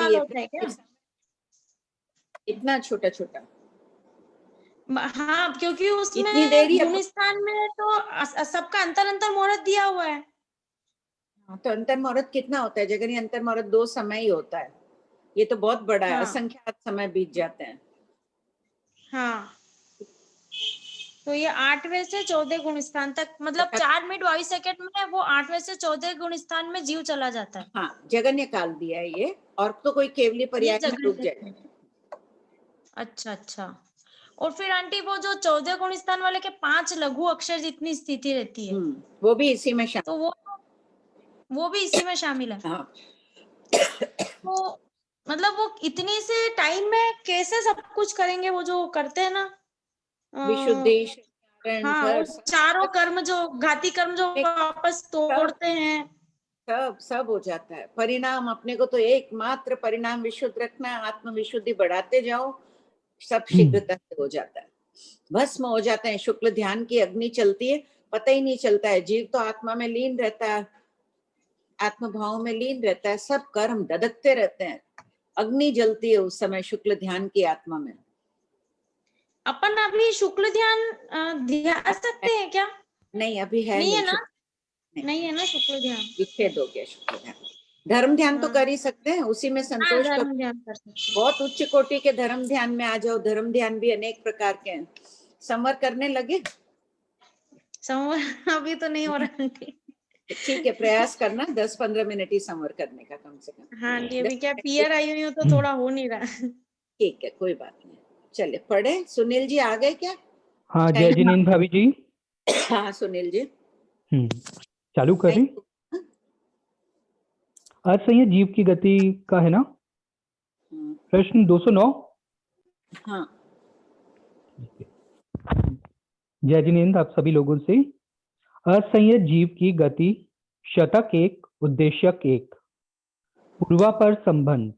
जाती है होता है क्या? इतना छोटा छोटा। हाँ, क्योंकि इतनी उसमें देर ही गुण स्थान में तो सबका अंतर अंतर मुहूर्त दिया हुआ है। तो अंतर मुहूर्त कितना होता है? जगन्य अंतर मुहूर्त 2 समय ही होता है। ये तो बहुत बड़ा है, हाँ असंख्यात समय बीत जाते हैं। हाँ, तो ये 8वें से 14 गुण स्थान तक, मतलब 4 मिनट 22 सेकंड में वो 8वें से 14 गुण स्थान में जीव चला जाता है। हाँ, जगन्य काल दिया है ये, और तो कोई केवली ये पर्याय में रुक जगह जाए। अच्छा अच्छा। और फिर आंटी वो जो 14 गुण स्थान वाले के 5 लघु अक्षर जितनी स्थिति रहती है, वो भी इसी में शामिल। तो वो भी इसी में शामिल है। हाँ, तो मतलब वो इतनी से टाइम में कैसे सब कुछ करेंगे, वो जो करते हैं ना विशुद्धि, शरण, हाँ, वो फल, चारों कर्म जो घाती कर्म जो वापस सब तोड़ते हैं। सब सब हो जाता है। परिणाम अपने को तो एकमात्र परिणाम विशुद्ध रखना है, आत्म विशुद्धि बढ़ाते जाओ, सब शीघ्रता से हो जाता है। भस्म हो जाते हैं। शुक्ल ध्यान की अग्नि चलती है, पता ही नहीं चलता है। जीव तो आत्मा में लीन रहता है, आत्म भाव में लीन रहता है, सब कर्म धधकते रहते हैं। अग्नि जलती है उस समय शुक्ल ध्यान की आत्मा में। अपन अभी शुक्ल ध्यान ध्यान सकते हैं क्या? नहीं, अभी है नहीं नहीं है ना? नहीं, नहीं है ना शुक्ल ध्यान? विच्छेद हो गया शुक्ल ध्यान। धर्म ध्यान तो हाँ कर ही सकते हैं, उसी में हाँ, संतोष करो। धर्म ध्यान कर सकते हैं। बहुत उच्च कोटि के धर्म ध्यान में आ जाओ। धर्म ध्यान भी अनेक प्रकार के हैं। संवर करने लगे? संवर अभी तो नहीं हो रहा आंटी। ठीक है, प्रयास करना 10-15 मिनट ही संवर करने का, कम से कम हाँ आंटी, 10 अभी क्या मिनट। पीयर आई हुई हूँ तो थोड़ा हो नहीं रहा। ठीक है, कोई बात नहीं। चलिए पढ़े। सुनील जी आ गए क्या? हाँ, जय Thank जिनेन्द्र भाभी जी। हाँ सुनील जी, चालू करें। असंयत जीव की गति का है ना प्रश्न 209। हाँ, जय जिनेन्द्र आप सभी लोगों से। असंयत जीव की गति शतक 1 उद्देश्यक 1। पूर्वापर संबंध।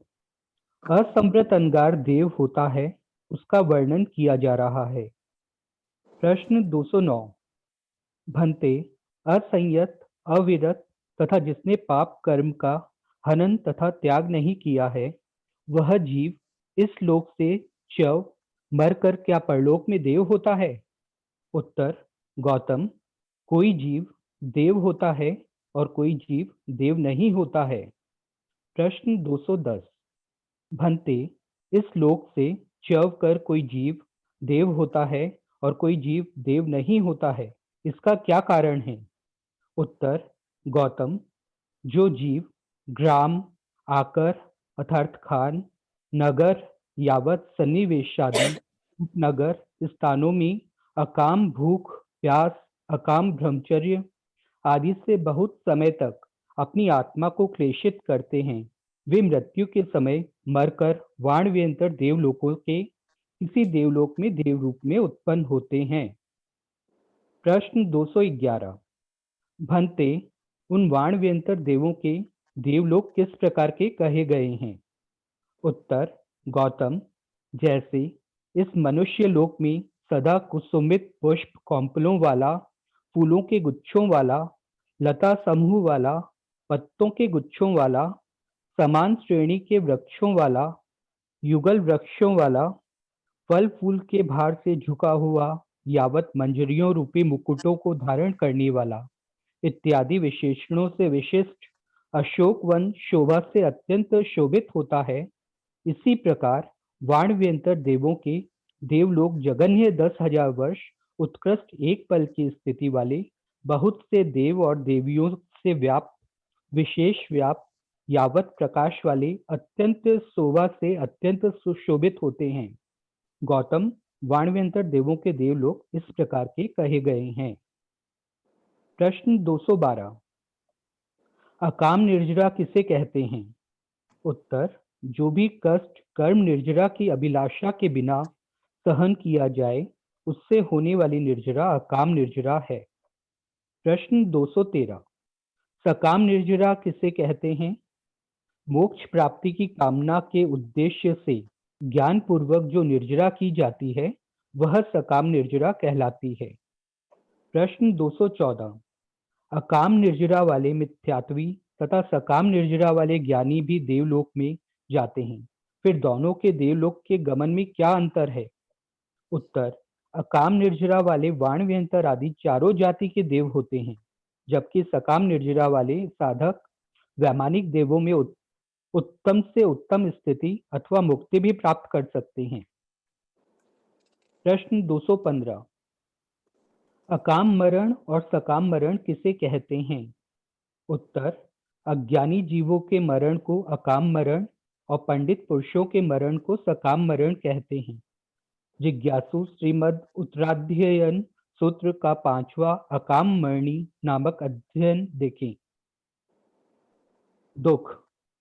असंवृत अंगार देव होता है, उसका वर्णन किया जा रहा है। प्रश्न 209। भंते असंयत अविरत तथा जिसने पाप कर्म का हनन तथा त्याग नहीं किया है, वह जीव इस लोक से च्यव मरकर क्या परलोक में देव होता है? उत्तर: गौतम, कोई जीव देव होता है और कोई जीव देव नहीं होता है। प्रश्न 210। भंते, इस लोक से च्यव कर कोई जीव देव होता है और कोई जीव देव नहीं होता है, इसका क्या कारण है? उत्तर: गौतम, जो जीव ग्राम, आकर अर्थात खान, नगर यावत सन्निवेशादि उपनगर स्थानों में अकाम भूख प्यास, अकाम ब्रह्मचर्य आदि से बहुत समय तक अपनी आत्मा को क्लेशित करते हैं, वे मृत्यु के समय मरकर वाणव्यंतर देवलोकों के किसी देवलोक में देव रूप में उत्पन्न होते हैं। प्रश्न 211। भंते, उन वाणव्यंतर देवों के देवलोक किस प्रकार के कहे गए हैं? उत्तर: गौतम, जैसे इस मनुष्य लोक में सदा कुसुमित पुष्प कौंपलों वाला, फूलों के गुच्छों वाला, लता समूह वाला, पत्तों के गुच्छों वाला, समान श्रेणी के वृक्षों वाला, युगल वृक्षों वाला, फल फूल के भार से झुका हुआ, यावत मंजरियों रूपी मुकुटों को धारण करने वाला इत्यादि विशेषणों से विशिष्ट अशोक वन शोभा से अत्यंत शोभित होता है, इसी प्रकार वाणव्यंतर देवों के देवलोक जगन्य 10,000 वर्ष उत्कृष्ट एक पल की स्थिति वाले बहुत से देव और देवियों से व्याप्त विशेष व्याप्त यावत प्रकाश वाले अत्यंत शोभा से अत्यंत सुशोभित होते हैं। गौतम, वाणव्यंतर देवों के देवलोक इस प्रकार के कहे गए हैं। प्रश्न 212। अकाम निर्जरा किसे कहते हैं? उत्तर: जो भी कष्ट कर्म निर्जरा की अभिलाषा के बिना सहन किया जाए, उससे होने वाली निर्जरा अकाम निर्जरा है। प्रश्न 213। सकाम निर्जरा किसे कहते हैं? मोक्ष प्राप्ति की कामना के उद्देश्य से ज्ञान पूर्वक जो निर्जरा की जाती है, वह सकाम निर्जरा कहलाती है। प्रश्न 214। अकाम निर्जरा वाले मिथ्यात्वी तथा सकाम निर्जरा वाले ज्ञानी भी देवलोक में जाते हैं, फिर दोनों के देवलोक के गमन में क्या अंतर है? उत्तर, अकाम निर्जरा वाले वाण व्यंतर आदि चारों जाति के देव होते हैं, जबकि सकाम निर्जरा वाले साधक वैमानिक देवों में उत्तम से उत्तम स्थिति अथवा मुक्ति भी प्राप्त कर सकते हैं। प्रश्न 215, अकाम मरण और सकाम मरण किसे कहते हैं? उत्तर, अज्ञानी जीवों के मरण को अकाम मरण और पंडित पुरुषों के मरण को सकाम मरण कहते हैं। जिज्ञासु श्रीमद् उत्तराध्ययन सूत्र का 5वां अकाम मरणी नामक अध्ययन देखें। दुख,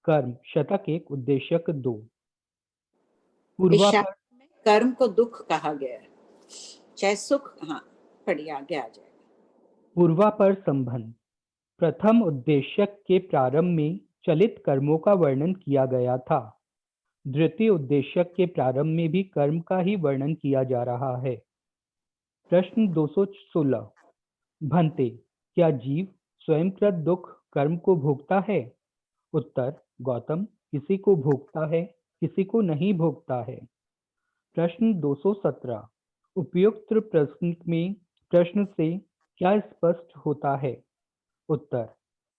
कर्म, शतक 1, उद्देश्यक 2। इस पूर्वापर शास्त्र में कर्म को दुख कहा गया है, चाहे सुख। हाँ, पढ़िए, आगे आ जाएगा। पूर्वापर संबंध, प्रथम उद्देश्यक के प्रारंभ में चलित कर्मों का वर्णन किया गया था। द्वितीय उद्देश्यक के प्रारंभ में भी कर्म का ही वर्णन किया जा रहा है। प्रश्न 216, भंते, क्या जीव स्वयंकृत दुख कर्म को भोगता है? उत्तर, गौतम, किसी को भोगता है, किसी को नहीं भोगता है। प्रश्न 217, उपयुक्त प्रश्न से क्या स्पष्ट होता है? उत्तर,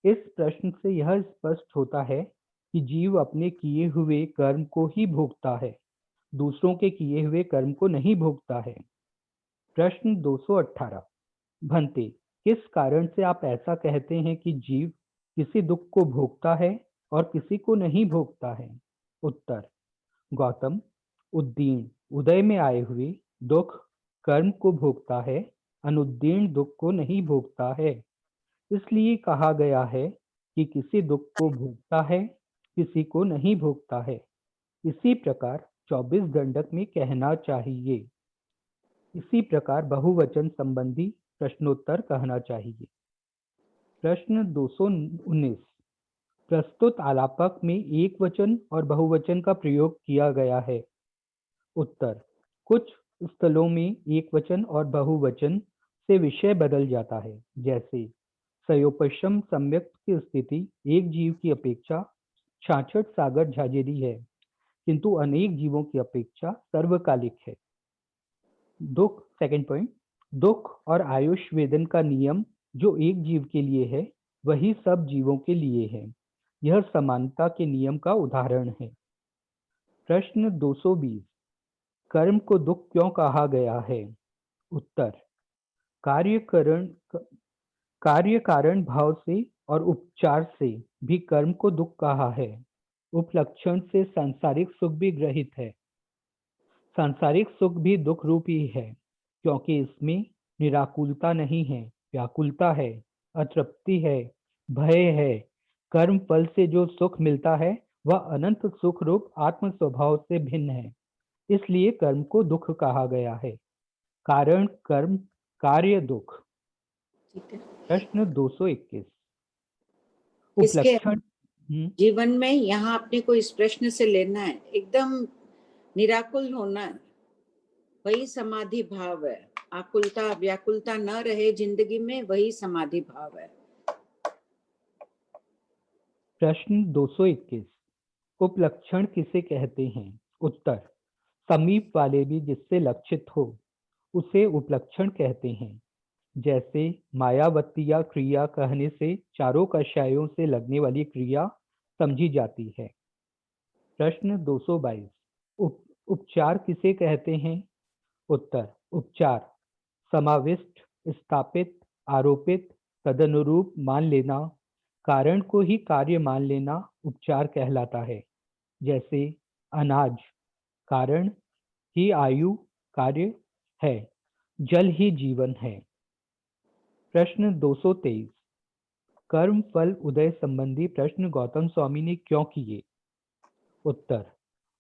इस प्रश्न से यह स्पष्ट होता है कि जीव अपने किए हुए कर्म को ही भोगता है, दूसरों के किए हुए कर्म को नहीं भोगता है। प्रश्न 218, भंते, किस कारण से आप ऐसा कहते हैं कि जीव किसी दुख को भोगता है और किसी को नहीं भोगता है? उत्तर, गौतम, उद्दीन, उदय में आए हुए दुख कर्म को भोगता है, अनुद्दीन दुख को नहीं भोगता है। इसलिए कहा गया है कि किसी दुख को भोगता है, किसी को नहीं भोगता है। इसी प्रकार 24 दंडक में कहना चाहिए। इसी प्रकार बहुवचन संबंधी प्रश्नोत्तर कहना चाहिए। प्रश्न 219, प्रस्तुत आलापक में एक वचन और बहुवचन का प्रयोग किया गया है। उत्तर, कुछ स्थलों में एक वचन और बहुवचन से विषय बदल जाता है, जैसे सयोपशम सम्यक की स्थिति एक जीव की अपेक्षा 66 सागर झाझेरी है, किंतु अनेक जीवों की अपेक्षा सर्वकालिक है। दुख, सेकंड पॉइंट, दुख और आयुष वेदन का नियम जो एक जीव के लिए है वही सब जीवों के लिए है। यह समानता के नियम का उदाहरण है। प्रश्न 220, कर्म को दुख क्यों कहा गया है? उत्तर, कार्य कारण भाव से और उपचार से भी कर्म को दुख कहा है। उपलक्षण से सांसारिक सुख भी ग्रहित है। सांसारिक सुख भी दुख रूप ही है, क्योंकि इसमें निराकुलता नहीं है, व्याकुलता है, अतृप्ति है, भय है। कर्म फल से जो सुख मिलता है वह अनंत सुख रूप आत्म स्वभाव से भिन्न है, इसलिए कर्म को दुख कहा गया है। कारण कर्म, कार्य दुख। ठीक है। प्रश्न 221, किसके उपलक्षण। जीवन में यहाँ अपने को इस प्रश्न से लेना है, एकदम निराकुल होना है, वही समाधि भाव है। आकुलता व्याकुलता न रहे जिंदगी में, वही समाधि भाव है। प्रश्न 221, उपलक्षण किसे कहते हैं? उत्तर, समीप वाले भी जिससे लक्षित हो उसे उपलक्षण कहते हैं। जैसे मायावतिया क्रिया कहने से चारों कषायों से लगने वाली क्रिया समझी जाती है। प्रश्न 222, उपचार किसे कहते हैं? उत्तर, उपचार समाविष्ट, स्थापित, आरोपित, तदनुरूप मान लेना, कारण को ही कार्य मान लेना उपचार कहलाता है। जैसे अनाज कारण ही आयु कार्य है, जल ही जीवन है। प्रश्न 223, कर्म फल उदय संबंधी प्रश्न गौतम स्वामी ने क्यों किए? उत्तर,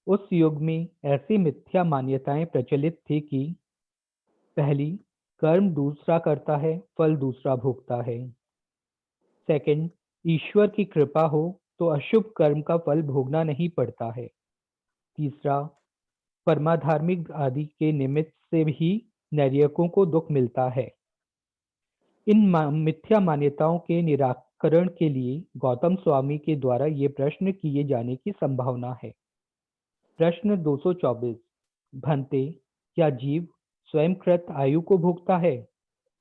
उस युग में ऐसी मिथ्या मान्यताएं प्रचलित थी कि पहली, कर्म दूसरा करता है, फल दूसरा भोगता है। सेकंड, ईश्वर की कृपा हो तो अशुभ कर्म का फल भोगना नहीं पड़ता है। तीसरा, परमाधार्मिक आदि के निमित्त से भी नैर्यकों को दुख मिलता है। इन मिथ्या मान्यताओं के निराकरण के लिए गौतम स्वामी के द्वारा ये प्रश्न किए जाने की संभावना है। प्रश्न 224। भंते, क्या जीव स्वयंकृत आयु को भोगता है?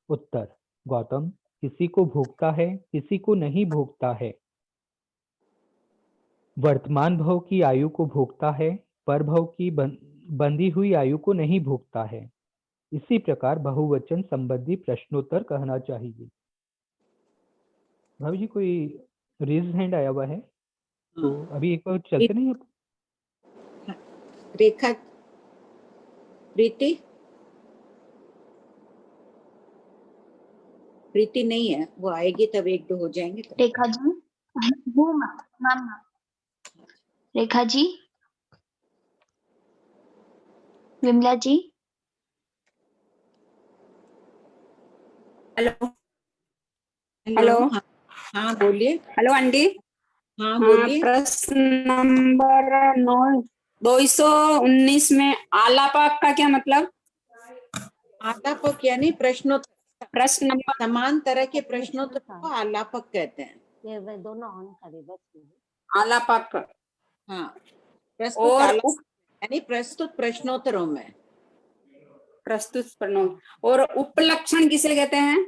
उत्तर, गौतम, किसी को भोगता है, किसी को नहीं भोगता है। वर्तमान भव की आयु को भोगता है, पर भव की बंधी हुई आयु को नहीं भोगता है। इसी प्रकार बहुवचन संबंधी प्रश्नोत्तर कहना चाहिए। भाभी जी, कोई रेज हैंड आया हुआ है, तो अभी एक बार चलते नहीं आप? रेखा, प्रीति, प्रीति नहीं है, वो आएगी तब एक दो हो जाएंगे तब। रेखा जी, वो मैम, रेखा जी, विमला जी, हेलो हेलो। हाँ, हाँ बोलिए। Hello aunty. हाँ हाँ, बोलिए। प्रश्न नंबर 219 में आलापक का क्या मतलब? आलापक यानी प्रश्नोत्तर, प्रश्न नंबर समान तरह के प्रश्नोत्तर को आलापक कहते हैं। ये वे दोनों ऑन करे बस। आलापक हाँ, प्रस्तुत और आलापक यानी प्रस्तुत प्रश्नोत्तरों में। प्रस्तुत प्रश्नों और उपलक्षण किसे कहते हैं?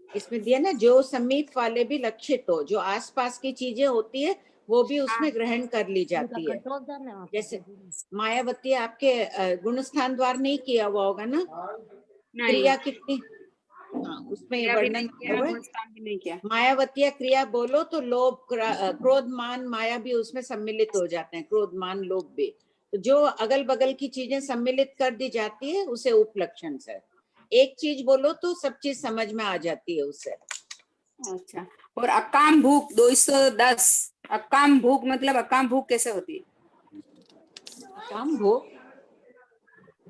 इसमें दिया ना, जो समीप वाले भी लक्षित हो, जो आसपास की चीजें होती है वो भी उसमें ग्रहण कर ली जाती है। जैसे मायावती आपके गुणस्थान द्वार नहीं किया हुआ होगा ना, क्रिया कितनी, हाँ उसमें वर्णन हुआ है। नहीं किया। मायावती क्रिया बोलो तो लोभ, क्रोध, मान, माया भी उसमें सम्मिलित हो जाते हैं। क्रोध, मान, लोभ भी, तो जो अगल बगल की चीजें सम्मिलित कर दी जाती है उसे उपलक्षण से। एक चीज बोलो तो सब चीज समझ में आ जाती है उससे। अच्छा, और अकाम भूख 210, अकाम भूख मतलब अकाम भूख कैसे होती है? अकाम भूख,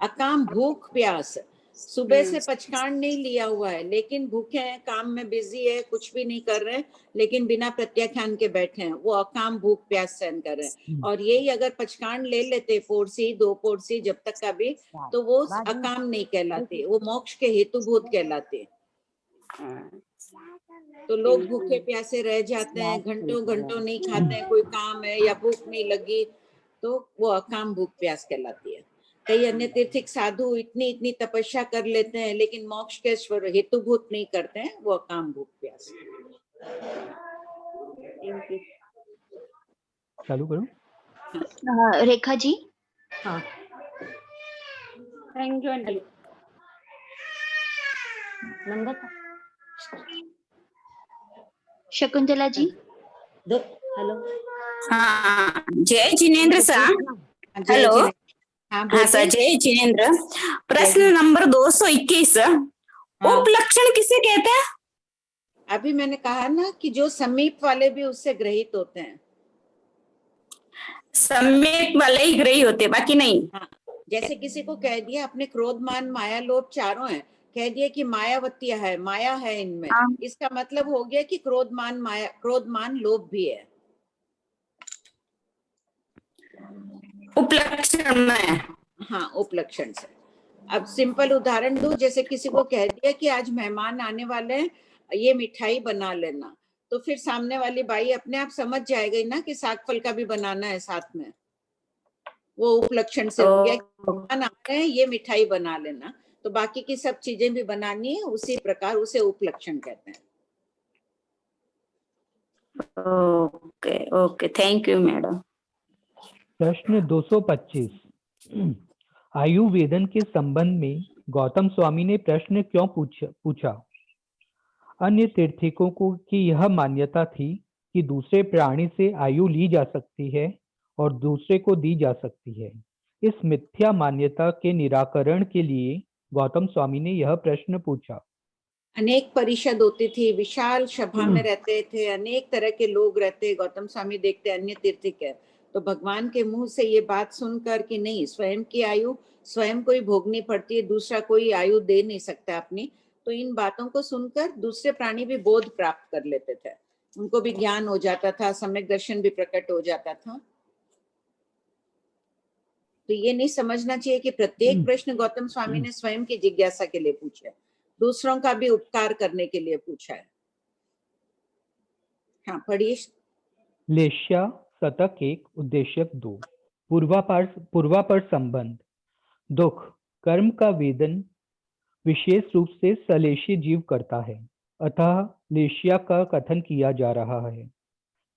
अकाम भूख प्यास, सुबह से पचकान नहीं लिया हुआ है लेकिन भूखे हैं, काम में बिजी है, कुछ भी नहीं कर रहे हैं, लेकिन बिना प्रत्याख्यान के बैठे हैं, वो अकाम भूख प्यास सहन कर रहे हैं। और यही अगर पचकान ले लेते, पोरसी, 2 पोरसी जब तक का भी, तो वो अकाम नहीं कहलाते, वो मोक्ष के हेतुभूत कहलाते। तो लोग भूखे प्यासे रह जाते हैं, घंटों घंटों नहीं खाते हैं, कोई काम है या भूख नहीं लगी, तो वो अकाम भूख प्यास कहलाती है। कई अन्य तीर्थिक साधु इतनी इतनी तपस्या कर लेते हैं लेकिन मोक्ष के हेतुभूत नहीं करते हैं, वो अकाम भूख प्यास। चालू करो। रेखा जी, हाँ, thank you aunty. Number Shakuntala ji, दो। हेलो, हाँ, जय जिनेन्द्र सर। जय हेलो। जिनेन्द्र। हाँ हाँ सर, बोलिए। जय जिनेन्द्र। प्रश्न नंबर 221, हाँ। उपलक्षण किसे कहते हैं? अभी मैंने कहा ना कि जो समीप वाले भी उससे ग्रहित होते हैं। सम्यक वाले ही ग्रही होते, बाकी नहीं। हाँ, जैसे किसी को कह दिया अपने क्रोध, मान, माया, लोभ चारों हैं, कह दिया कि मायावतिया है, माया है इनमें, इसका मतलब हो गया कि क्रोध, मान, माया, क्रोध, मान, लोभ भी है उपलक्षण में। हाँ, उपलक्षण से। अब सिंपल उदाहरण दूं, जैसे किसी को कह दिया कि आज मेहमान आने वाले हैं, ये मिठाई बना लेना, तो फिर सामने वाली बाई अपने आप समझ जाएगी ना कि साग फल का भी बनाना है साथ में। वो उपलक्षण से हो गया कि भगवान आ रहे हैं, ये मिठाई बना लेना, तो बाकी की सब चीजें भी बनानी है, उसी प्रकार उसे उपलक्षण कहते हैं। Okay okay, thank you madam. प्रश्न 225। आयु वेदन के संबंध में गौतम स्वामी ने प्रश्न क्यों पूछा? अन्य तीर्थिकों को की यह मान्यता थी कि दूसरे प्राणी से आयु ली जा सकती है और दूसरे को दी जा सकती है। इस मिथ्या मान्यता के निराकरण के लिए गौतम स्वामी ने यह प्रश्न पूछा। अनेक परिषद होती थी, विशाल सभा में रहते थे, अनेक तरह के लोग रहते, गौतम स्वामी देखते अन्य तीर्थिक है, तो भगवान के मुंह से ये बात सुनकर कि नहीं, स्वयं की आयु स्वयं को ही भोगनी पड़ती है, दूसरा कोई आयु दे नहीं सकता अपनी, तो इन बातों को सुनकर दूसरे प्राणी भी बोध प्राप्त कर लेते थे, उनको भी ज्ञान हो जाता था, सम्यक दर्शन भी प्रकट हो जाता था। तो ये नहीं समझना चाहिए कि प्रत्येक प्रश्न गौतम स्वामी ने स्वयं की जिज्ञासा के लिए पूछा है, दूसरों का भी उपकार करने के लिए पूछा है। हाँ पढ़िए। लेश्या शतक 1 उद्देश्यक 2। पूर्वापर संबंध। दुख कर्म का वेदन विशेष रूप से सलेशी जीव करता है, अतः लेशिया का कथन किया जा रहा है।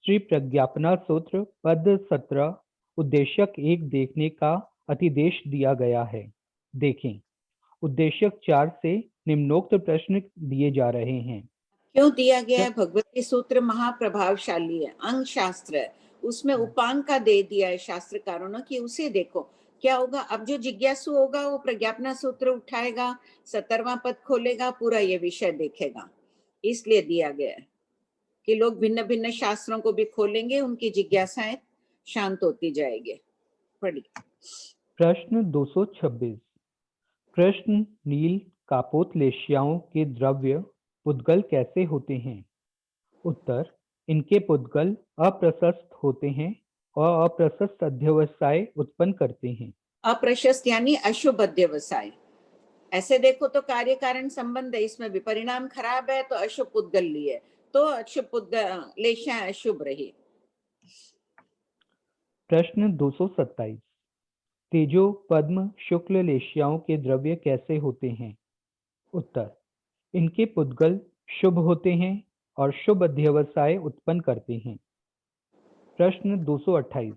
श्री प्रज्ञापना सूत्र पद 17 उद्देश्यक 1 देखने का अतिदेश दिया गया है। देखें, उद्देश्यक 4 से निम्नोक्त प्रश्न दिए जा रहे हैं। क्यों दिया गया है? भगवती सूत्र महाप्रभावशाली है, अंग शास्त्र है, उसमें उपांग का दे दिया है शास्त्रकारों ने कि उसे देखो क्या होगा। अब जो जिज्ञासु होगा वो प्रज्ञापना सूत्र उठाएगा, 17वां पद खोलेगा, पूरा ये विषय देखेगा। इसलिए दिया गया है कि लोग भिन्न भिन्न शास्त्रों को भी खोलेंगे, उनकी जिज्ञासाएं शांत होती जाएगी। पढ़िए। प्रश्न 226। कृष्ण नील कापोतलेशियाओं के द्रव्य पुद्गल कैसे होते हैं? उत्तर, इनके पुद्गल अप्रशस्त होते हैं और अप्रशस्त अध्यवसाय उत्पन्न करते हैं। अप्रशस्त यानी अशुभ अध्यवसाय। ऐसे देखो तो कार्य कारण संबंध है, इसमें भी परिणाम खराब है तो अशुभ पुद्गल लिए, तो अशुभ पुद्गल लेशा अशुभ रही। प्रश्न 227। तेजो पद्म शुक्ल लेशियाओं के द्रव्य कैसे होते हैं? उत्तर, इनके पुद्गल शुभ होते हैं और शुभ अध्यवसाय उत्पन्न करते हैं। प्रश्न 228।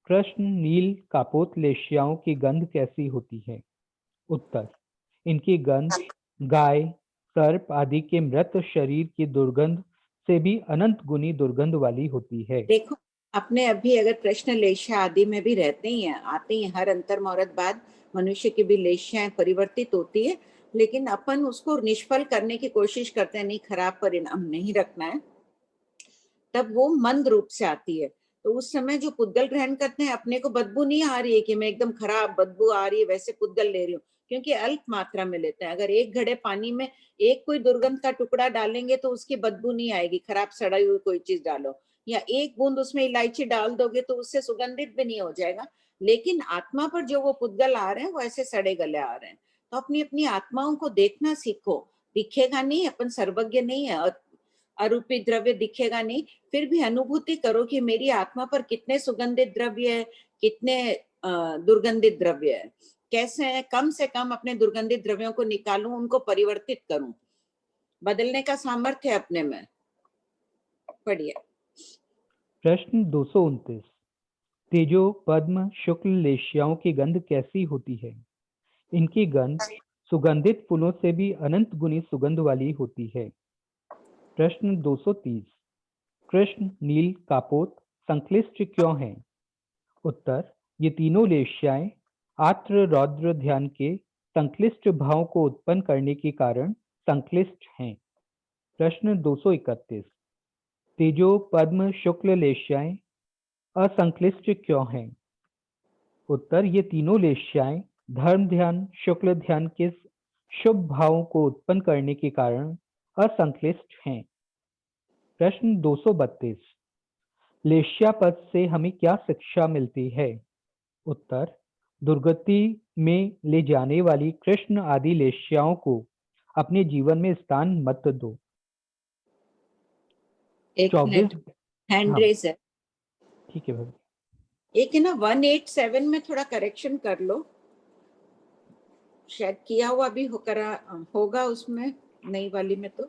कृष्ण नील कापोत लेशियाओं की गंध कैसी होती है? उत्तर, इनकी गंध गाय सर्प आदि के मृत शरीर की दुर्गंध से भी अनंत गुनी दुर्गंध वाली होती है। देखो, अपने अभी अगर कृष्ण लेशा आदि में भी रहते ही हैं, आते ही हर अंतर मुहूर्त बाद मनुष्य की भी लेशियाएं परिवर्तित होती है, लेकिन अपन उसको निष्फल करने की कोशिश करते हैं, नहीं खराब परिणाम नहीं रखना है, तब वो मंद रूप से आती है। तो उस समय जो पुद्गल ग्रहण करते हैं, अपने को बदबू नहीं आ रही है कि मैं एकदम खराब बदबू आ रही है वैसे पुद्गल ले रही हूँ, क्योंकि अल्प मात्रा में लेते हैं। अगर एक घड़े पानी में एक कोई दुर्गंध का टुकड़ा डालेंगे तो उसकी बदबू नहीं आएगी, खराब सड़ी हुई कोई चीज डालो, या एक बूंद उसमें इलायची डाल दोगे तो उससे सुगंधित भी नहीं हो जाएगा। लेकिन आत्मा पर जो वो पुद्गल आ रहे हैं वो ऐसे सड़े गले आ रहे हैं। तो अपनी अपनी आत्माओं को देखना सीखो। दिखेगा नहीं, अपन सर्वज्ञ नहीं है, अरूपी द्रव्य दिखेगा नहीं, फिर भी अनुभूति करो कि मेरी आत्मा पर कितने सुगंधित द्रव्य है, कितने दुर्गंधित द्रव्य है, कैसे है। कम से कम अपने दुर्गंधित द्रव्यों को निकालूं, उनको परिवर्तित करूं, बदलने का सामर्थ्य है अपने में। पढ़िए। प्रश्न 229। तेजो पद्म शुक्ल लेशियाओं की गंध कैसी होती है? इनकी गंध सुगंधित फूलों से भी अनंत गुनी सुगंध वाली होती है। प्रश्न 230। कृष्ण नील कापोत संक्लिष्ट क्यों हैं? उत्तर, ये तीनों लेशियाएं आत्र रौद्र ध्यान के संक्लिष्ट भाव को उत्पन्न करने के कारण संक्लिष्ट हैं। प्रश्न 231। तेजो पद्म शुक्ल लेशियाएं असंक्लिष्ट क्यों हैं? उत्तर, ये तीनों लेशियाएं धर्म ध्यान शुक्ल ध्यान के शुभ भावों को उत्पन्न करने के कारण असंक्लिष्ट हैं। प्रश्न 232। लेशिया पद से हमें क्या शिक्षा मिलती है? उत्तर, दुर्गति में ले जाने वाली कृष्ण आदि लेशियाओं को अपने जीवन में स्थान मत दो। एक मिनट, हैंड हाँ। रेज है। ठीक है भाई। एक है ना 187 में थोड़ा करेक्शन कर लो, शायद किया हुआ भी होगा उसमें, नई वाली में। तो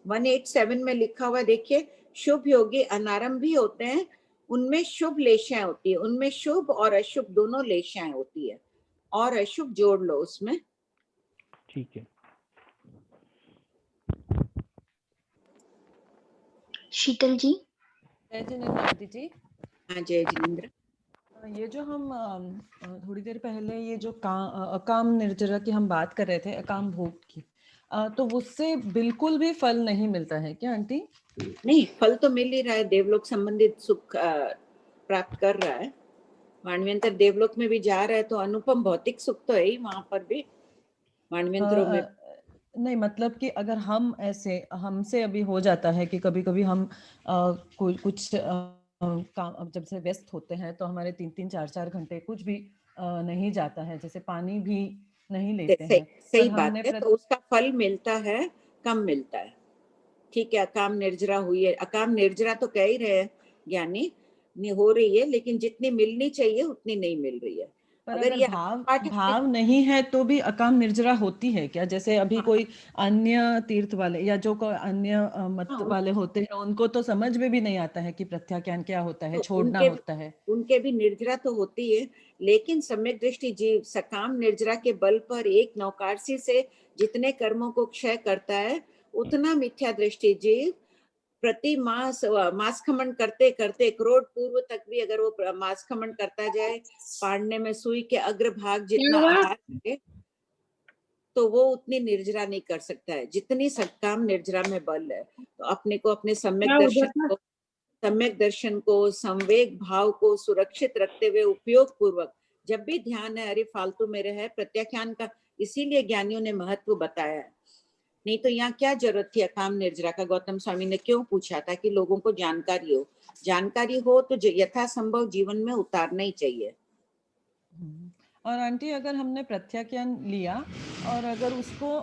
187 में लिखा हुआ देखिए, शुभ योगी अनारंभी होते हैं, उनमें शुभ लेशाएं होती है, उनमें शुभ और अशुभ दोनों लेशाएं होती है, और अशुभ जोड़ लो उसमें। ठीक है। शीतल जी। जय जिनेंद्र आंटी जी। हाँ जय जिनेंद्र। ये जो हम थोड़ी देर पहले ये जो अकाम निर्जरा की हम बात कर रहे थे, अकाम भोग की, तो उससे बिल्कुल भी फल नहीं मिलता है क्या आंटी? नहीं, फल तो मिल ही रहा है, देवलोक संबंधित सुख प्राप्त कर रहा है, मानवेंतर देवलोक में भी जा रहा है, तो अनुपम भौतिक सुख तो है ही वहां पर भी, मानवेंतरों में। नहीं, मतलब कि अगर हम ऐसे हमसे अभी हो जाता है कि कभी कभी हम कुछ काम जब से व्यस्त होते हैं तो हमारे 3-3 4-4 घंटे कुछ भी नहीं जाता है, जैसे पानी भी नहीं लेते हैं। सही बात है, तो उसका फल मिलता है, कम मिलता है। ठीक है, अकाम निर्जरा हुई है, अकाम निर्जरा तो कह ही रहे हैं ज्ञानी, हो रही है, लेकिन जितनी मिलनी चाहिए उतनी नहीं मिल रही है। पर अगर अगर ये भाव पाठ भाव नहीं है तो भी अकाम निर्जरा होती है क्या? जैसे अभी हाँ, कोई अन्य तीर्थ वाले या जो कोई अन्य मत हाँ, वाले होते हैं, उनको तो समझ में भी नहीं आता है कि प्रत्याख्यान क्या होता है, तो छोड़ना होता है। उनके भी निर्जरा तो होती है, लेकिन सम्यक दृष्टि जीव सकाम निर्जरा के बल पर एक नौकारसी से जितने कर्मों को क्षय करता है, उतना मिथ्या दृष्टि जीव प्रति मास खमन करते करते करोड़ पूर्व तक भी अगर वो मास खमन करता जाए, पाड़ने में सुई के अग्रभाग जितना आहार करे, तो वो उतनी निर्जरा नहीं कर सकता है जितनी सकाम निर्जरा में बल है। तो अपने को अपने सम्यक दर्शन को संवेग भाव को सुरक्षित रखते हुए उपयोग पूर्वक जब भी ध्यान है अरे फालतू में रहे, प्रत्याख्यान का इसीलिए ज्ञानियों ने महत्व बताया है। नहीं तो यहाँ क्या जरूरत थी अकाम निर्जरा का? गौतम स्वामी ने क्यों पूछा था कि लोगों को जानकारी हो तो यथासंभव जीवन में उतारना ही चाहिए। और आंटी अगर हमने प्रत्याख्यान लिया और अगर उसको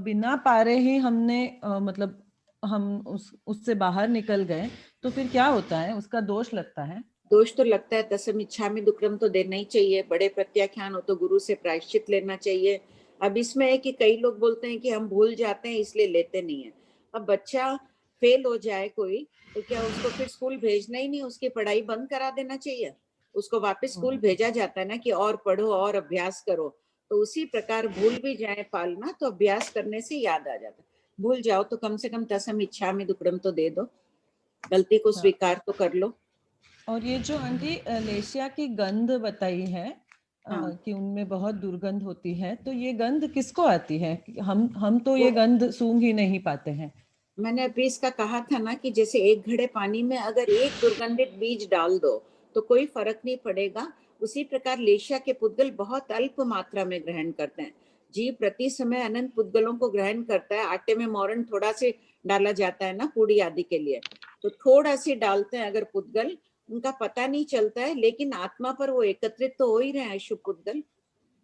बिना पारे ही हमने मतलब हम उससे बाहर निकल गए तो फिर क्या होता है? उसका दोष लगता है? दोष तो लगता है, दसम इच्छामि दुक्कड़म तो देना ही चाहिए। बड़े प्रत्याख्यान हो तो गुरु से प्रायश्चित लेना चाहिए। अब इसमें है कि कई लोग बोलते हैं कि हम भूल जाते हैं इसलिए लेते नहीं है। अब बच्चा फेल हो जाए कोई, तो क्या उसको फिर स्कूल भेजना ही नहीं, उसकी पढ़ाई बंद करा देना चाहिए? उसको वापस स्कूल भेजा जाता है ना कि और पढ़ो और अभ्यास करो। तो उसी प्रकार भूल भी जाए पालना तो अभ्यास करने से याद आ जाता है। भूल जाओ तो कम से कम दसम इच्छामि दुक्कड़म तो दे दो, गलती को स्वीकार तो कर लो। और ये जो आंटी लेशिया की गंध बताई है हाँ। कि उनमें बहुत दुर्गंध होती है, तो ये गंध किसको आती है? हम तो वो ये गंध सूंघ ही नहीं पाते हैं। मैंने अभी इसका कहा था ना कि जैसे एक घड़े पानी में अगर एक दुर्गंधित बीज डाल दो तो कोई फर्क नहीं पड़ेगा, उसी प्रकार लेशिया के पुद्गल बहुत अल्प मात्रा में ग्रहण करते हैं। जीव प्रति समय अनंत पुद्गलों को ग्रहण करता है। आटे में मोरन थोड़ा से डाला जाता है ना पूड़ी आदि के लिए, तो थोड़ा सी डालते हैं अगर पुद्गल, उनका पता नहीं चलता है, लेकिन आत्मा पर वो एकत्रित तो हो ही रहे हैं शुभ पुद्गल,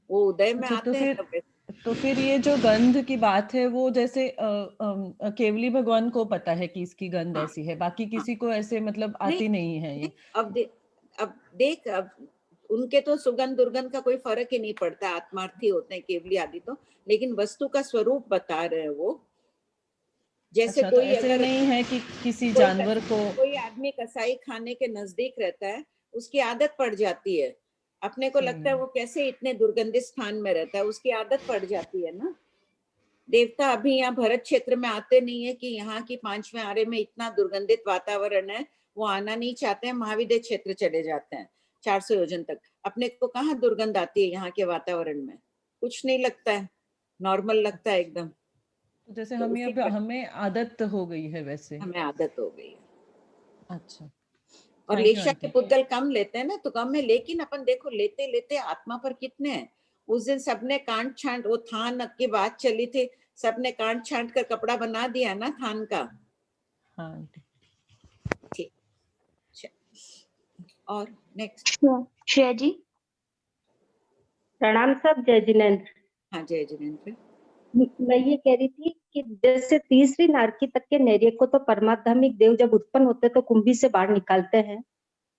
वो उदय में अच्छा, आते हैं तब। तो फिर ये जो गंध की बात है वो जैसे केवली भगवान को पता है कि इसकी गंध हाँ, ऐसी है, बाकी हाँ, किसी को ऐसे मतलब नहीं, आती नहीं है नहीं, ये। अब देख, अब उनके तो सुगंध दुर्गंध का कोई फर्क ही नहीं पड़ता, आत्मार्थी होते हैं केवली आदि तो, लेकिन वस्तु का स्वरूप बता रहे हैं वो। जैसे अच्छा, तो कोई ऐसे अगर नहीं है कि किसी कोई जानवर को। कोई आदमी कसाई खाने के नजदीक रहता है, उसकी आदत पड़ जाती है। अपने को लगता है वो कैसे इतने दुर्गंधित स्थान में रहता है, उसकी आदत पड़ जाती है ना। देवता अभी यहाँ भरत क्षेत्र में आते नहीं है कि यहाँ की 5वें आरे में इतना दुर्गंधित वातावरण है, वो आना नहीं चाहते हैं, महाविद्य क्षेत्र चले जाते हैं 400 योजन तक। अपने को कहाँ दुर्गंध आती है यहाँ के वातावरण में? कुछ नहीं लगता है, नॉर्मल लगता है एकदम। तो जैसे तो उसी पर हमें आदत हो गई है वैसे। हमें आदत हो गई है। अच्छा, और थैंक यू लेशा के आंटी। पुद्गल कम लेते हैं ना, तो कम है, लेकिन अपन देखो लेते लेते आत्मा पर कितने हैं। उस दिन सबने कांट छांट, वो थान की बात चली थी, सबने कांट छांट कर कपड़ा बना दिया ना थान का। हाँ आंटी। ठीक, और नेक्स्ट। श्रेया जी। प्रणाम सब, जय जिनेन्द्र। हाँ, जय जिनेन्द्र। मैं ये कह रही थी कि जैसे तीसरी नारकी तक के नैर्य को तो परमाधामिक देव जब उत्पन्न होते तो कुंभी से बाहर निकालते हैं,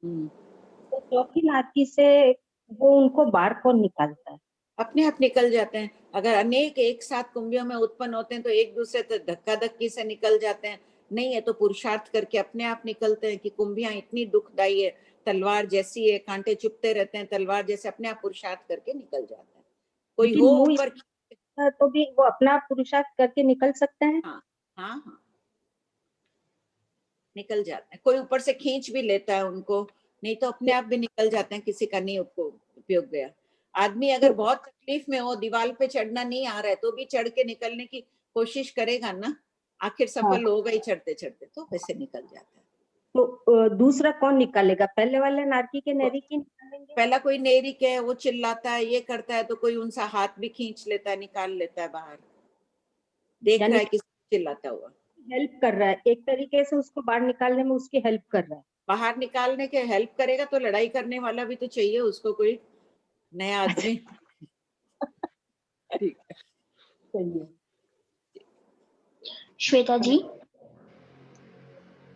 तो चौथी नारकी से वो उनको बाहर कौन निकालता है? अपने आप निकल जाते हैं। अगर अनेक एक साथ कुंभियों में उत्पन्न होते हैं तो एक दूसरे से धक्का धक्की से निकल जाते हैं, नहीं है तो पुरुषार्थ करके अपने आप निकलते हैं कि कुंभियां इतनी दुखदाई है, तलवार जैसी है, कांटे चुभते रहते हैं तलवार जैसे, अपने आप पुरुषार्थ करके निकल जाते हैं। कोई लेकिन हो मुंह ऊपर। इसका तो भी वो अपना पुरुषार्थ करके निकल सकते हैं। हाँ, हाँ, हाँ, निकल जाते हैं। कोई ऊपर से खींच भी लेता है उनको, नहीं तो अपने आप भी निकल जाते हैं, किसी का नहीं उपयोग गया। आदमी अगर बहुत तकलीफ में हो, दीवार पे चढ़ना नहीं आ रहा है, तो भी चढ़ के निकलने की कोशिश करेगा ना, आखिर सफल होगा ही चढ़ते चढ़ते, तो वैसे निकल जाता है। तो दूसरा कौन निकालेगा? पहले वाले नारकी के नैरी की निकालेंगे? पहला कोई नेरिक है, वो चिल्लाता है, ये करता है, तो कोई उनसा हाथ भी खींच लेता है, निकाल लेता है बाहर, देख रहा यानी है किसी चिल्लाता हुआ, हेल्प कर रहा है, एक तरीके से उसको बाहर निकालने में उसकी हेल्प कर रहा है। बाहर निकालने के हेल्प करेगा तो लड़ाई करने वाला भी तो चाहिए उसको, कोई नया आदमी। ठीक है, सही है। श्वेता जी।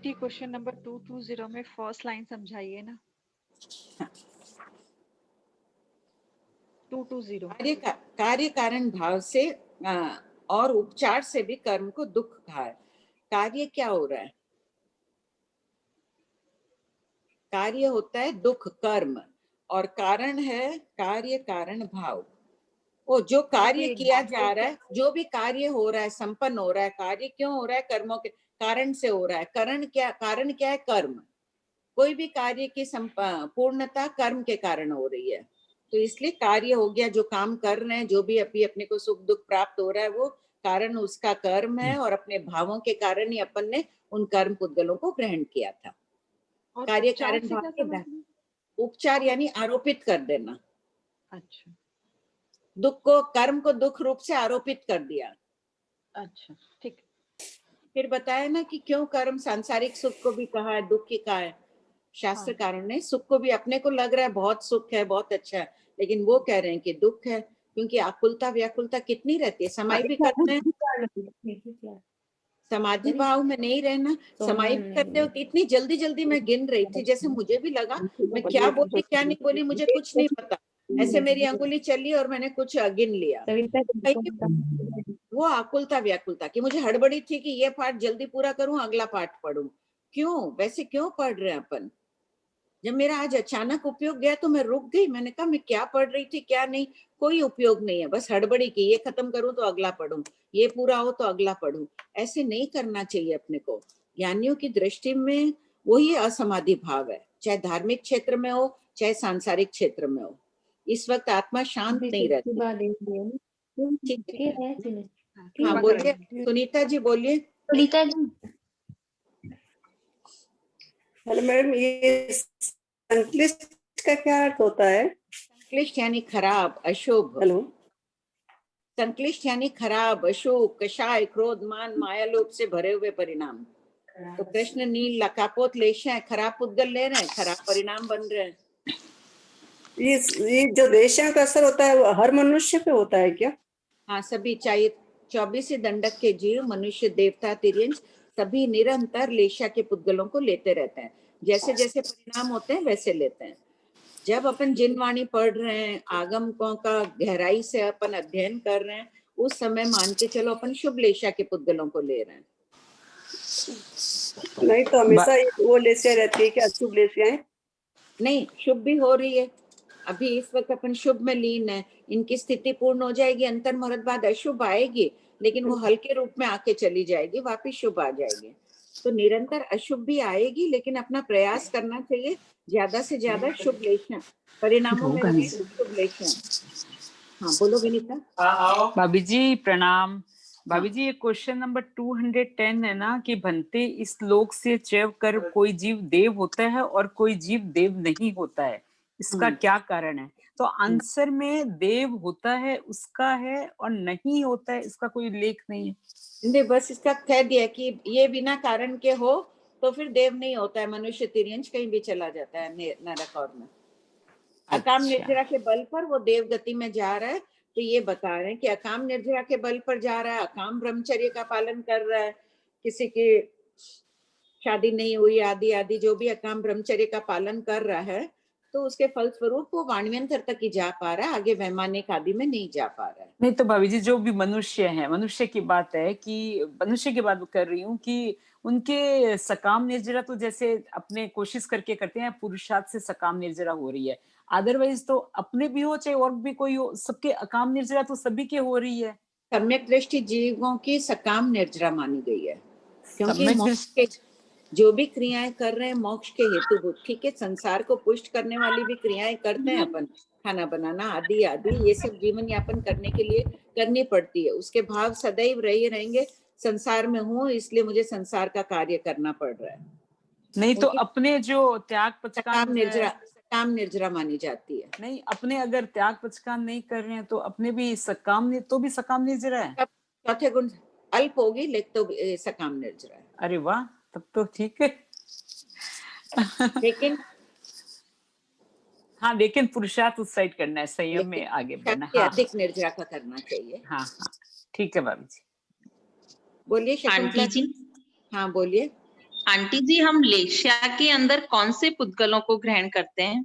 दीदी क्वेश्चन नंबर 220 में फर्स्ट लाइन समझाइए ना। 220 कार्य कारण भाव से और उपचार से भी कर्म को दुख कहा है। कार्य क्या हो रहा है? कार्य होता है दुख कर्म, और कारण है कार्य कारण भाव। वो जो कार्य किया जा रहा है, जो भी कार्य हो रहा है, संपन्न हो रहा है, कार्य क्यों हो रहा है? कर्मों के कारण से हो रहा है। कारण क्या है? कर्म। कोई भी कार्य की पूर्णता कर्म के कारण हो रही है, तो इसलिए कार्य हो गया। जो काम कर रहे हैं, जो भी अभी अपने को सुख दुख प्राप्त हो रहा है, वो कारण उसका कर्म है, और अपने भावों के कारण ही अपन ने उन कर्म पुद्गलों को ग्रहण किया था। कार्य कारण भाव के उपचार यानी आरोपित कर देना। अच्छा दुख को, कर्म को दुख रूप से आरोपित कर दिया। अच्छा ठीक। फिर बताया ना कि क्यों कर्म सांसारिक सुख को भी कहा है, दुख की कहा है। शास्त्र कारण ने सुख को भी, अपने को लग रहा है बहुत सुख है, बहुत अच्छा है, लेकिन वो कह रहे हैं कि दुख है, क्योंकि आकुलता व्याकुलता कितनी रहती है। समाई भी करते हैं, समाधि भाव में नहीं रहना। समाई भी करते हो तो इतनी जल्दी जल्दी मैं गिन रही थी, जैसे मुझे भी लगा मैं क्या बोली क्या नहीं बोली मुझे कुछ नहीं पता। ऐसे मेरी अंगुली चली और मैंने कुछ गिन लिया। वो आकुलता व्याकुलता कि मुझे हड़बड़ी थी कि ये पाठ जल्दी पूरा करूं, अगला पाठ पढ़ूं। क्यों वैसे क्यों पढ़ रहे हैं अपन? जब मेरा आज अचानक उपयोग गया तो मैं रुक गई। मैंने कहा मैं क्या पढ़ रही थी क्या नहीं, कोई उपयोग नहीं है, बस हड़बड़ी की। ये खत्म करूं तो अगला पढ़ूं, ये पूरा हो तो अगला पढ़ूं। ऐसे नहीं करना चाहिए अपने को। ज्ञानियों की दृष्टि में वही असमाधि भाव है, चाहे धार्मिक क्षेत्र में हो चाहे सांसारिक क्षेत्र में हो। इस वक्त आत्मा शांत नहीं रहती। ठीक है, हाँ बोलिए सुनीता जी, बोलिए। सुनीता जी, हेलो मैडम, ये संक्लिष्ट का क्या अर्थ होता है? संक्लिष्ट यानी खराब, अशुभ। हेलो, संक्लिष्ट यानी खराब, अशुभ, कषाय, क्रोध, मान, माया लोभ से भरे हुए परिणाम। तो कृष्ण नील लकापोत लेशा है, खराब पुद्गल ले रहे हैं, खराब परिणाम बन रहे हैं। ये जो देशा का असर होता है वो हर मनुष्य पे होता है क्या? हाँ सभी, चाहे 24 दंडक के जीव, मनुष्य, देवता, तिर्यंच, सभी निरंतर लेशा के पुद्गलों को लेते रहते हैं। जैसे जैसे परिणाम होते हैं वैसे लेते हैं। जब अपन जिन वाणी पढ़ रहे हैं, आगमों का गहराई से अपन अध्ययन कर रहे हैं, उस समय मान के चलो अपन शुभ लेशा के पुद्गलों को ले रहे हैं। नहीं तो हमेशा वो लेसिया रहती है कि अशुभ लेसियाएं? नहीं, शुभ भी हो रही है। अभी इस वक्त अपन शुभ में लीन है, इनकी स्थिति पूर्ण हो जाएगी, अंतर मुहूर्त बाद अशुभ आएगी, लेकिन वो हल्के रूप में आके चली जाएगी, वापिस शुभ आ जाएगी। तो निरंतर अशुभ भी आएगी, लेकिन अपना प्रयास करना चाहिए ज्यादा से ज्यादा शुभ लेशन परिणामों में रहे, शुभ लेशन। हाँ बोलो विनीता। भाभी जी प्रणाम। भाभी जी, ये क्वेश्चन नंबर 210 है ना कि भंते इस लोक से चैव कर कोई जीव देव होता है और कोई जीव देव नहीं होता है, इसका क्या कारण है? तो आंसर में देव होता है उसका है, और नहीं होता है इसका कोई उल्लेख नहीं है। बस इसका कह दिया कि ये बिना कारण के हो तो फिर देव नहीं होता है, मनुष्य, तिर्यंच कहीं भी चला जाता है नरक और में। अकाम निर्जरा के बल पर वो देव गति में जा रहा है, तो ये बता रहे हैं कि अकाम निर्जरा के बल पर जा रहा है, अकाम ब्रह्मचर्य का पालन कर रहा है, किसी की शादी नहीं हुई आदि आदि, जो भी अकाम ब्रह्मचर्य का पालन कर रहा है, तो उसके फलस्वरूप वो वाणव्यंतर तक ही जा पा रहा है, आगे वैमानिक आदि में नहीं जा पा रहा है। नहीं तो भाभी जी, जो भी मनुष्य है, मनुष्य की बात है कि मनुष्य की बात कर रही हूँ कि उनके सकाम निर्जरा तो जैसे अपने कोशिश करके करते हैं, पुरुषार्थ से सकाम निर्जरा हो रही है। अदरवाइज तो अपने भी हो चाहे और भी कोई हो, सबके अकाम निर्जरा तो सभी के हो रही है। सम्यक दृष्टि जीवों की सकाम निर्जरा मानी गई है, क्योंकि मोक्ष के जो भी क्रियाएं कर रहे हैं मोक्ष के हेतुभूत। ठीक है, संसार को पुष्ट करने वाली भी क्रियाएं करते हैं अपन, खाना बनाना आदि आदि, ये सब जीवन यापन करने के लिए करनी पड़ती है। उसके भाव सदैव रहे रहेंगे, संसार में हूँ इसलिए मुझे संसार का कार्य करना पड़ रहा है। नहीं तो अपने जो त्याग पचकान सकाम निर्जरा मानी जाती है। नहीं, अपने अगर त्याग पचकान नहीं कर रहे हैं तो अपने भी सकाम निर्जरा है। चौथे गुण अल्प होगी लेकिन तो सकाम निर्जरा है। अरे वाह, तब तो ठीक है। लेकिन हाँ, लेकिन पुरुषार्थ उस साइड करना है, संयम में आगे बढ़ना है। हाँ, अधिक निर्जरा का करना चाहिए। हाँ ठीक है भाभी जी। बोलिए शकुंतला जी। हाँ बोलिए आंटी जी, हम लेशिया के अंदर कौन से पुद्गलों को ग्रहण करते हैं?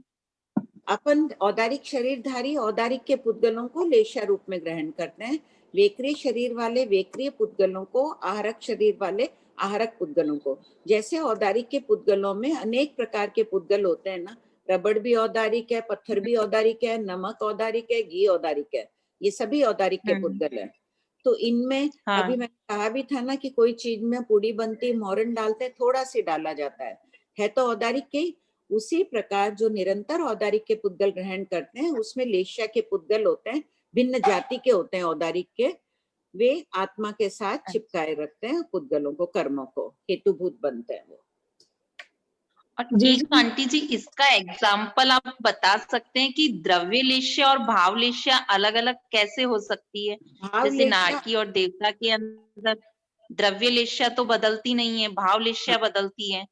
अपन औदारिक शरीरधारी औदारिक के पुद्गलों को लेशा रूप में ग्रहण करते हैं, वेक्रिय शरीर वाले वेक्रिय पुद्गलों को, आहारक शरीर वाले आहारक पुद्गलों को। जैसे औदारिक के पुद्गलों में अनेक प्रकार के पुद्गल होते हैं ना, रबड़ भी औदारिक है, पत्थर भी औदारिक है, नमक औदारिक है, घी औदारिक है, ये सभी औदारिक के पुद्गल है। तो इनमें हाँ। अभी मैंने कहा भी था ना कि कोई चीज में पूड़ी बनती, मोरन डालते, थोड़ा सी डाला जाता है तो औदारिक के। उसी प्रकार जो निरंतर औदारिक के पुद्गल ग्रहण करते हैं उसमें लेशा के पुद्गल होते हैं, भिन्न जाति के होते हैं औदारिक के, वे आत्मा के साथ चिपकाए रखते हैं पुद्गलों को, कर्मों को, हेतुभूत बनते हैं वो। और एक आंटी जी, इसका एग्जाम्पल आप बता सकते हैं कि द्रव्य लेशिया और भाव लेशिया अलग अलग कैसे हो सकती है? भाव जैसे नारकी और देवता के अंदर द्रव्य लेशिया तो बदलती नहीं है, भाव लेशिया बदलती है।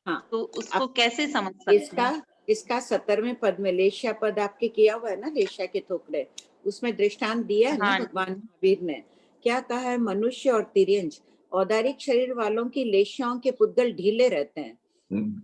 हाँ, तो उसको कैसे समझ सकते हैं? इसका 17वें पद में लेशा पद आपके किया हुआ है ना, लेशा के थोकड़े, उसमें दृष्टांत दिया है ना हाँ। भगवान महावीर ने। क्या कहा है? मनुष्य और तिर्यंच औदारिक शरीर वालों की लेशाओं के पुद्गल ढीले रहते हैं,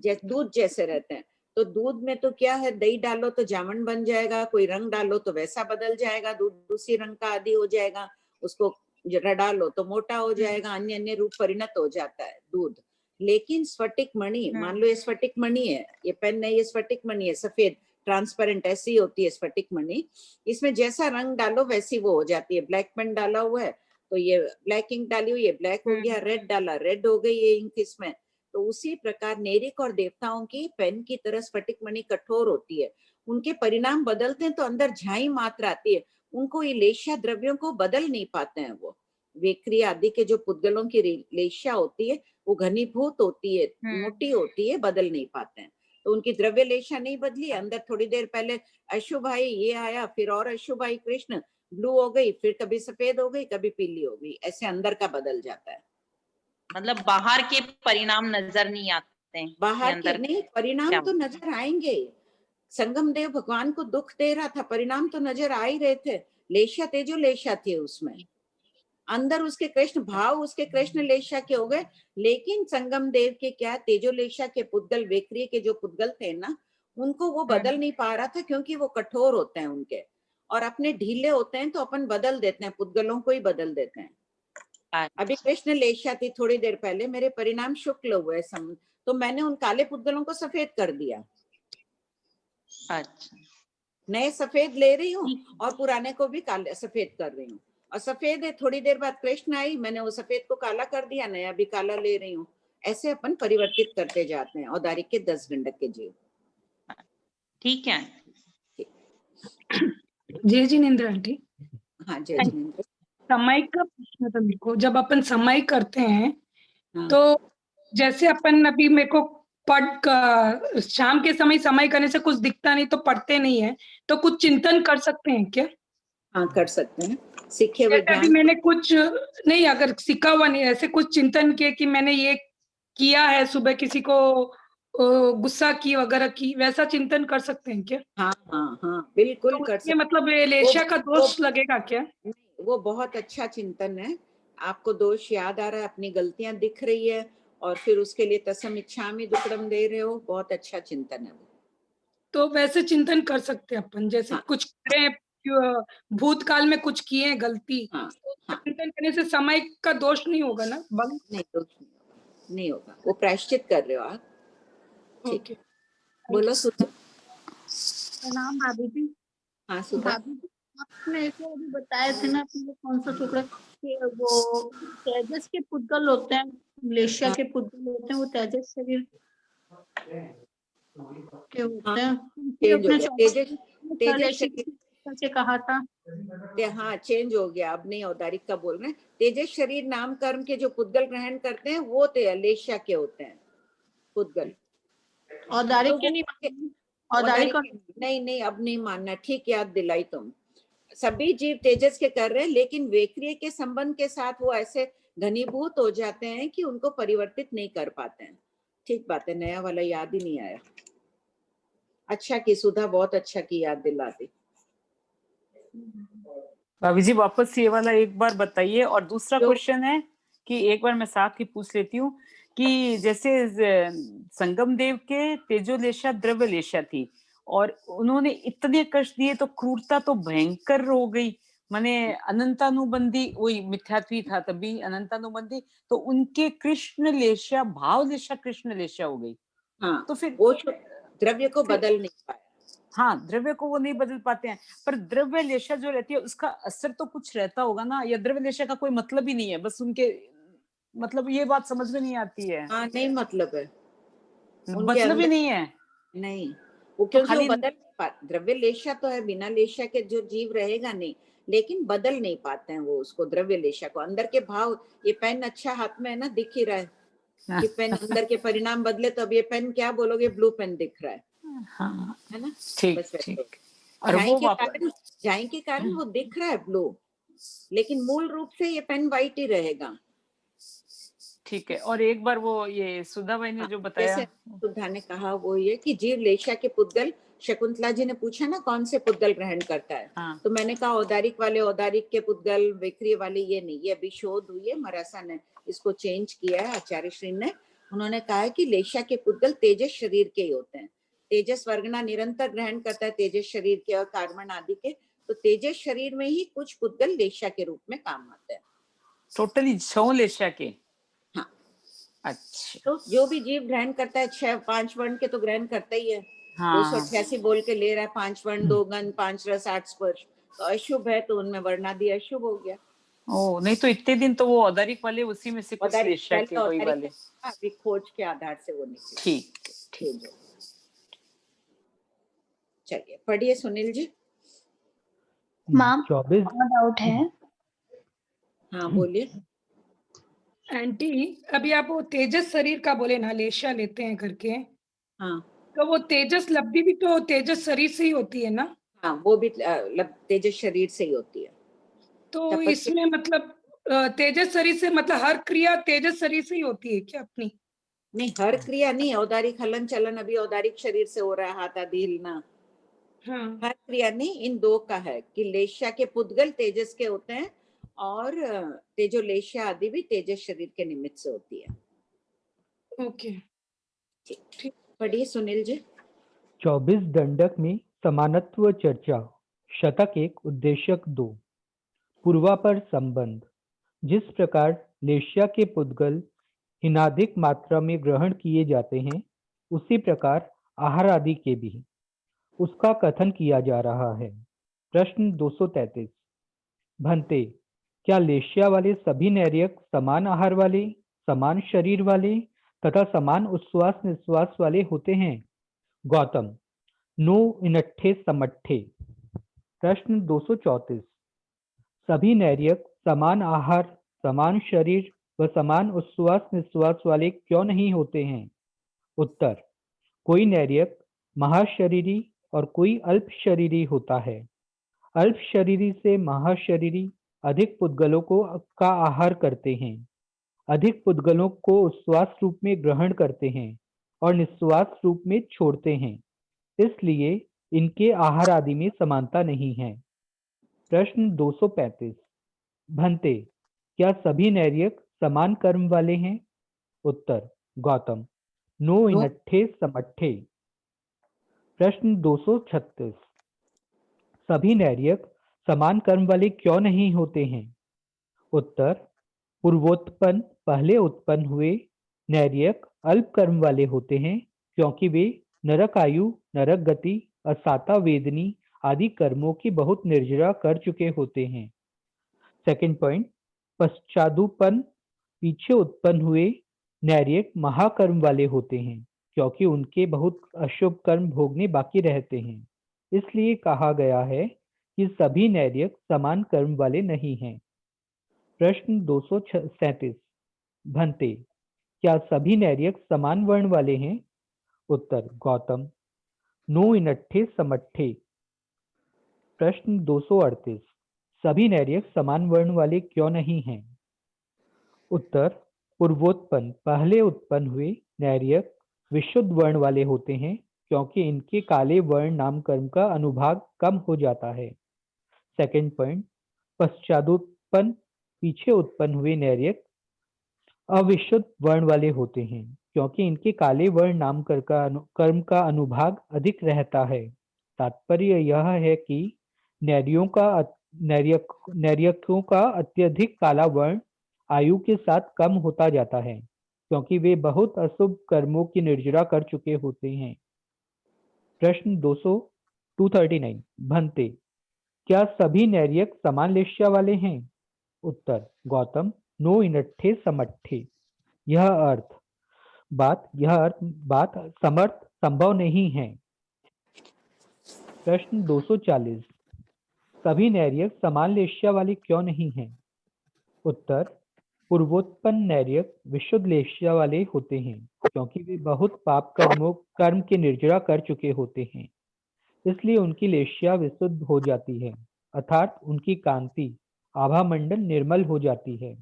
जैसे दूध जैसे रहते हैं। तो दूध में तो क्या है, दही डालो तो जामन बन जाएगा, कोई रंग डालो तो वैसा बदल जाएगा, दूध दूसरी रंग का आदि हो जाएगा, उसको जरा डालो तो मोटा हो जाएगा, अन्य अन्य रूप परिणत हो जाता है दूध। लेकिन स्फटिक मणि, मान लो ये स्फटिक मणि है, ये पेन है, ये स्फटिक मणि है, सफेद ट्रांसपेरेंट ऐसी होती है स्फटिक मणि, इसमें जैसा रंग डालो वैसी वो हो जाती है। ब्लैक पेन डाला हुआ है तो ये ब्लैक इंक डाली हुई है, ब्लैक हो गया, रेड डाला रेड हो गई ये इंक इसमें। तो उसी प्रकार नेरिक और देवताओं की पेन की तरह स्फटिक मणि कठोर होती है, उनके परिणाम बदलते हैं तो अंदर झाई मात्र आती है, उनको ये लेशा द्रव्यों को बदल नहीं पाते हैं वो। वेक्रिय आदि के जो पुद्गलों की लेशा होती है वो घनीभूत होती है, मोटी होती है, बदल नहीं पाते हैं। तो उनकी द्रव्य लेशा नहीं बदली, अंदर थोड़ी देर पहले अशुभ आई ये आया, फिर और अशुभ आई कृष्ण, ब्लू हो गई, फिर कभी सफेद हो गई, कभी पीली हो गई, ऐसे अंदर का बदल जाता है। मतलब बाहर के परिणाम नजर नहीं आते हैं, बाहर के नहीं, परिणाम तो नजर आएंगे। संगम देव भगवान को दुख दे रहा था, परिणाम तो नजर आ ही रहे थे, लेशा तेजो लेशा थी उसमें, अंदर उसके कृष्ण भाव, उसके कृष्ण लेशा के हो गए। लेकिन संगम देव के क्या, तेजो लेशा के पुद्गल, वेक्रिय के जो पुद्गल थे ना, उनको वो बदल नहीं पा रहा था, क्योंकि वो कठोर होते हैं उनके, और अपने ढीले होते हैं तो अपन बदल देते हैं, पुद्गलों को ही बदल देते हैं। अभी कृष्ण लेशा थी थोड़ी देर पहले, मेरे परिणाम शुक्ल हुए तो मैंने उन काले पुद्गलों को सफेद कर दिया। अच्छा, नए सफेद ले रही हूँ और पुराने को भी काले सफेद कर रही हूँ, और सफेद है, थोड़ी देर बाद कृष्ण आई, मैंने वो सफेद को काला कर दिया, नया भी काला ले रही हूँ। ऐसे अपन परिवर्तित करते जाते हैं औदारिक के 10 गंडक के जीव। ठीक है। जय जिनेन्द्र आंटी। हाँ जय जिनेन्द्र। समय का प्रश्न था मेरे को, जब अपन समय करते हैं तो जैसे अपन अभी मेरे को शाम के समय करने से कुछ दिखता नहीं तो पढ़ते नहीं है, तो कुछ चिंतन कर सकते हैं क्या? हाँ कर सकते हैं, सीखे हुए अभी मैंने कुछ नहीं, अगर सीखा हुआ नहीं, ऐसे कुछ चिंतन किए कि मैंने ये किया है, सुबह किसी को गुस्सा की वगैरह की, वैसा चिंतन कर सकते हैं क्या? हाँ हाँ हाँ बिल्कुल तो कर सकते। मतलब लेशा का दोष लगेगा क्या? वो बहुत अच्छा चिंतन है, आपको दोष याद आ रहा है, अपनी गलतियां दिख रही है, और फिर उसके लिए तसम इच्छामि दुक्कड़म दे रहे हो, बहुत अच्छा चिंतन है वो। तो वैसे चिंतन कर सकते हैं अपन, जैसे कुछ करें, भूतकाल में कुछ किए गलती, तो चिंतन करने से समय का दोष नहीं होगा ना? नहीं, दोष नहीं होगा, वो प्रायश्चित कर रहे हो आप। ठीक है, बोलो सुधा। प्रणाम भाभी जी। हाँ सुधा। भाभी जी, आपने को अभी बताए थे ना अपने कौन सा टुकड़ा कि वो तेजस के पुद्गल होते हैं, लेशिया के पुद्गल होते हैं, वो तेजस शरीर के होते हैं। तेजस से कहा था। हाँ चेंज हो गया, अब नहीं औदारिक का बोल रहे हैं। तेजस शरीर नाम कर्म के जो पुद्गल ग्रहण करते हैं वो लेशिया के होते हैं पुद्गल, औदारिक के नहीं। औदारिक नहीं, अब नहीं मानना, ठीक याद दिलाई तुम। सभी जीव तेजस के कर रहे हैं, लेकिन वेक्रिय के संबंध के साथ वो ऐसे घनीभूत हो जाते हैं कि उनको परिवर्तित नहीं कर पाते हैं। ठीक बात है, नया वाला याद ही नहीं आया। अच्छा की सुधा, बहुत अच्छा की याद दिला दी। भाभी जी वापस ये वाला एक बार बताइए। और दूसरा क्वेश्चन है कि एक बार मैं साथ ही पूछ लेती हूँ कि जैसे संगम देव के तेजोलेशा द्रव्यलेशा थी और उन्होंने इतने कष्ट दिए तो क्रूरता तो भयंकर हो गई, माने अनंतानुबंधी, वही मिथ्यात्वी था तभी अनंतानुबंधी, तो उनके कृष्ण लेशा भाव लेशा कृष्ण लेशा हो गई। हाँ, तो फिर वो द्रव्य को बदल नहीं पाया। हाँ, द्रव्य को वो नहीं बदल पाते हैं, पर द्रव्य लेशा जो रहती है उसका असर तो कुछ रहता होगा ना, या द्रव्य लेशा का कोई मतलब ही नहीं है, बस उनके मतलब ये बात समझ में नहीं आती है। हाँ, नहीं मतलब है, मतलब ही नहीं है। नहीं, वो तो क्योंकि खाली वो बदल नहीं पाते। द्रव्य लेशा तो है, बिना लेशा के जो जीव रहेगा नहीं, लेकिन बदल नहीं पाते हैं वो उसको, द्रव्य लेशा को। अंदर के भाव, ये पेन अच्छा हाथ में है ना, दिख ही रहा है कि पेन अंदर के परिणाम बदले, तो अब ये पेन क्या बोलोगे, ब्लू पेन दिख रहा है, हाँ, है ना? ठीक बस वैसे ठीक। और झाई वो के कारण वो दिख रहा है ब्लू, लेकिन मूल रूप से ये पेन व्हाइट ही रहेगा। ठीक है। और एक बार वो ये सुधा भाई ने जो बताया, जैसे सुधा ने कहा वो ये कि जीव लेशा के पुद्गल, शकुंतला जी ने पूछा ना कौन से पुद्गल ग्रहण करता है, हाँ। तो मैंने कहा औदारिक वाले औदारिक के पुद्गल, विक्रिय वाले ये नहीं। ये अभी शोध हुई है, मरासा ने इसको चेंज किया है, आचार्य श्री ने। उन्होंने कहा है कि लेशा के पुद्गल तेजस शरीर के ही होते हैं। तेजस वर्गना निरंतर ग्रहण करता है तेजस शरीर के और कार्बन आदि के, तो तेजस शरीर में ही कुछ पुद्गल लेशा के रूप में काम आते हैं। टोटली 6 लेशा के? हाँ। अच्छा, तो जो भी जीव ग्रहण करता है 6-5 वर्ण के तो ग्रहण करता ही है। हाँ। 288 बोल के ले रहा है, 5 वर्ण, 2 गण, 5 रस, 8 स्पर्श, तो अशुभ है तो उनमें वर्णादि अशुभ हो गया। ओ, नहीं तो इतने दिन तो वो औदारिक वाले उसी में से कुछ लेशा के कोई वाले। अभी खोज के आधार से वो निकले। ठीक ठीक। चलिए पढ़िए सुनील जी। मैम 24 डाउट है। हाँ बोलिए। आंटी अभी आप वो तेजस शरीर का बोले ना, लेशा लेते हैं करके, हाँ, तो वो तेजस लब्धि भी तो तेजस शरीर से ही होती है ना? हाँ, वो भी तेजस शरीर से ही होती है। तो इसमें मतलब तेजस शरीर से मतलब हर क्रिया तेजस शरीर से ही होती है क्या अपनी? नहीं, हर क्रिया नहीं, औदारिक हलन चलन अभी औदारिक शरीर से हो रहा है, हाथ आदि हिलना, हाँ। हर क्रिया नहीं, इन दो का है कि लेशा के पुद्गल तेजस के होते हैं और तेजोलेशा आदि भी तेजस शरीर के निमित्त से होती है। ओके, ठीक, पढ़िए सुनील जी। 24 दंडक में समानत्व चर्चा, शतक 1 उद्देश्यक 2, पूर्वापर संबंध। जिस प्रकार लेश्या के पुद्गल हिनाधिक मात्रा में ग्रहण किए जाते हैं, उसी प्रकार आहार आदि के भी उसका कथन किया जा रहा है। प्रश्न 233। भंते, क्या लेश्या वाले सभी नैर्यक समान आहार वाले, समान शरीर वाले तथा समान उच्छ्वास निश्वास वाले होते हैं? गौतम, नो इनट्ठे समट्ठे। प्रश्न 234। सभी नैर्यक समान आहार, समान शरीर व समान उच्छ्वास निश्वास वाले क्यों नहीं होते हैं? उत्तर, कोई नैर्यक महाशरीरी और कोई अल्प शरीरी होता है। अल्प शरीरी से महाशरीरी अधिक पुद्गलों को का आहार करते हैं, अधिक पुद्गलों को उच्छ्वास रूप में ग्रहण करते हैं और निश्वास रूप में छोड़ते हैं, इसलिए इनके आहार आदि में समानता नहीं है। प्रश्न 235। भंते, क्या सभी नैर्यक समान कर्म वाले हैं? उत्तर, गौतम, नो इनट्ठे समट्ठे। प्रश्न 236। सभी नैर्यक समान कर्म वाले क्यों नहीं होते हैं? उत्तर, पूर्वोत्पन्न पहले उत्पन्न हुए नैर्यक अल्प कर्म वाले होते हैं, क्योंकि वे नरक आयु, नरक गति, असाता वेदनी आदि कर्मों की बहुत निर्जरा कर चुके होते हैं। सेकंड पॉइंट, पश्चादुपन्न पीछे उत्पन्न हुए नैर्यक महाकर्म वाले होते हैं, क्योंकि उनके बहुत अशुभ कर्म भोगने बाकी रहते हैं, इसलिए कहा गया है कि सभी नैर्यक समान कर्म वाले नहीं हैं। प्रश्न 237। भंते, क्या सभी नैर्यक समान वर्ण वाले हैं? उत्तर, गौतम, नो इनट्ठे समट्ठे। प्रश्न 238। सभी नैर्यक समान वर्ण वाले क्यों नहीं हैं? उत्तर, पूर्वोत्पन्न पहले उत्पन्न हुए नैर्यक विशुद्ध वर्ण वाले होते हैं, क्योंकि इनके काले वर्ण नाम कर्म का अनुभाग कम हो जाता है। सेकंड पॉइंट, पश्चादुत्पन्न पीछे उत्पन्न हुए नैर्यक अविशुद्ध वर्ण वाले होते हैं, क्योंकि इनके काले वर्ण नाम कर्म का अनुभाग अधिक रहता है। तात्पर्य यह है कि नैर्यकों का अत्यधिक काला वर्ण आयु के साथ कम होता जाता है, क्योंकि वे बहुत अशुभ कर्मों की निर्जरा कर चुके होते हैं। प्रश्न 239 भंते, क्या सभी नैर्यक समान लेश्या वाले हैं? उत्तर, गौतम, नो इनट्ठे समट्ठे। यह बात समर्थ संभव नहीं है। प्रश्न 240 सभी नैर्यक समान लेश्या वाले क्यों नहीं हैं? उत्तर, पूर्वोत्पन्न नैर्यक विशुद्ध लेश्या वाले होते हैं, क्योंकि वे बहुत पाप कर्म के निर्जरा कर चुके होते हैं, इसलिए उनकी लेश्या विशुद्ध हो जाती है, अर्थात उनकी कांति आभा मंडल निर्मल हो जाती है।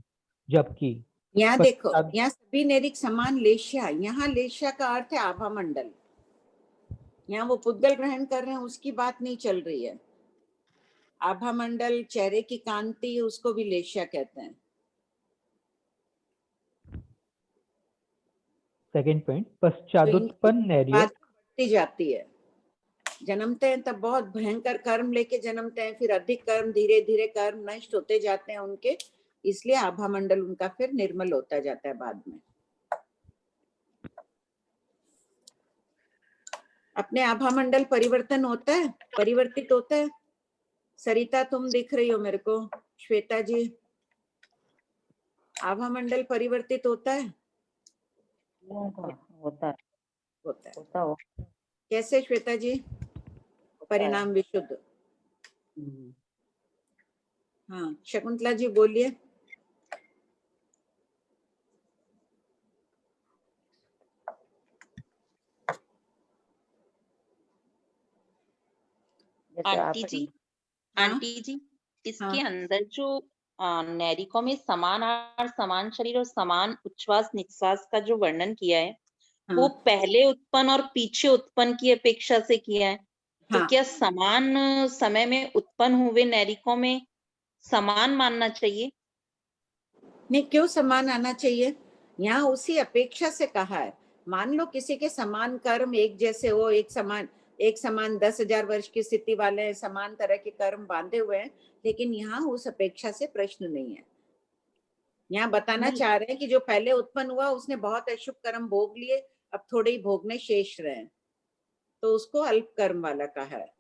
जबकि यहाँ देखो, यहाँ सभी नैरिक समान लेश्या, यहाँ लेश्या का अर्थ है आभा मंडल। यहाँ वो पुद्गल ग्रहण कर रहे हैं उसकी बात नहीं चल रही है। आभा मंडल, चेहरे की कांति, उसको भी लेश्या कहते हैं। सेकंड पॉइंट, पश्चादुत्पन्न नैर्यक बढ़ती जाती है। जन्मते हैं तब बहुत भयंकर कर्म लेके जन्मते हैं, फिर अधिक कर्म, धीरे धीरे कर्म नष्ट होते जाते हैं उनके, इसलिए आभा मंडल उनका फिर निर्मल होता जाता है बाद में। अपने आभा मंडल परिवर्तन होता है, परिवर्तित होता है। सरिता तुम दिख रही हो मेरे को, श्वेता जी, आभा मंडल परिवर्तित होता है? होता है। कैसे श्वेता जी? परिणाम विशुद्ध। हाँ, शकुंतला जी बोलिए। आंटी जी, इसके अंदर जो नैरिकों में समान आहार, समान शरीर और समान उच्छ्वास निश्वास का जो वर्णन किया है, वो पहले उत्पन्न और पीछे उत्पन्न की अपेक्षा से किया है। तो क्या समान समय में उत्पन्न हुए नैरिकों में समान मानना चाहिए? नहीं, क्यों समान आना चाहिए? यहाँ उसी अपेक्षा से कहा है। मान लो किसी के समान कर्म एक जैसे हो, एक समान 10,000 वर्ष की स्थिति वाले हैं, समान तरह के कर्म बांधे हुए हैं, लेकिन यहाँ उस अपेक्षा से प्रश्न नहीं है। यहाँ बताना चाह रहे हैं कि जो पहले उत्पन्न हुआ उसने बहुत अशुभ कर्म भोग लिए, अब थोड़े ही भोगने शेष रहे, तो उसको अल्प कर्म वाला कहा है।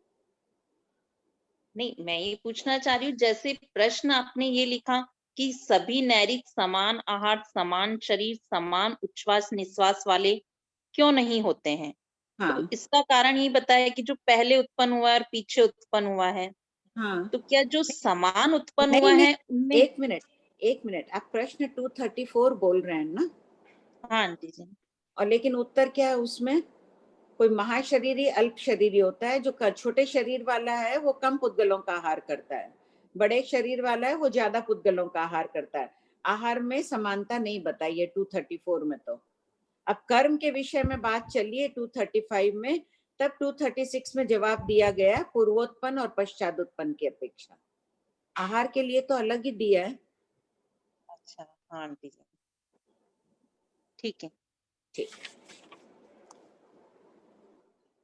नहीं, मैं ये पूछना चाह रही हूँ, जैसे प्रश्न आपने ये लिखा कि सभी नैरिक समान आहार, समान शरीर, समान उच्छ्वास निश्वास वाले क्यों नहीं होते हैं? तो इसका कारण ये बताया कि जो पहले उत्पन्न हुआ है और पीछे उत्पन्न हुआ है। तो क्या जो समान उत्पन्न हुआ है उनमें... एक मिनट, आप प्रश्न 234 बोल रहे हैं ना? हाँ आंटी जी। और लेकिन उत्तर क्या है उसमें? कोई महाशरीरी अल्प शरीरी होता है, जो छोटे शरीर वाला है वो कम पुद्गलों का आहार करता है, बड़े शरीर वाला है वो ज्यादा पुद्गलों का आहार करता है। आहार में समानता नहीं बताई है 234 में। तो अब कर्म के विषय में बात चलिए 235 में, तब 236 में जवाब दिया गया पूर्वोत्पन्न और पश्चादोत्पन्न की अपेक्षा। आहार के लिए तो अलग ही दिया है। अच्छा, हाँ आंटी जी, ठीक है। ठीक,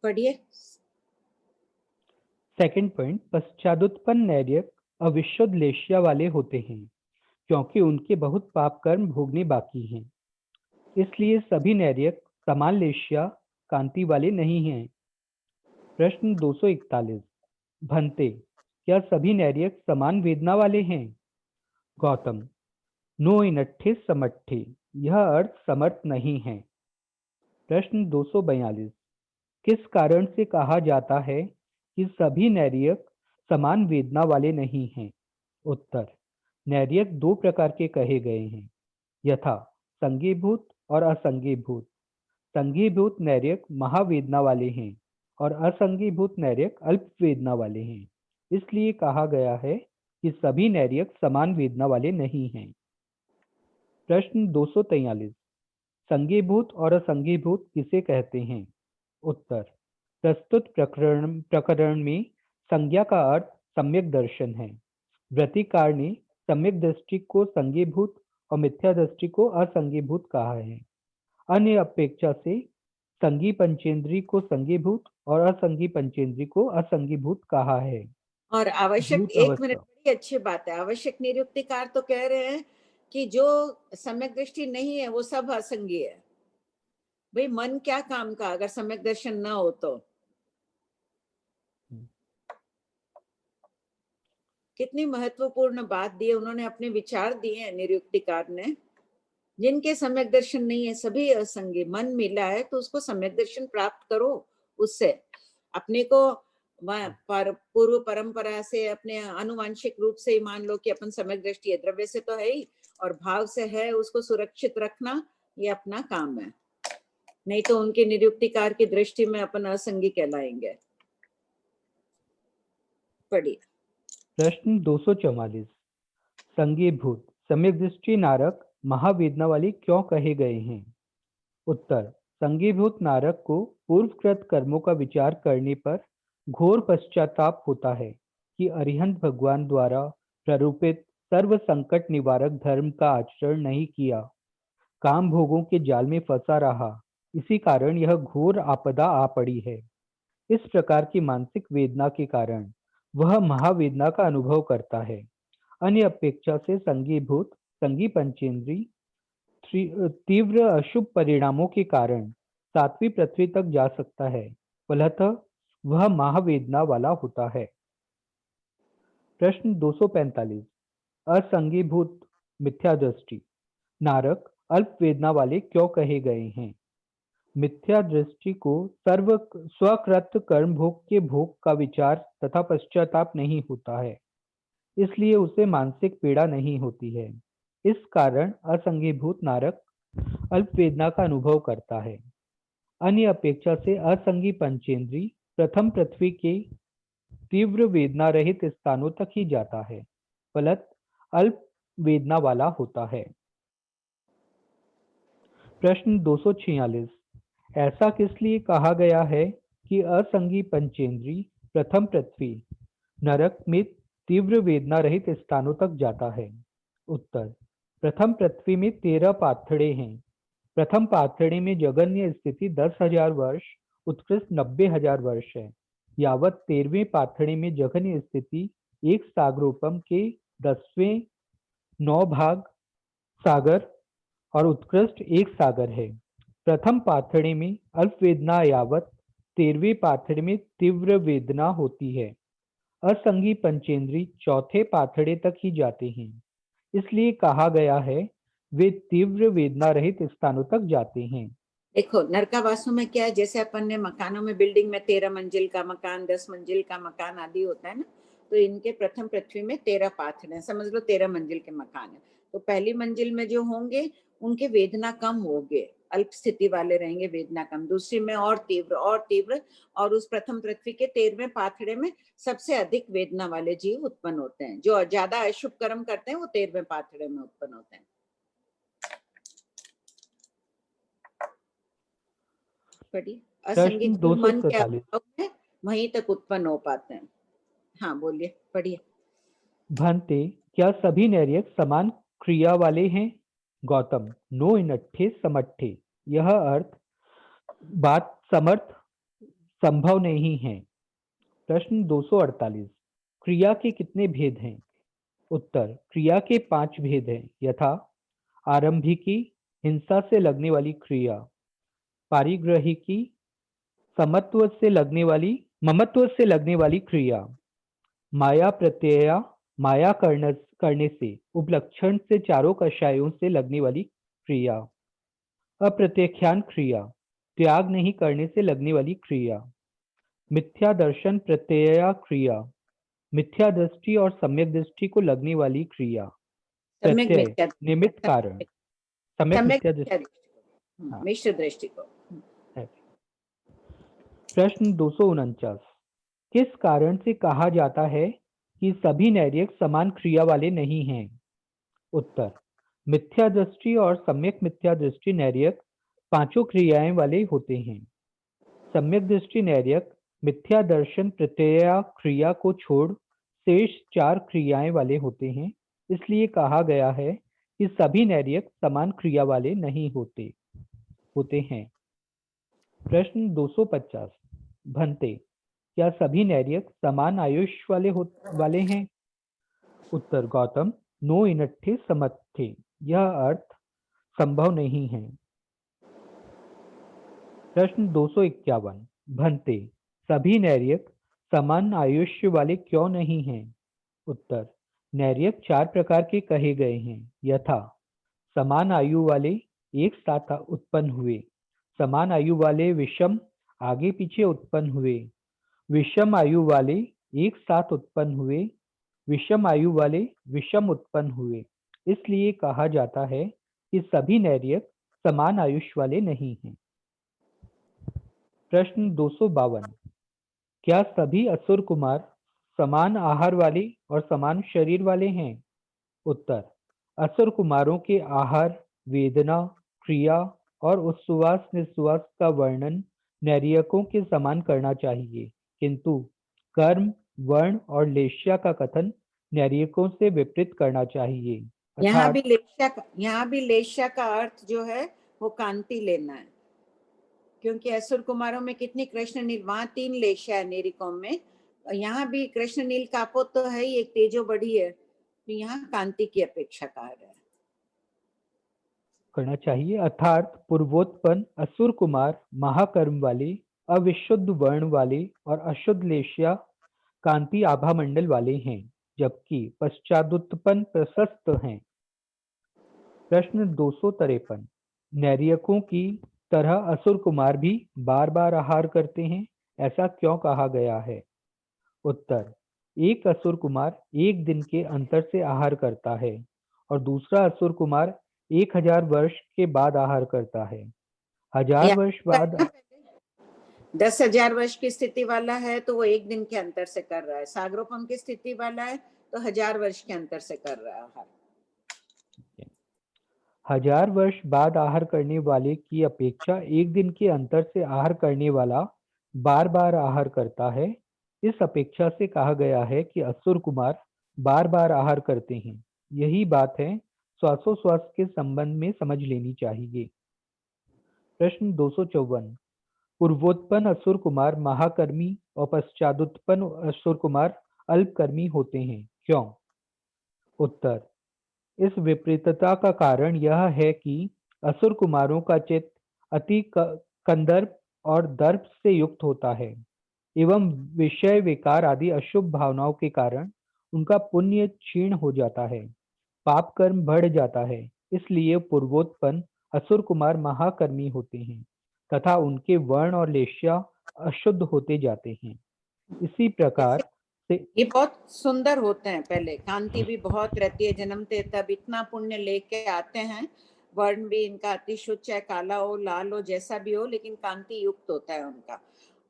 पढ़िए। सेकंड पॉइंट, पश्चादुत्पन्न नैर्यक अविशुद्ध लेश्या वाले होते हैं, क्योंकि उनके बहुत पाप कर्म भोगने बाकी हैं, इसलिए सभी नैर्यक समान लेश्या कांति वाले नहीं हैं। प्रश्न 241 भंते, क्या सभी नैर्यक समान वेदना वाले हैं? गौतम, नो इनट्ठे समट्ठे। यह अर्थ समर्थ नहीं है। प्रश्न 242 किस कारण से कहा जाता है कि सभी नैर्यक समान वेदना वाले नहीं हैं? उत्तर, नैर्यक दो प्रकार के कहे गए हैं, यथा संगीभूत और असंगीभूत। संगीभूत नैर्यक महावेदना वाले हैं और असंगीभूत नैर्यक अल्प वेदना वाले हैं, इसलिए कहा गया है कि सभी नैर्यक समान वेदना वाले नहीं हैं। प्रश्न 243 संगीभूत और असंगीभूत किसे कहते हैं? उत्तर, प्रस्तुत प्रकरण में संज्ञा का अर्थ सम्यक दर्शन है। व्रतिकार ने सम्यक दृष्टि को संगीभूत और मिथ्या दृष्टि को असंगीभूत कहा है। अन्य अपेक्षा से संगी पंचेंद्री को संगीभूत और असंगी पंचेंद्री को असंगीभूत कहा है। और आवश्यक, भूत एक अवस्था। मिनट, बड़ी अच्छी बात है। आवश्यक निरुक्तिकार तो कह रहे हैं कि जो सम्यक दृष्टि नहीं है वो सब असंगी है। भाई मन क्या काम का अगर सम्यक दर्शन ना हो तो? कितनी महत्वपूर्ण बात दी है उन्होंने, अपने विचार दिए हैं निरुक्तिकार ने। जिनके सम्यक दर्शन नहीं है सभी असंगी। मन मिला है तो उसको सम्यक दर्शन प्राप्त करो। उससे अपने को पूर्व परंपरा से, अपने आनुवांशिक रूप से ही मान लो कि अपन सम्यक दृष्टि है, द्रव्य से तो है ही और भाव से है, उसको सुरक्षित रखना ये अपना काम है। नहीं तो उनके निरुक्तिकार की दृष्टि में अपन असंगी कहलाएंगे। पढ़िए। प्रश्न 244। संगीभूत सम्यक दृष्टि नारक महावेदना वाली क्यों कहे गए हैं? उत्तर, संगीभूत नारक को पूर्वकृत कर्मों का विचार करने पर घोर पश्चाताप होता है कि अरिहंत भगवान द्वारा प्ररूपित सर्व संकट निवारक धर्म का आचरण नहीं किया, काम भोगों के जाल में फंसा रहा, इसी कारण यह घोर आपदा आ पड़ी है। इस प्रकार की मानसिक वेदना के कारण वह महावेदना का अनुभव करता है। अन्य अपेक्षा से संगीभूत संगी पंचेंद्री तीव्र अशुभ परिणामों के कारण सातवीं पृथ्वी तक जा सकता है, फलतः वह महावेदना वाला होता है। प्रश्न 245। असंगीभूत मिथ्या दृष्टि नारक अल्प वेदना वाले क्यों कहे गए हैं? मिथ्या दृष्टि को स्वकृत कर्म भोग के भोग का विचार तथा पश्चाताप नहीं होता है, इसलिए उसे मानसिक पीड़ा नहीं होती है। इस कारण असंगीभूत नारक अल्प वेदना का अनुभव करता है। अन्य अपेक्षा से असंगी पंचेंद्री प्रथम पृथ्वी के तीव्र वेदना रहित स्थानों तक ही जाता है, फलत अल्प वेदना वाला होता है। प्रश्न 246। ऐसा किस लिए कहा गया है कि असंगी पंचेंद्री प्रथम पृथ्वी नरक में तीव्र वेदना रहित स्थानों तक जाता है? उत्तर, प्रथम पृथ्वी में 13 पाथड़े हैं। प्रथम पाथड़े में जघन्य स्थिति 10,000 वर्ष, उत्कृष्ट 90,000 वर्ष है। यावत 13वें पाथड़े में जघन्य स्थिति एक सागरोपम के 10वें 9 भाग सागर और उत्कृष्ट एक सागर है। प्रथम पाथड़े में अल्प वेदना यावत 13वें पाथड़े में तीव्र वेदना होती है। असंगी पंचेंद्री चौथे पाथड़े तक ही जाते हैं, इसलिए कहा गया है वे तीव्र वेदना रहित स्थानों तक जाते हैं। देखो नरकावासों में क्या है, जैसे अपन ने मकानों में, बिल्डिंग में 13 मंजिल का मकान, 10 मंजिल का मकान आदि होता है ना, तो इनके प्रथम पृथ्वी में 13 पाथड़े हैं, समझ लो 13 मंजिल के मकान है। तो पहली मंजिल में जो होंगे उनके वेदना कम होंगे, अल्प स्थिति वाले रहेंगे, वेदना कम। दूसरी में और तीव्र और तीव्र, और उस प्रथम पृथ्वी के 13वें पाथड़े में सबसे अधिक वेदना वाले जीव उत्पन्न होते हैं। जो ज्यादा अशुभ कर्म करते हैं वो 13वें पाथड़े में उत्पन्न होते हैं। पढ़िए। असंगी प्रश्न मन के 247। अभाव में वहीं तक उत्पन्न हो पाते हैं। हाँ बोलिए, पढ़िए। भंते, क्या सभी नैर्यक समान क्रिया वाले हैं? गौतम, नो इनट्ठे समट्ठे, यह अर्थ बात समर्थ संभव नहीं है। प्रश्न 248। क्रिया के कितने भेद हैं? उत्तर, क्रिया के 5 भेद हैं, यथा आरंभिकी हिंसा से लगने वाली क्रिया, पारिग्रहिकी ममत्व से लगने वाली क्रिया, माया प्रत्यया माया करने से उपलक्षण से चारों कषायों से लगने वाली क्रिया, अप्रत्यख्यान क्रिया त्याग नहीं करने से लगने वाली क्रिया, मिथ्या दर्शन प्रत्यया क्रिया मिथ्या दृष्टि और सम्यक दृष्टि को लगने वाली क्रिया, प्रत्यय निमित्त कारण सम्यक मिथ्या दृष्टि, मिश्र दृष्टि को। प्रश्न 249। किस कारण से कहा जाता है कि सभी नैर्यक समान क्रिया वाले नहीं हैं? उत्तर, मिथ्या दृष्टि और सम्यक मिथ्या दृष्टि नैर्यक 5 क्रियाएं वाले होते हैं। सम्यक दृष्टि नैर्यक मिथ्या दर्शन प्रत्यया क्रिया को छोड़ शेष 4 क्रियाएं वाले होते हैं, इसलिए कहा गया है कि सभी नैर्यक समान क्रिया वाले नहीं होते हैं। प्रश्न 250 भंते, क्या सभी नैर्यक समान आयुष्य वाले हैं? उत्तर गौतम, नो इनट्ठे समत्थे, यह अर्थ संभव नहीं है। प्रश्न 251 भंते, सभी नैर्यक समान आयुष्य वाले क्यों नहीं हैं? उत्तर, नैर्यक 4 प्रकार के कहे गए हैं, यथा समान आयु वाले एक साथ उत्पन्न हुए, समान आयु वाले विषम आगे पीछे उत्पन्न हुए, विषम आयु वाले एक साथ उत्पन्न हुए, विषम आयु वाले विषम उत्पन्न हुए। इसलिए कहा जाता है कि सभी नैर्यक समान आयुष्य वाले नहीं हैं। प्रश्न 252 क्या सभी असुर कुमार समान आहार वाले और समान शरीर वाले हैं? उत्तर, असुर कुमारों के आहार, वेदना, क्रिया और उच्छ्वास निश्वास का वर्णन नैर्यकों के समान करना चाहिए, किंतु कर्म, वर्ण और लेश्या का कथन नैर्यकों से विपरीत करना चाहिए। यहाँ भी लेश्या का अर्थ जो है वो कांति लेना है, क्योंकि असुर कुमारों में कितनी कृष्ण नील, वहां 3 लेश्या है नेरिकों में, यहाँ भी कृष्ण नील कापोत तो है ही, एक तेजो बढ़ी है, तो यहाँ कांति की अपेक्षा कहा गया है। करना चाहिए, अर्थात पूर्वोत्पन्न असुर कुमार महाकर्म वाले, अविशुद्ध वर्ण वाले और अशुद्ध लेश्या कांति आभा मंडल वाले हैं, जबकि पश्चादुत्पन्न प्रशस्त हैं। प्रश्न 253 नैर्यकों की तरह असुर कुमार भी बार बार आहार करते हैं, ऐसा क्यों कहा गया है? उत्तर, एक असुर कुमार एक दिन के अंतर से आहार करता है और दूसरा असुर कुमार 1000 वर्ष के बाद आहार करता है। 1000 वर्ष बाद 10,000 वर्ष की स्थिति वाला है तो वो एक दिन के अंतर से कर रहा है, सागरोपम की स्थिति वाला है तो 1000 वर्ष के अंतर से कर रहा है। 1000 वर्ष बाद आहार करने वाले की अपेक्षा एक दिन के अंतर से आहार करने वाला बार बार आहार करता है। इस अपेक्षा से कहा गया है कि असुर कुमार बार बार आहार करते हैं। यही बात है श्वासोश्वास के संबंध में समझ लेनी चाहिए। प्रश्न 254 पूर्वोत्पन्न असुर कुमार महाकर्मी और पश्चादुत्पन्न असुर कुमार अल्पकर्मी होते हैं, क्यों? उत्तर, इस विपरीतता का कारण यह है कि असुर कुमारों का चित्त अति कंदर्प और दर्प से युक्त होता है एवं विषय विकार आदि अशुभ भावनाओं के कारण उनका पुण्य क्षीण हो जाता है, पाप कर्म बढ़ जाता है। इसलिए पूर्वोत्पन्न असुर कुमार महाकर्मी होते हैं तथा उनके वर्ण और लेश्या अशुद्ध होते जाते हैं। इसी प्रकार से ये बहुत सुंदर होते हैं, पहले कांति भी बहुत रहती है, जन्मते तब इतना पुण्य लेके आते हैं, वर्ण भी इनका अति शुद्ध, चाहे काला हो लाल हो जैसा भी हो, लेकिन कांति युक्त होता है उनका।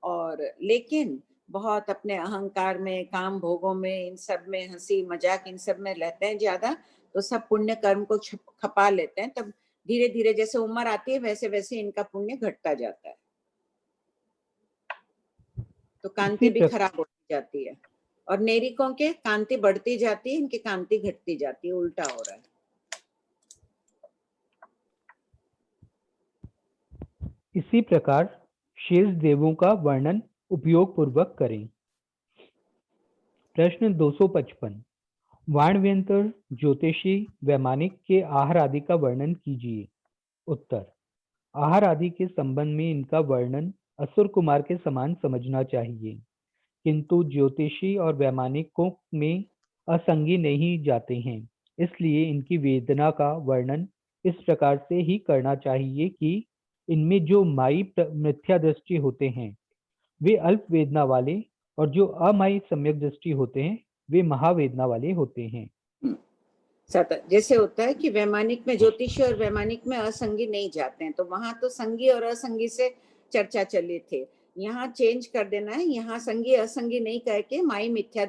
और लेकिन बहुत अपने अहंकार में, काम भोगों में, इन सब में, हंसी मजाक इन सब में रहते हैं ज्यादा, तो सब पुण्य कर्म को खपा लेते हैं। तब धीरे धीरे जैसे उम्र आती है वैसे वैसे इनका पुण्य घटता जाता है, तो कांति भी खराब होती जाती है। और नेरिकों के कांति बढ़ती जाती है, इनकी कांति घटती जाती है, उल्टा हो रहा है। इसी प्रकार शेष देवों का वर्णन उपयोग पूर्वक करें। प्रश्न 255 वाणव्यंतर, ज्योतिषी, वैमानिक के आहार आदि का वर्णन कीजिए। उत्तर, आहार आदि के संबंध में इनका वर्णन असुर कुमार के समान समझना चाहिए, किंतु ज्योतिषी और वैमानिकों में असंगी नहीं जाते हैं, इसलिए इनकी वेदना का वर्णन इस प्रकार से ही करना चाहिए कि इनमें जो माई मिथ्या दृष्टि होते हैं वे अल्प वेदना वाले और जो अमाई सम्यक दृष्टि होते हैं वे महावेदना वाले होते हैं। जैसे होता है कि वैमानिक में, ज्योतिषी और वैमानिक में असंगी नहीं जाते हैं, तो वहां तो संगी और असंगी से चर्चा चली थी, यहाँ चेंज कर देना है, यहाँ संगी असंगी नहीं कह के माई मिथ्या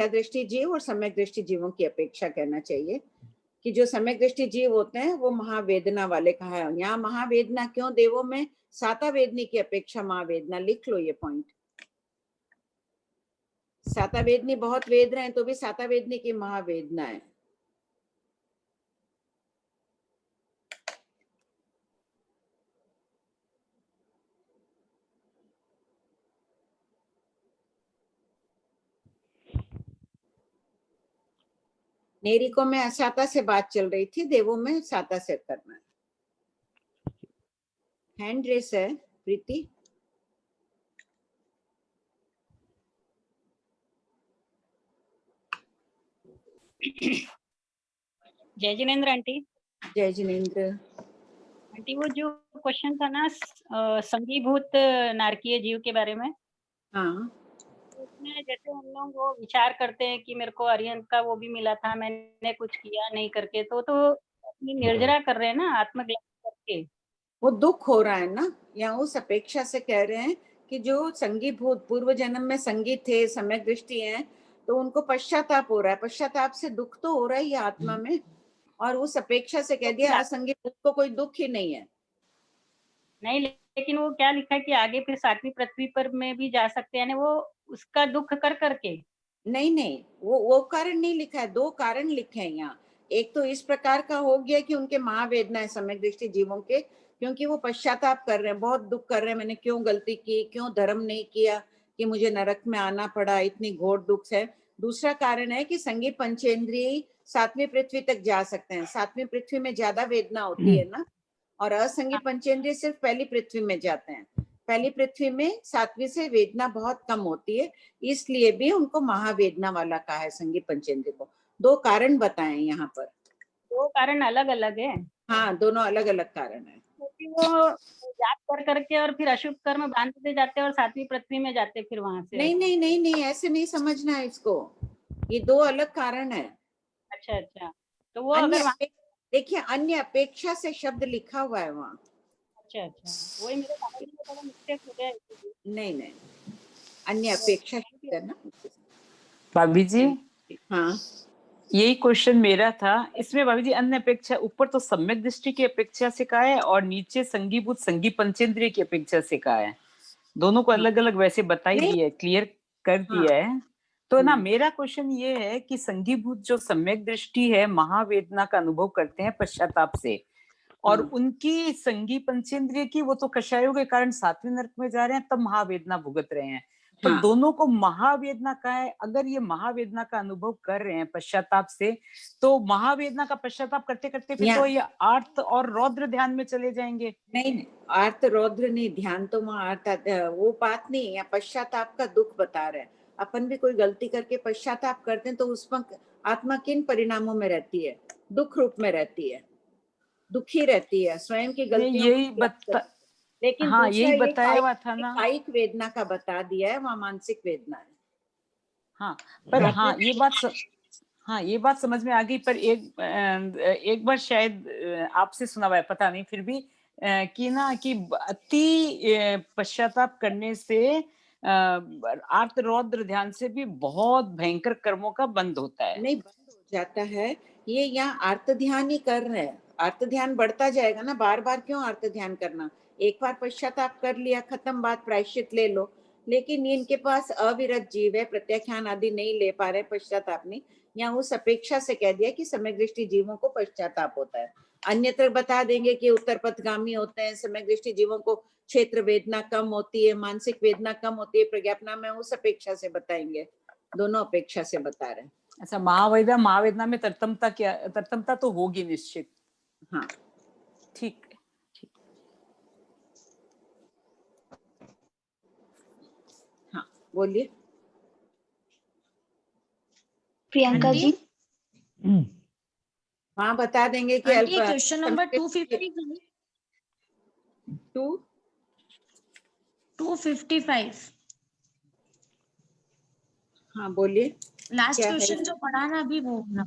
दृष्टि जीव और सम्यक दृष्टि जीवों की अपेक्षा कहना चाहिए कि जो सम्यक दृष्टि जीव होते हैं वो महावेदना वाले कहा है। यहाँ महावेदना क्यों? देवों में साता वेदनी की अपेक्षा महावेदना, लिख लो ये पॉइंट। साता वेदनी बहुत वेद रहे हैं तो भी साता वेदनी की महावेदना है। नेरिको में असाता से बात चल रही थी, देवों में साता से करना है। हैंड रेस है प्रीति। जय जिनेन्द्र आंटी। जय जिनेन्द्र आंटी, वो जो क्वेश्चन था ना संगीभूत नारकीय जीव के बारे में, हाँ, उसमें जैसे हम लोग वो विचार करते हैं कि मेरे को अरिहंत का वो भी मिला था, मैंने कुछ किया नहीं करके, तो अपनी निर्जरा कर रहे हैं ना आत्मग्लानि करके। वो दुख हो रहा है ना, या उस अपेक्षा से कह रहे हैं कि जो संगीभूत पूर्व जन्म में संगीत थे, सम्यक दृष्टि है, तो उनको पश्चाताप हो रहा है। पश्चाताप से दुख तो हो रहा ही है आत्मा में, और उस अपेक्षा से कह दिया असंगीभूत को कोई दुख ही नहीं है। नहीं, लेकिन वो क्या लिखा है कि आगे फिर 7वीं पृथ्वी पर में भी जा सकते हैं, वो उसका दुख कर करके। नहीं, वो कारण नहीं लिखा है, 2 कारण लिखे हैं यहाँ। एक तो इस प्रकार का हो गया कि उनके महावेदना है सम्यक दृष्टि जीवों के, क्योंकि वो पश्चाताप कर रहे हैं, बहुत दुख कर रहे हैं, मैंने क्यों गलती की, क्यों धर्म नहीं किया कि मुझे नरक में आना पड़ा, इतनी घोर दुख है। दूसरा कारण है कि संगीत पंचेंद्रिय 7वीं पृथ्वी तक जा सकते हैं। 7वीं पृथ्वी में ज्यादा वेदना होती है ना, और असंगीत पंचेंद्रिय सिर्फ पहली पृथ्वी में जाते हैं। पहली पृथ्वी में 7वीं से वेदना बहुत कम होती है, इसलिए भी उनको महावेदना वाला कहा है संगीत पंचेंद्रिय को। 2 कारण बताए यहाँ पर। 2 कारण अलग अलग है। हाँ, दोनों अलग अलग कारण है। क्योंकि वो याद कर करके और फिर अशुभ कर्म बांधते जाते और 7वीं पृथ्वी में जाते फिर वहां से। नहीं, ऐसे नहीं समझना है इसको, ये 2 अलग कारण है। अच्छा, तो वो अगर देखिए अन्य अपेक्षा से शब्द लिखा हुआ है वहाँ। अच्छा, वही मेरे समझ में थोड़ा मिस्टेक हो गया। नहीं, अन्य अपेक्षा शब्द है ना। भाभी जी, हाँ, यही क्वेश्चन मेरा था। इसमें भाभी जी अन्य अपेक्षा, ऊपर तो सम्यक दृष्टि की अपेक्षा से कहा है और नीचे संगीभूत संगीत पंचेंद्रिय की अपेक्षा से कहा है। दोनों को अलग अलग वैसे बता ही दिया है, क्लियर कर दिया है। तो ना मेरा क्वेश्चन ये है कि संगीभूत जो सम्यक दृष्टि है महावेदना का अनुभव करते हैं पश्चाताप से, और उनकी संगी पंचेंद्रिय की वो तो कषायों के कारण 7वें नरक में जा रहे हैं, तब महावेदना भुगत रहे हैं। पर दोनों को महावेदना का है। अगर ये महावेदना का अनुभव कर रहे हैं पश्चाताप से, तो महावेदना का पश्चाताप करते करते फिर तो ये आर्त और रौद्र ध्यान में चले जाएंगे। नहीं, आर्त रौद्र नहीं, ध्यान तो वहाँ वो बात नहीं, या पश्चाताप का दुख बता रहे हैं। अपन भी कोई गलती करके पश्चाताप करते हैं तो उसमें आत्मा किन परिणामों में रहती है? दुख रूप में रहती है, दुखी रहती है, स्वयं की गलतियों यही लेकिन हाँ, यही बताया हुआ था ना, कायिक वेदना का बता दिया है, वहाँ मानसिक वेदना है। हाँ, पर हाँ ये बात समझ में आ गई। पर एक बार शायद आपसे सुना हुआ है, पता नहीं, फिर भी कि अति पश्चाताप करने से आर्त रौद्र ध्यान से भी बहुत भयंकर कर्मों का बंद होता है। नहीं, बंद हो जाता है। ये यहाँ आर्त ध्यान ही कर रहे हैं, आर्त ध्यान बढ़ता जाएगा ना। बार बार क्यों आर्त ध्यान करना? एक बार पश्चाताप कर लिया, खत्म बात, प्रायश्चित ले लो। लेकिन इनके पास अविरत जीव है, प्रत्याख्यान आदि नहीं ले पा रहे, पश्चाताप नहीं। यहाँ उस अपेक्षा से कह दिया कि सम्यक दृष्टि जीवों को पश्चाताप होता है। अन्यत्र बता देंगे कि उत्तर पथगामी होते हैं, सम्यक दृष्टि जीवों को क्षेत्र वेदना कम होती है, मानसिक वेदना कम होती है। प्रज्ञापना में उस अपेक्षा से बताएंगे, दोनों अपेक्षा से बता रहे हैं। अच्छा, महावेदना में तरतमता तो होगी निश्चित। हाँ, ठीक। हाँ, बोलिए प्रियंका जी। हाँ, बता देंगे कि क्वेश्चन नंबर 255। हाँ, बोलिए। लास्ट क्वेश्चन जो पढ़ा ना अभी वो ना,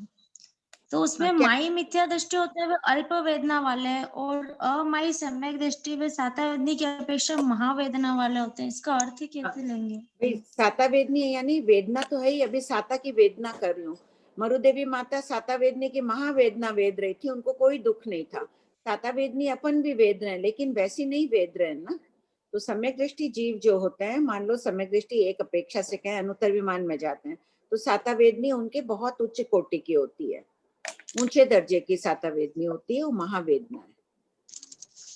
तो उसमें माई मिथ्या दृष्टि होते हुए अल्प वेदना वाले हैं और अमाई सम्यक दृष्टि वे साता वेदनी की अपेक्षा महावेदना वाले होते हैं। इसका अर्थ ही कैसे लेंगे? साता वेदनी है, यानी वेदना तो है ही, अभी साता की वेदना कर रही हूँ। मरुदेवी माता साता वेदनी की महावेदना वेद रही थी, उनको कोई दुख नहीं था। साता वेदनी अपन भी वेद रहे हैं, लेकिन वैसी नहीं वेद रहे ना। तो सम्यक दृष्टि जीव जो होते हैं, मान लो सम्यक दृष्टि एक अपेक्षा से कहें अनुत्तर विमान में जाते हैं, तो साता वेदनी उनके बहुत उच्च कोटि की होती है, ऊंचे दर्जे की साता वेदनी होती है, वो महावेदना है।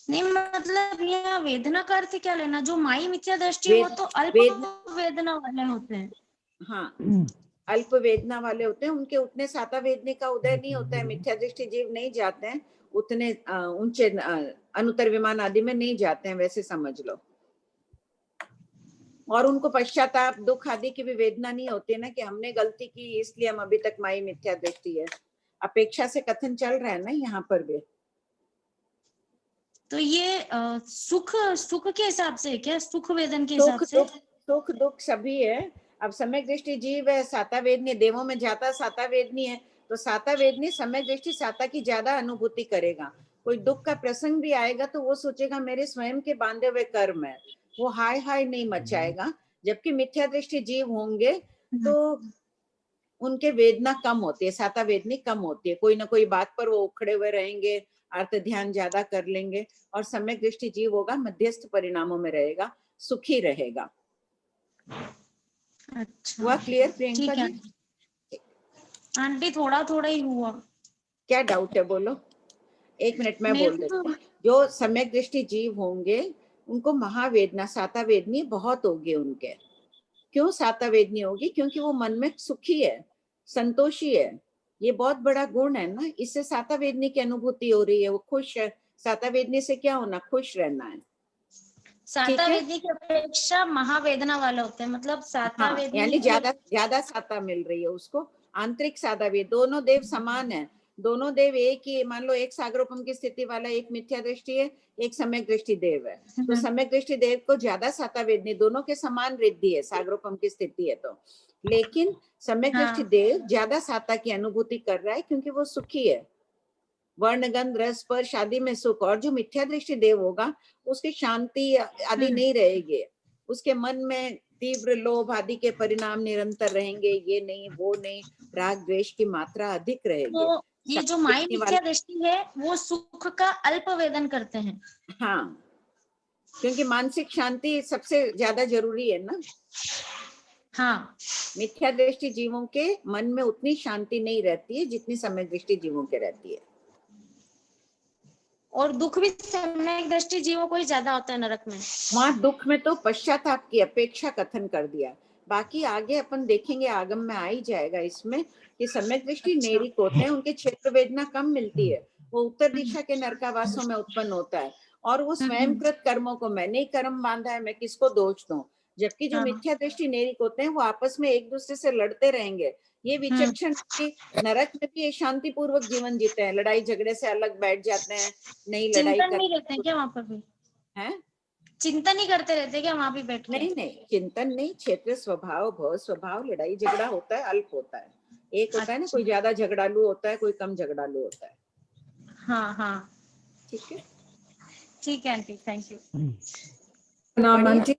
नहीं, मतलब यहाँ वेदना का अर्थ क्या लेना? जो माई मिथ्या दृष्टि वो तो अल्प वेदना वाले होते हैं। हाँ, अल्प वेदना वाले होते हैं उनके उतने साता वेदनी का उदय नहीं होता है, मिथ्या दृष्टि जीव नहीं जाते हैं उतने ऊंचे अनुत्तर विमान आदि में नहीं जाते हैं, वैसे समझ लो। और उनको पश्चाताप दुख आदि की भी वेदना नहीं होती है ना कि हमने गलती की इसलिए हम अभी तक माई मिथ्या दृष्टि है। अपेक्षा से कथन चल रहा है ना यहाँ पर भी। तो ये सुख सुख के हिसाब से है क्या? सुख वेदन के हिसाब से? सुख दुख सभी है। अब सम्यक दृष्टि जीव है, साता वेदनी देवों में जाता साता वेदनी है, तो साता वेदनी सम्यक दृष्टि साता की ज्यादा अनुभूति करेगा। कोई दुख का प्रसंग भी आएगा तो वो सोचेगा मेरे स्वयं के बांधे हुए कर्म है, वो हाय हाय नहीं मचाएगा। जबकि मिथ्या दृष्टि जीव होंगे तो उनके वेदना कम होती है, साता वेदनी कम होती है, कोई ना कोई बात पर वो उखड़े हुए रहेंगे, अर्थ ध्यान ज्यादा कर लेंगे। और सम्यक दृष्टि जीव होगा मध्यस्थ परिणामों में रहेगा, सुखी रहेगा। अच्छा, हुआ क्लियर प्रियंका ठीक है जी? आंटी, थोड़ा थोड़ा ही हुआ। क्या डाउट है बोलो, 1 मिनट में बोल देती हूँ। जो सम्यक दृष्टि जीव होंगे उनको महावेदना साता वेदनी बहुत होगी उनके। क्यों साता वेदनी होगी? क्योंकि वो मन में सुखी है, संतोषी है, ये बहुत बड़ा गुण है ना, इससे साता वेदनी की अनुभूति हो रही है, वो खुश है। साता वेदनी से क्या होना? खुश रहना है। साता वेदनी की अपेक्षा महावेदना वाले होते हैं, मतलब साता वेदनी यानी ज्यादा साता मिल रही है उसको। आंतरिक साता वेद, दोनों देव समान है, दोनों देव एक ही। मान लो एक सागरोपम की स्थिति वाला, एक मिथ्या दृष्टि है, एक सम्यक दृष्टि देव है, तो सम्यक दृष्टि देव को ज्यादा साता वेदनी, दोनों के समान रिद्धि है सागरोपम की स्थिति है तो। लेकिन सम्यक दृष्टि देव ज्यादा साता की अनुभूति कर रहा है क्योंकि वो सुखी है, वर्ण गंध रस पर शादी में सुख। और जो मिथ्या दृष्टि देव होगा उसकी शांति आदि नहीं रहेगी, उसके मन में तीव्र लोभ आदि के परिणाम निरंतर रहेंगे, ये नहीं वो नहीं, राग द्वेष की मात्रा अधिक रहेगी। तो ये जो माई मिथ्या दृष्टि है वो सुख का अल्प वेदन करते हैं। हाँ, क्योंकि मानसिक शांति सबसे ज्यादा जरूरी है ना। हाँ, मिथ्या दृष्टि जीवों के मन में उतनी शांति नहीं रहती है जितनी सम्यक दृष्टि जीवों के रहती है। और दुख भी सम्यक दृष्टि जीवों को ही ज्यादा होता है नरक में। वहां दुख में तो पश्चाताप की अपेक्षा कथन कर दिया, बाकी आगे अपन देखेंगे, आगम में आ ही जाएगा इसमें कि सम्यक दृष्टि नेरिक होते हैं, उनके क्षेत्र वेदना कम मिलती है, वो उत्तर दिशा के नरकावासों में उत्पन्न होता है। और वो स्वयं कृत कर्मों को, मैंने ही कर्म बांधा है, मैं किसको दोष दूं। जबकि जो मिथ्या दृष्टि नेरिक होते हैं वो आपस में एक दूसरे से लड़ते रहेंगे। ये विचक्षण नरक में भी शांति पूर्वक जीवन जीते हैं, लड़ाई झगड़े से अलग बैठ जाते हैं, नहीं लड़ाई चिंतन नहीं रहते क्या वहां पर भी? है चिंतन ही करते रहते क्या वहां भी बैठ के? नहीं, चिंतन नहीं, क्षेत्र स्वभाव भव स्वभाव, लड़ाई झगड़ा होता है, अल्प होता है। एक होता है ना, कोई ज्यादा झगड़ालू होता है, कोई कम झगड़ालू होता है। हाँ, ठीक है आंटी, थैंक यू। प्रणाम आंटी।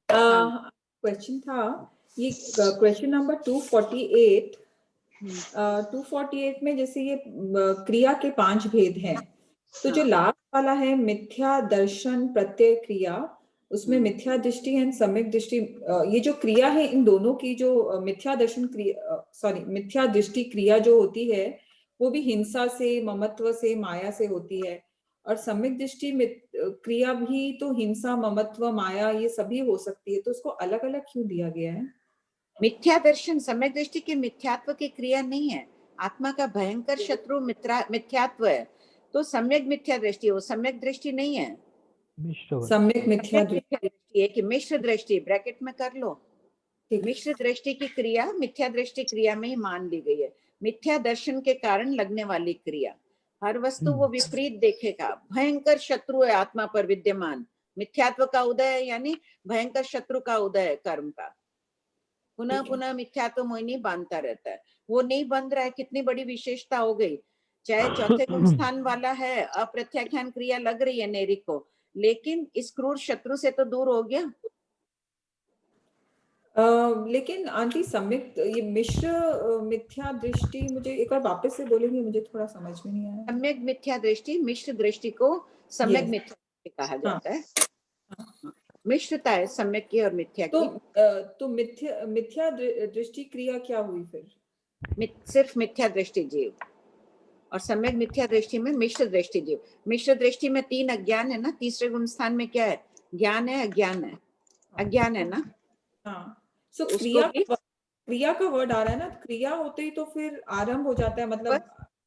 क्वेश्चन था ये, क्वेश्चन नंबर 248। 248 में जैसे ये क्रिया के 5 भेद हैं, तो जो लास्ट वाला है मिथ्या दर्शन प्रत्यय क्रिया, उसमें मिथ्या दृष्टि एंड सम्यक दृष्टि, ये जो क्रिया है इन दोनों की, जो मिथ्या दर्शन क्रिया, मिथ्या दृष्टि क्रिया जो होती है वो भी हिंसा से, ममत्व से, माया से होती है। और सम्यक दृष्टि क्रिया भी तो हिंसा, ममत्व, माया ये सभी हो सकती है, तो उसको अलग अलग क्यों दिया गया है? मिथ्या दर्शन सम्यक दृष्टि के मिथ्यात्व की क्रिया नहीं है, आत्मा का भयंकर शत्रु मिथ्यात्व है, तो सम्यक मिथ्या दृष्टि, हो सम्यक दृष्टि नहीं है। सम्यक मिथ्या दृष्टि है कि मिश्र दृष्टि, ब्रैकेट में कर लो, मिश्र दृष्टि की क्रिया मिथ्या दृष्टि क्रिया में ही मान ली गई है। मिथ्या दर्शन के कारण लगने वाली क्रिया, हर वस्तु वो विपरीत देखेगा, भयंकर शत्रु है आत्मा पर विद्यमान, मिथ्यात्व का उदय है, यानी भयंकर शत्रु का उदय है कर्म का। पुनः पुनः मिथ्यात्व मोहिनी बांधता रहता है, वो नहीं बंध रहा है, कितनी बड़ी विशेषता हो गई। चाहे चौथे गुण स्थान वाला है, अप्रत्याख्यान क्रिया लग रही है नेरिक को, लेकिन इस क्रूर शत्रु से तो दूर हो गया। लेकिन आंटी सम्यक, ये मिश्र मिथ्या दृष्टि, मुझे एक बार वापस से बोलेंगे, मुझे थोड़ा समझ में नहीं आया। सम्यक मिथ्या दृष्टि, मिश्र दृष्टि को सम्यक मिथ्या दृष्टि कहा जाता है। मिश्रता है सम्यक की और मिथ्या की। तो मिथ्या दृष्टि क्रिया क्या हुई फिर? सिर्फ मिथ्या दृष्टि जीव, और सम्यक मिथ्या दृष्टि में मिश्र दृष्टि जीव। मिश्र दृष्टि में 3 अज्ञान है ना, तीसरे गुण स्थान में क्या है? ज्ञान है, अज्ञान है, अज्ञान है ना। हाँ, सो क्रिया का वर्ड आ रहा है ना, क्रिया होते ही तो फिर आरंभ हो जाता है, मतलब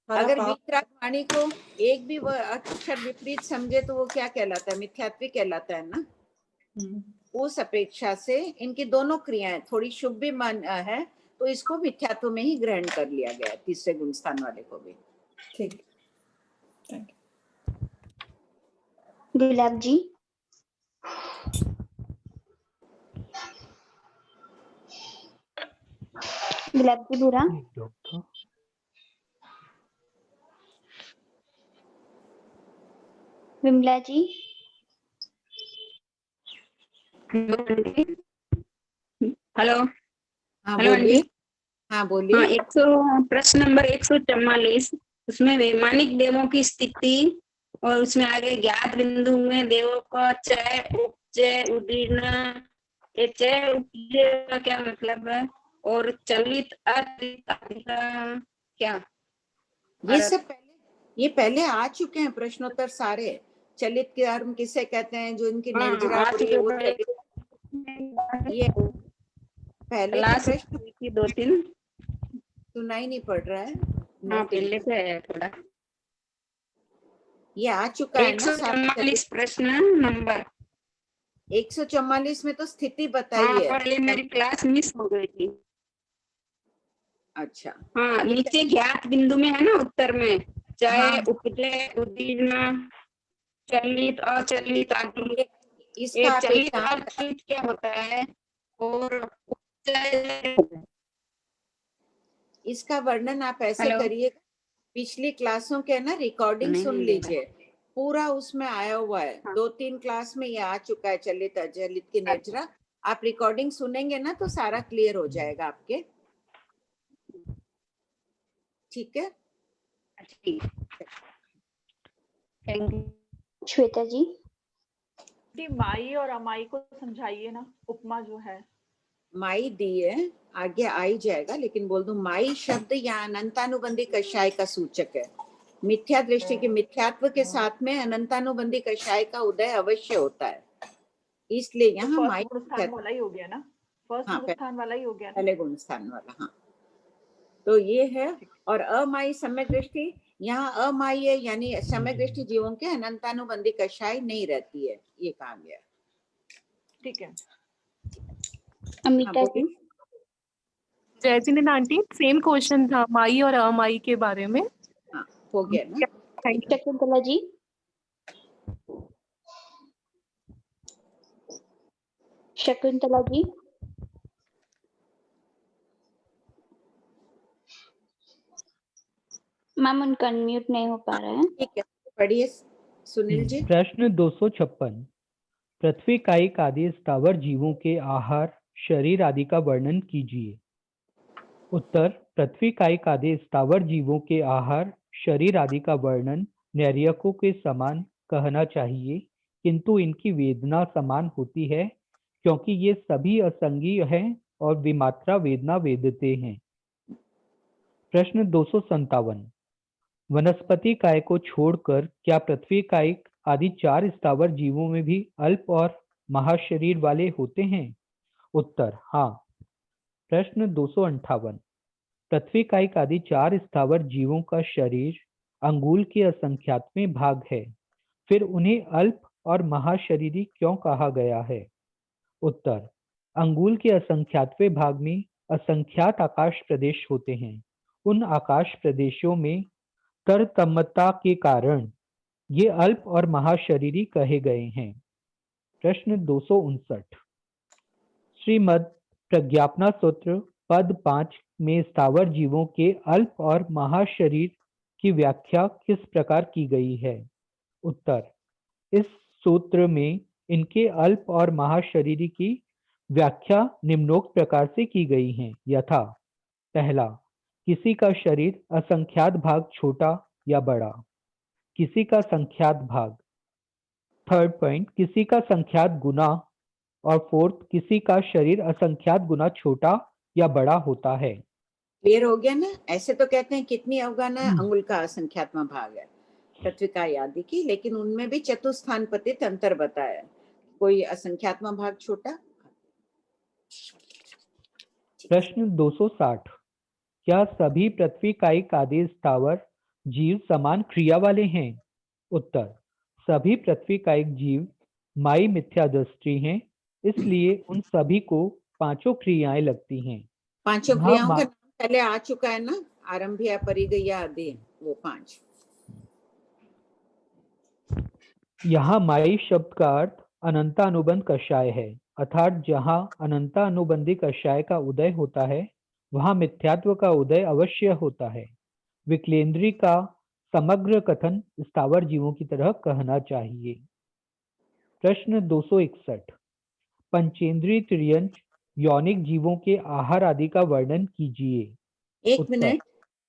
सारा अगर पाप। वीतराग वाणी को एक भी अक्षर विपरीत समझे तो वो क्या कहलाता है? मिथ्यात्वी कहलाता है ना। उस अपेक्षा से इनकी दोनों क्रियाएं थोड़ी शुभ भी मान है, तो इसको मिथ्यात्व में ही ग्रहण कर लिया गया, तीसरे गुण स्थान वाले को भी। ठीक, गुलाब जी। गुलाब जी बुरा। विमला जी। हेलो। हाँ हेलो बोलिए। आंटी। हाँ बोलिए। हाँ, 100 प्रश्न नंबर 144, उसमें वैमानिक देवों की स्थिति और उसमें आगे ज्ञात बिंदु में देवों का चय उपचय उदीर्ण, ये चय उपचय का क्या मतलब है और चलित अचलित आदि का क्या? ये सब पहले आ चुके हैं प्रश्नोत्तर सारे। चलित के कर्म किसे कहते हैं? जो इनकी निर्जरा हो रही है वो चलित। ये पहले के प्रश्न 2-3 सुनाई नहीं पड़ रहा है। हाँ, पहले से है थोड़ा। ये आ चुका है ना। 144 प्रश्न नंबर 144 में तो स्थिति बताई हाँ, है। पर ये मेरी क्लास मिस हो गई थी। अच्छा। हाँ, नीचे ज्ञात बिंदु में है ना, उत्तर में चय हाँ। उपचय उदीर्ण, चलित अचलित आदि। इसका चलित अचलित क्या होता है और उपचय? इसका वर्णन आप ऐसे हेलो। करिए, पिछली क्लासों के ना रिकॉर्डिंग नहीं सुन दे रहा। लीजिए, पूरा उसमें आया हुआ है। 2-3 क्लास में ये आ चुका है, चलित अचलित की निर्जरा। आप रिकॉर्डिंग सुनेंगे ना तो सारा क्लियर हो जाएगा आपके। ठीक है। Thank you. श्वेता जी। माई और अमाई को समझाइए ना, उपमा जो है। माई दी है, आगे आ ही जाएगा, लेकिन बोल दूं माई शब्द यहाँ अनंतानुबंधी कषाय का सूचक है। मिथ्या दृष्टि के मिथ्यात्व के साथ में अनंतानुबंधी कषाय का उदय अवश्य होता है, इसलिए यहाँ माई गुण स्थान वाला ही हो गया ना। फर्स्ट हाँ, गुण स्थान वाला ही हो गया ना। पहले गुण स्थान वाला। हाँ, तो ये है। और अमाई सम्यक दृष्टि, यहाँ अमाई है, यानी सम्यक दृष्टि जीवों के अनंतानुबंधी कषाय नहीं रहती है, ये कहा गया। ठीक है। अमिता जी। जय जिनेंद्र आंटी, सेम क्वेश्चन था माई और अमाई के बारे में। हाँ, हो गया ना। शकुंतला जी। शकुंतला जी। मैम उनका अनम्यूट नहीं हो पा रहा है। ठीक है, पढ़िए सुनील जी। प्रश्न 256, पृथ्वी कायिक आदि स्थावर जीवों के आहार शरीर आदि का वर्णन कीजिए। उत्तर, पृथ्वी कायिक आदि स्थावर जीवों के आहार शरीर आदि का वर्णन नैर्यकों के समान कहना चाहिए, किंतु इनकी वेदना समान होती है, क्योंकि ये सभी असंगीय हैं और विमात्रा वेदना वेदते हैं। प्रश्न 257, वनस्पति काय को छोड़कर क्या पृथ्वी कायिक आदि 4 स्थावर जीवों में भी अल्प और महाशरीर वाले होते हैं? उत्तर, हाँ। प्रश्न 258, पृथ्वी कायिक आदि 4 स्थावर जीवों का शरीर अंगुल के असंख्यातवें भाग है, फिर उन्हें अल्प और महाशरीरी क्यों कहा गया है? उत्तर, अंगुल के असंख्यातवें भाग में असंख्यात आकाश प्रदेश होते हैं। उन आकाश प्रदेशों में तरतमता के कारण ये अल्प और महाशरीरी कहे गए हैं। प्रश्न 259, श्रीमद् प्रज्ञापना सूत्र पद 5 में स्थावर जीवों के अल्प और महाशरीर की व्याख्या किस प्रकार की गई है? उत्तर, इस सूत्र में इनके अल्प और महाशरीरी की व्याख्या निम्नोक्त प्रकार से की गई है, यथा: पहला, किसी का शरीर असंख्यात भाग छोटा या बड़ा। किसी का संख्यात भाग। थर्ड पॉइंट, किसी का संख्यात गुना। और फोर्थ, किसी का शरीर असंख्यात गुना छोटा या बड़ा होता है। क्लियर हो गया ना। ऐसे तो कहते हैं कितनी अवगान है, अंगुल का असंख्यात्म भाग है पृथ्वी का आदि की, लेकिन उनमें भी चतुस्थान पतित अंतर बताया, कोई असंख्यात्म भाग छोटा। प्रश्न 260, क्या सभी पृथ्वी कायिक आदि स्थावर जीव समान क्रिया वाले हैं? उत्तर, सभी पृथ्वी कायिक जीव माई मिथ्या दृष्टि हैं, इसलिए उन सभी को पांचों क्रियाएं लगती हैं। पांचों यहाँ क्रियाओं मा- का नाम पहले आ चुका है ना, आरंभिया, परिगया, आदि, वो 5। यहाँ माई शब्द का अर्थ अनंतानुबंध कषाय है, अर्थात जहाँ अनंतानुबंधी कषाय का उदय होता है वहाँ मिथ्यात्व का उदय अवश्य होता है। विकलेंद्री का समग्र कथन स्थावर जीवों की तरह कहना चाहिए। प्रश्न 261, पंचेंद्रीय त्रियंच यौनिक जीवों के आहार आदि का वर्णन कीजिए। एक उत्तर, मिनट,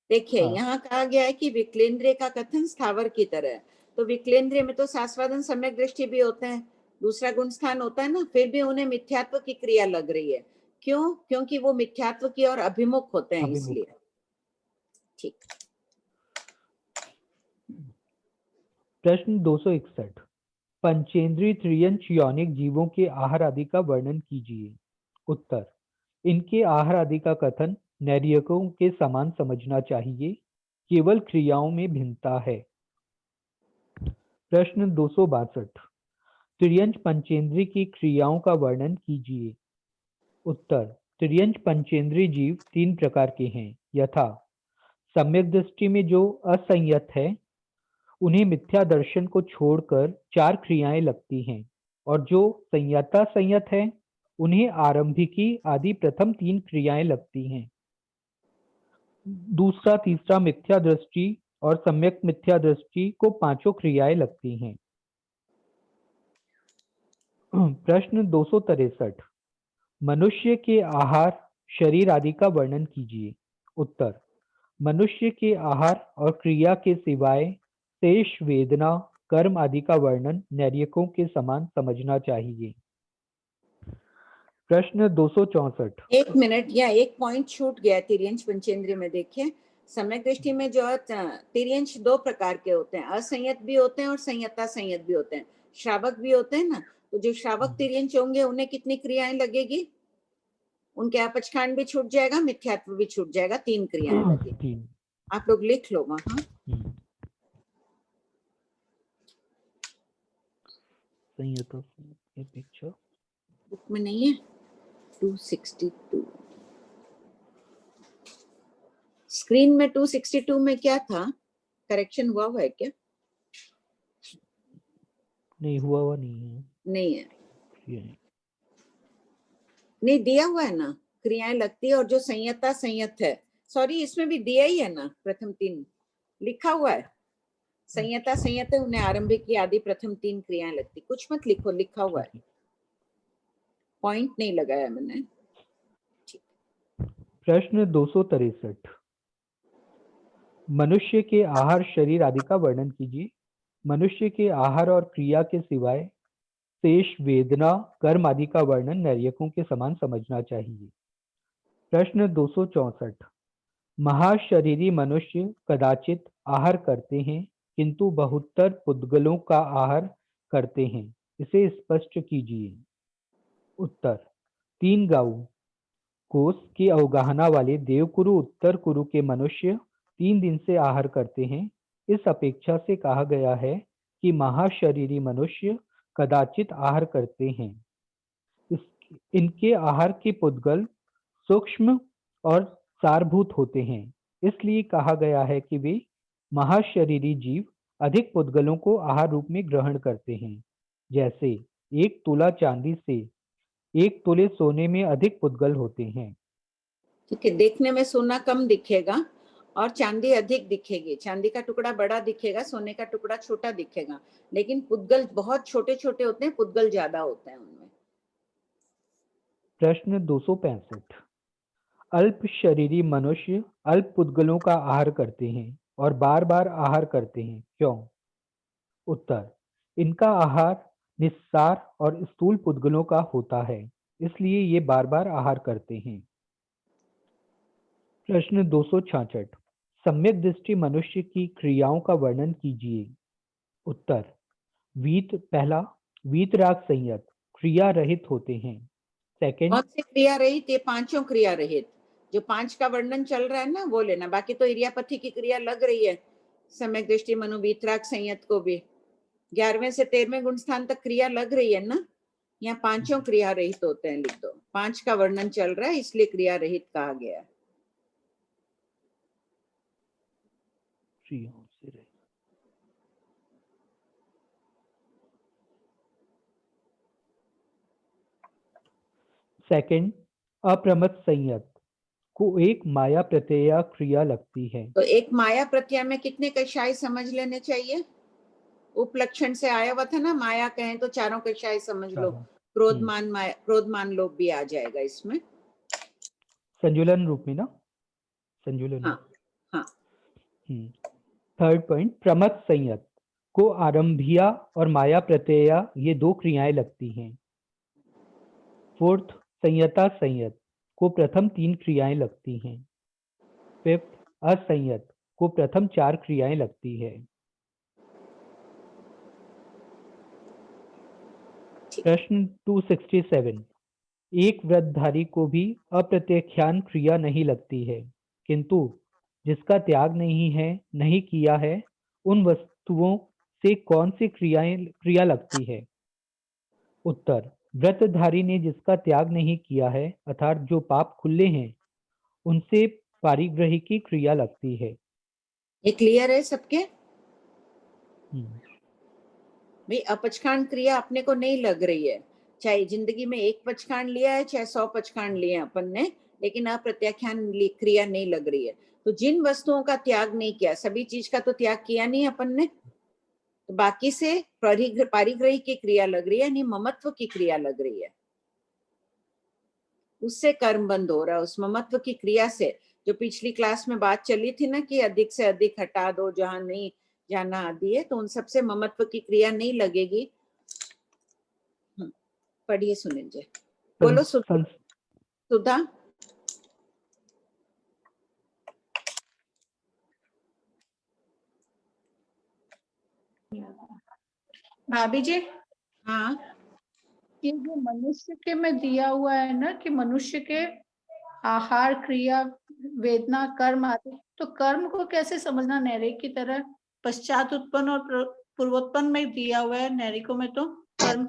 देखिए हाँ। यहाँ कहा गया है कि विकलेंद्रिय का कथन स्थावर की तरह है, तो विकलेंद्रिय में तो सास्वादन सम्यक दृष्टि भी होता है, दूसरा गुण स्थान होता है ना, फिर भी उन्हें मिथ्यात्व की क्रिया लग रही है। क्यों? क्योंकि वो मिथ्यात्व की ओर अभिमुख होते हैं, अभिमुख। इसलिए। ठीक। प्रश्न 261, पंचेंद्रीय त्रियंच यौनिक जीवों के आहार आदि का वर्णन कीजिए। उत्तर, इनके आहार आदि का कथन नैर्यकों के समान समझना चाहिए, केवल क्रियाओं में भिन्नता है। प्रश्न 262, त्रियंच पंचेंद्रीय की क्रियाओं का वर्णन कीजिए। उत्तर, त्रियंच पंचेंद्रीय जीव 3 प्रकार के हैं, यथा सम्यक दृष्टि में जो असंयत है उन्हें मिथ्या दर्शन को छोड़कर 4 क्रियाएं लगती हैं, और जो संयता संयत है उन्हें आरंभिकी आदि प्रथम 3 क्रियाएं लगती हैं। दूसरा तीसरा मिथ्या दृष्टि और सम्यक मिथ्या दृष्टि को 5 क्रियाएं लगती हैं। प्रश्न 263, मनुष्य के आहार शरीर आदि का वर्णन कीजिए। उत्तर, मनुष्य के आहार और क्रिया के सिवाय शेष वेदना कर्म आदि का वर्णन नैर्यकों के समान समझना चाहिए। प्रश्न 264, एक मिनट, या एक पॉइंट छूट गया तिर्यंच पंचेंद्रिय में। देखिए, सम्यक दृष्टि में जो तिर्यंच 2 प्रकार के होते हैं, असंयत भी होते हैं और संयता संयत भी होते हैं, श्रावक भी होते हैं ना। तो जो श्रावक तिर्यंच होंगे उन्हें कितनी क्रियाएं लगेगी? उनके अपचखांड भी छूट जाएगा, मिथ्यात्व भी छूट जाएगा, 3 क्रियाएं लगेगी। आप लोग लिख लो वहां। बुक में नहीं है। 262 स्क्रीन में 262 में क्या था? करेक्शन हुआ है क्या? नहीं हुआ नहीं है। नहीं है, नहीं दिया हुआ है ना, क्रियाएं लगती है, और जो संयता संयत है, सॉरी इसमें भी दिया ही है ना, प्रथम 3 लिखा हुआ है। संयता संयत है, उन्हें आरंभिक की आदि प्रथम 3 क्रियाएं लगती। कुछ मत लिखो, लिखा हुआ है, पॉइंट नहीं लगाया मैंने। प्रश्न 263, मनुष्य के आहार शरीर आदि का वर्णन कीजिए। मनुष्य के आहार और क्रिया के सिवाय शेष वेदना कर्म आदि का वर्णन नैर्यकों के समान समझना चाहिए। प्रश्न 264, महाशरीरी मनुष्य कदाचित आहार करते हैं किंतु बहुतर पुद्गलों का आहार करते हैं, इसे स्पष्ट कीजिए। उत्तर, 3 गाऊ कोष की अवगाहना वाले देवकुरु उत्तर कुरु के मनुष्य 3 दिन से आहार करते हैं। इस अपेक्षा से कहा गया है कि महाशरीरी मनुष्य कदाचित आहार करते हैं। इनके आहार के पुद्गल सूक्ष्म और सारभूत होते हैं, इसलिए कहा गया है कि वे महाशरीरी जीव अधिक पुद्गलों को आहार रूप में ग्रहण करते हैं। जैसे 1 तोला चांदी से 1 तोले सोने में अधिक पुद्गल होते हैं। ठीक है, देखने में सोना कम दिखेगा और चांदी अधिक दिखेगी। चांदी का टुकड़ा बड़ा दिखेगा, सोने का टुकड़ा छोटा दिखेगा, लेकिन पुद्गल बहुत छोटे छोटे होते हैं, पुद्गल ज्यादा होते हैं उनमें। प्रश्न 265, अल्प शरीरी मनुष्य अल्प पुद्गलों का आहार करते हैं और बार बार आहार करते हैं, क्यों? उत्तर, इनका आहार निस्सार और स्थूल पुद्गलों का होता है, इसलिए ये बार बार आहार करते हैं। प्रश्न 266, सम्यक दृष्टि मनुष्य की क्रियाओं का वर्णन कीजिए। उत्तर, पहला वीतराग संयत क्रिया रहित होते हैं। सेकंड कौन सी क्रिया रहित? ये पांचों क्रिया रहित, जो 5 का वर्णन चल रहा है ना वो लेना, बाकी तो इरियापथी की क्रिया लग रही है, सम्यक दृष्टि मनु वीतराग संयत को भी 11वें से 13वें गुण स्थान तक क्रिया लग रही है ना। यहाँ पांचों क्रिया रहित होते हैं, लिख दो। 5 का वर्णन चल रहा है इसलिए क्रिया रहित कहा गया है। सेकंड, अप्रमत्त संयत को एक माया प्रत्यय क्रिया लगती है। तो एक माया प्रत्यय में कितने कषाय समझ लेने चाहिए? उपलक्षण से आया हुआ था ना, माया कहें तो चारों कषाय समझ लो। क्रोधमान माया, क्रोधमान लोभ भी आ जाएगा इसमें, संजुलन रूप में ना, संजुलन। हाँ हाँ। थर्ड पॉइंट, प्रमत्त संयत को आरंभिया और माया प्रत्यय ये 2 क्रियाएं लगती हैं। फोर्थ, संयता संयत को प्रथम 3 क्रियाएं लगती हैं। फिफ्थ, असंयत को प्रथम 4 क्रियाएं लगती है। प्रश्न 267, एक व्रतधारी को भी अप्रत्यख्यान क्रिया नहीं लगती है, किंतु जिसका त्याग नहीं किया है, उन वस्तुओं से कौन सी क्रिया लगती है? उत्तर, व्रतधारी ने जिसका त्याग नहीं किया है, अर्थात जो पाप खुले हैं, उनसे पारिग्रही की क्रिया लगती है। ये क्लियर है सबके? भाई अपचकांड क्रिया अपने को नहीं लग रही है, चाहे जिंदगी में 1 पचकांड लिया है चाहे 100 पचकांड लिए अपन ने, लेकिन अप्रत्याख्यान क्रिया नहीं लग रही है। तो जिन वस्तुओं का त्याग नहीं किया, सभी चीज का तो त्याग किया नहीं अपन ने, तो बाकी से पारिग्रही की क्रिया लग रही है, यानी ममत्व की क्रिया लग रही है, उससे कर्म बंद हो रहा है। उस ममत्व की क्रिया से, जो पिछली क्लास में बात चली थी ना कि अधिक से अधिक हटा दो जहां नहीं जाना आदि है, तो उन सबसे ममत्व की क्रिया नहीं लगेगी। पढ़िए सुनील जी, बोलो सुधा। भाभी जी, हाँ, ये जो मनुष्य के में दिया हुआ है ना कि मनुष्य के आहार, क्रिया, वेदना, कर्म आदि, तो कर्म को कैसे समझना? नैरिक की तरह पश्चात उत्पन्न और पूर्वोत्पन्न में दिया हुआ है नैरिकों में, तो कर्म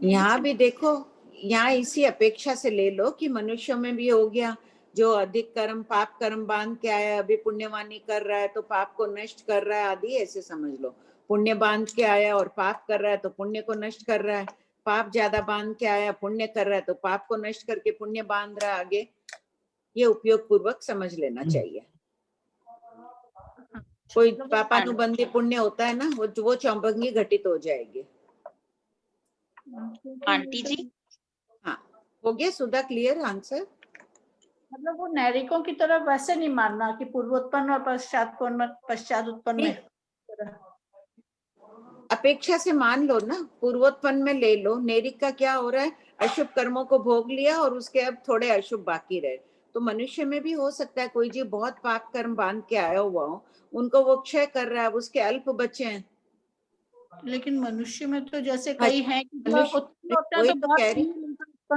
यहाँ भी देखो, यहाँ इसी अपेक्षा से ले लो कि मनुष्यों में भी हो गया, जो अधिक कर्म पाप कर्म बांध के आया, अभी पुण्यवानी कर रहा है तो पाप को नष्ट कर रहा है आदि, ऐसे समझ लो। पुण्य बांध के आया और पाप कर रहा है तो पुण्य को नष्ट कर रहा है, पाप ज्यादा बांध के आया पुण्य कर रहा है तो पाप को नष्ट करके पुण्य बांध रहा है आगे। ये उपयोग पूर्वक समझ लेना चाहिए। कोई पापानुबंधी पुण्य होता है ना, वो चौबंगी घटित हो जाएगी। आंटी जी, हाँ हो गया सुधा, क्लियर आंसर? मतलब वो नैरिकों की तरह वैसे नहीं मानना कि पूर्वोत्पन्न और पश्चात उत्पन्न में अपेक्षा से मान लो ना, पूर्वोत्पन्न में ले लो। नैरिक का क्या हो रहा है, अशुभ कर्मों को भोग लिया और उसके अब थोड़े अशुभ बाकी रहे। तो मनुष्य में भी हो सकता है कोई जीव बहुत पाप कर्म बांध के आया हुआ हो, उनको वो क्षय कर रहा है, उसके अल्प बचे हैं। लेकिन मनुष्य में तो जैसे कई हैं कि उत्पन्न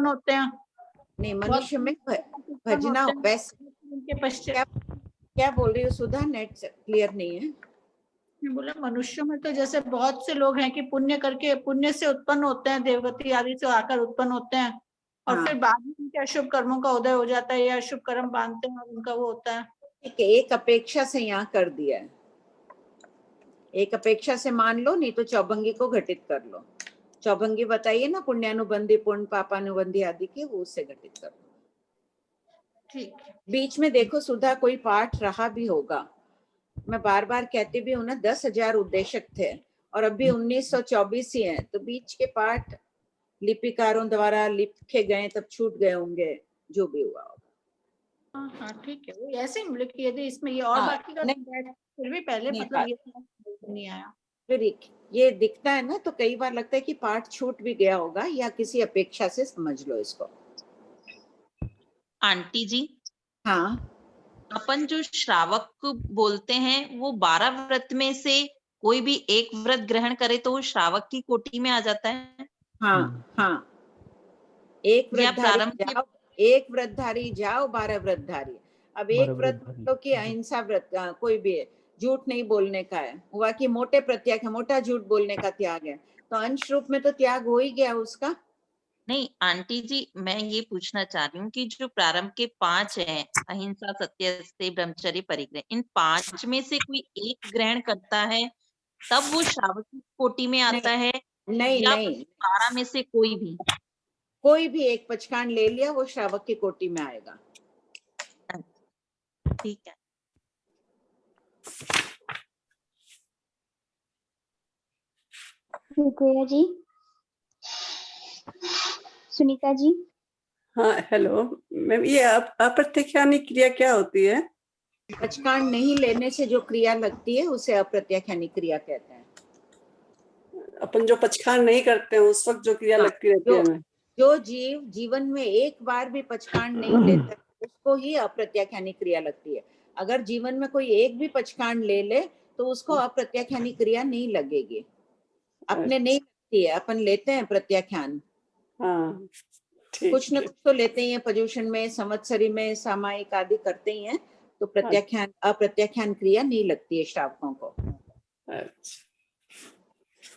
होते हैं। नहीं, मनुष्य में भजना वैसे क्या बोल रही हो सुधा, नेट क्लियर नहीं है। बोले मनुष्यों में तो जैसे बहुत से लोग हैं कि पुण्य करके, पुण्य से उत्पन्न होते हैं, देवगति आदि से आकर उत्पन्न होते हैं, और फिर बाद में उनके अशुभ कर्मों का उदय हो जाता है या अशुभ कर्म बांधते हैं और उनका वो होता है। एक अपेक्षा से यहाँ कर दिया है, एक अपेक्षा से मान लो, नहीं तो चौभंगी को घटित कर लो। चौभंगी बताइए ना, पुण्यानुबंधी पुण्य पापानुबंधी आदि के, वो उससे घटित कर लो। ठीक। बीच में देखो सुधा, कोई पाठ रहा भी होगा, मैं बार बार कहती भी हूँ ना, 10,000 उद्देशक थे और अभी 1924 ही है, तो बीच के पाठ लिपिकारों द्वारा लिखे गए, तब छूट गए होंगे, जो भी हुआ होगा। हाँ ठीक है, वो ऐसे ही लिखी यदि इसमें ये और बाकी का फिर भी पहले मतलब ये नहीं आया। फिर ये दिखता है ना, तो कई बार लगता है कि पाठ छूट भी गया होगा, या किसी अपेक्षा से समझ लो इसको। आंटी जी, हाँ, अपन जो श्रावक बोलते हैं, वो 12 व्रत में से कोई भी एक व्रत ग्रहण करे तो वो श्रावक की कोटि में आ जाता है। हाँ हाँ, एक या व्रतधारी प्रारंभ के जाओ, एक व्रतधारी जाओ 12 व्रतधारी। अब एक 12 व्रत व्रतधारी। तो कि अहिंसा व्रत कोई भी है, झूठ नहीं बोलने का है, हुआ कि मोटे प्रत्याग है, मोटा झूठ बोलने का त्याग है, तो अंश रूप में तो त्याग हो ही गया उसका। नहीं आंटी जी, मैं ये पूछना चाह रही हूँ कि जो प्रारंभ के 5 हैं, अहिंसा, सत्य, अस्तेय, ब्रह्मचर्य, परिग्रह, इन 5 में से कोई एक ग्रहण करता है तब वो श्रावक की कोटि में आता है, नहीं या नहीं, 12 में से कोई भी? कोई भी एक पचकांड ले लिया वो श्रावक की कोटि में आएगा। ठीक है। विजया जी, सुनीता जी। हाँ हेलो मैम, ये अप्रत्याख्यानी क्रिया क्या होती है? पचकांड नहीं लेने से जो क्रिया लगती है उसे अप्रत्याख्यानी क्रिया कहते हैं। अपन जो पचखान नहीं करते हैं उस वक्त जो क्रिया लगती रहती है हमें। जो जीव जीवन में एक बार भी पचकांड नहीं लेता उसको ही अप्रत्याख्यानी क्रिया लगती है। अगर जीवन में कोई एक भी पचकांड ले ले तो उसको अप्रत्याख्यानी क्रिया नहीं लगेगी। अपने नहीं लगती है, अपन लेते हैं प्रत्याख्यान। हाँ, कुछ न कुछ तो लेते ही हैं, पर्युषण में, संवत्सरी में, सामायिक आदि करते ही हैं, तो प्रत्याख्यान अप्रत्याख्यान क्रिया नहीं लगती है श्रावकों को।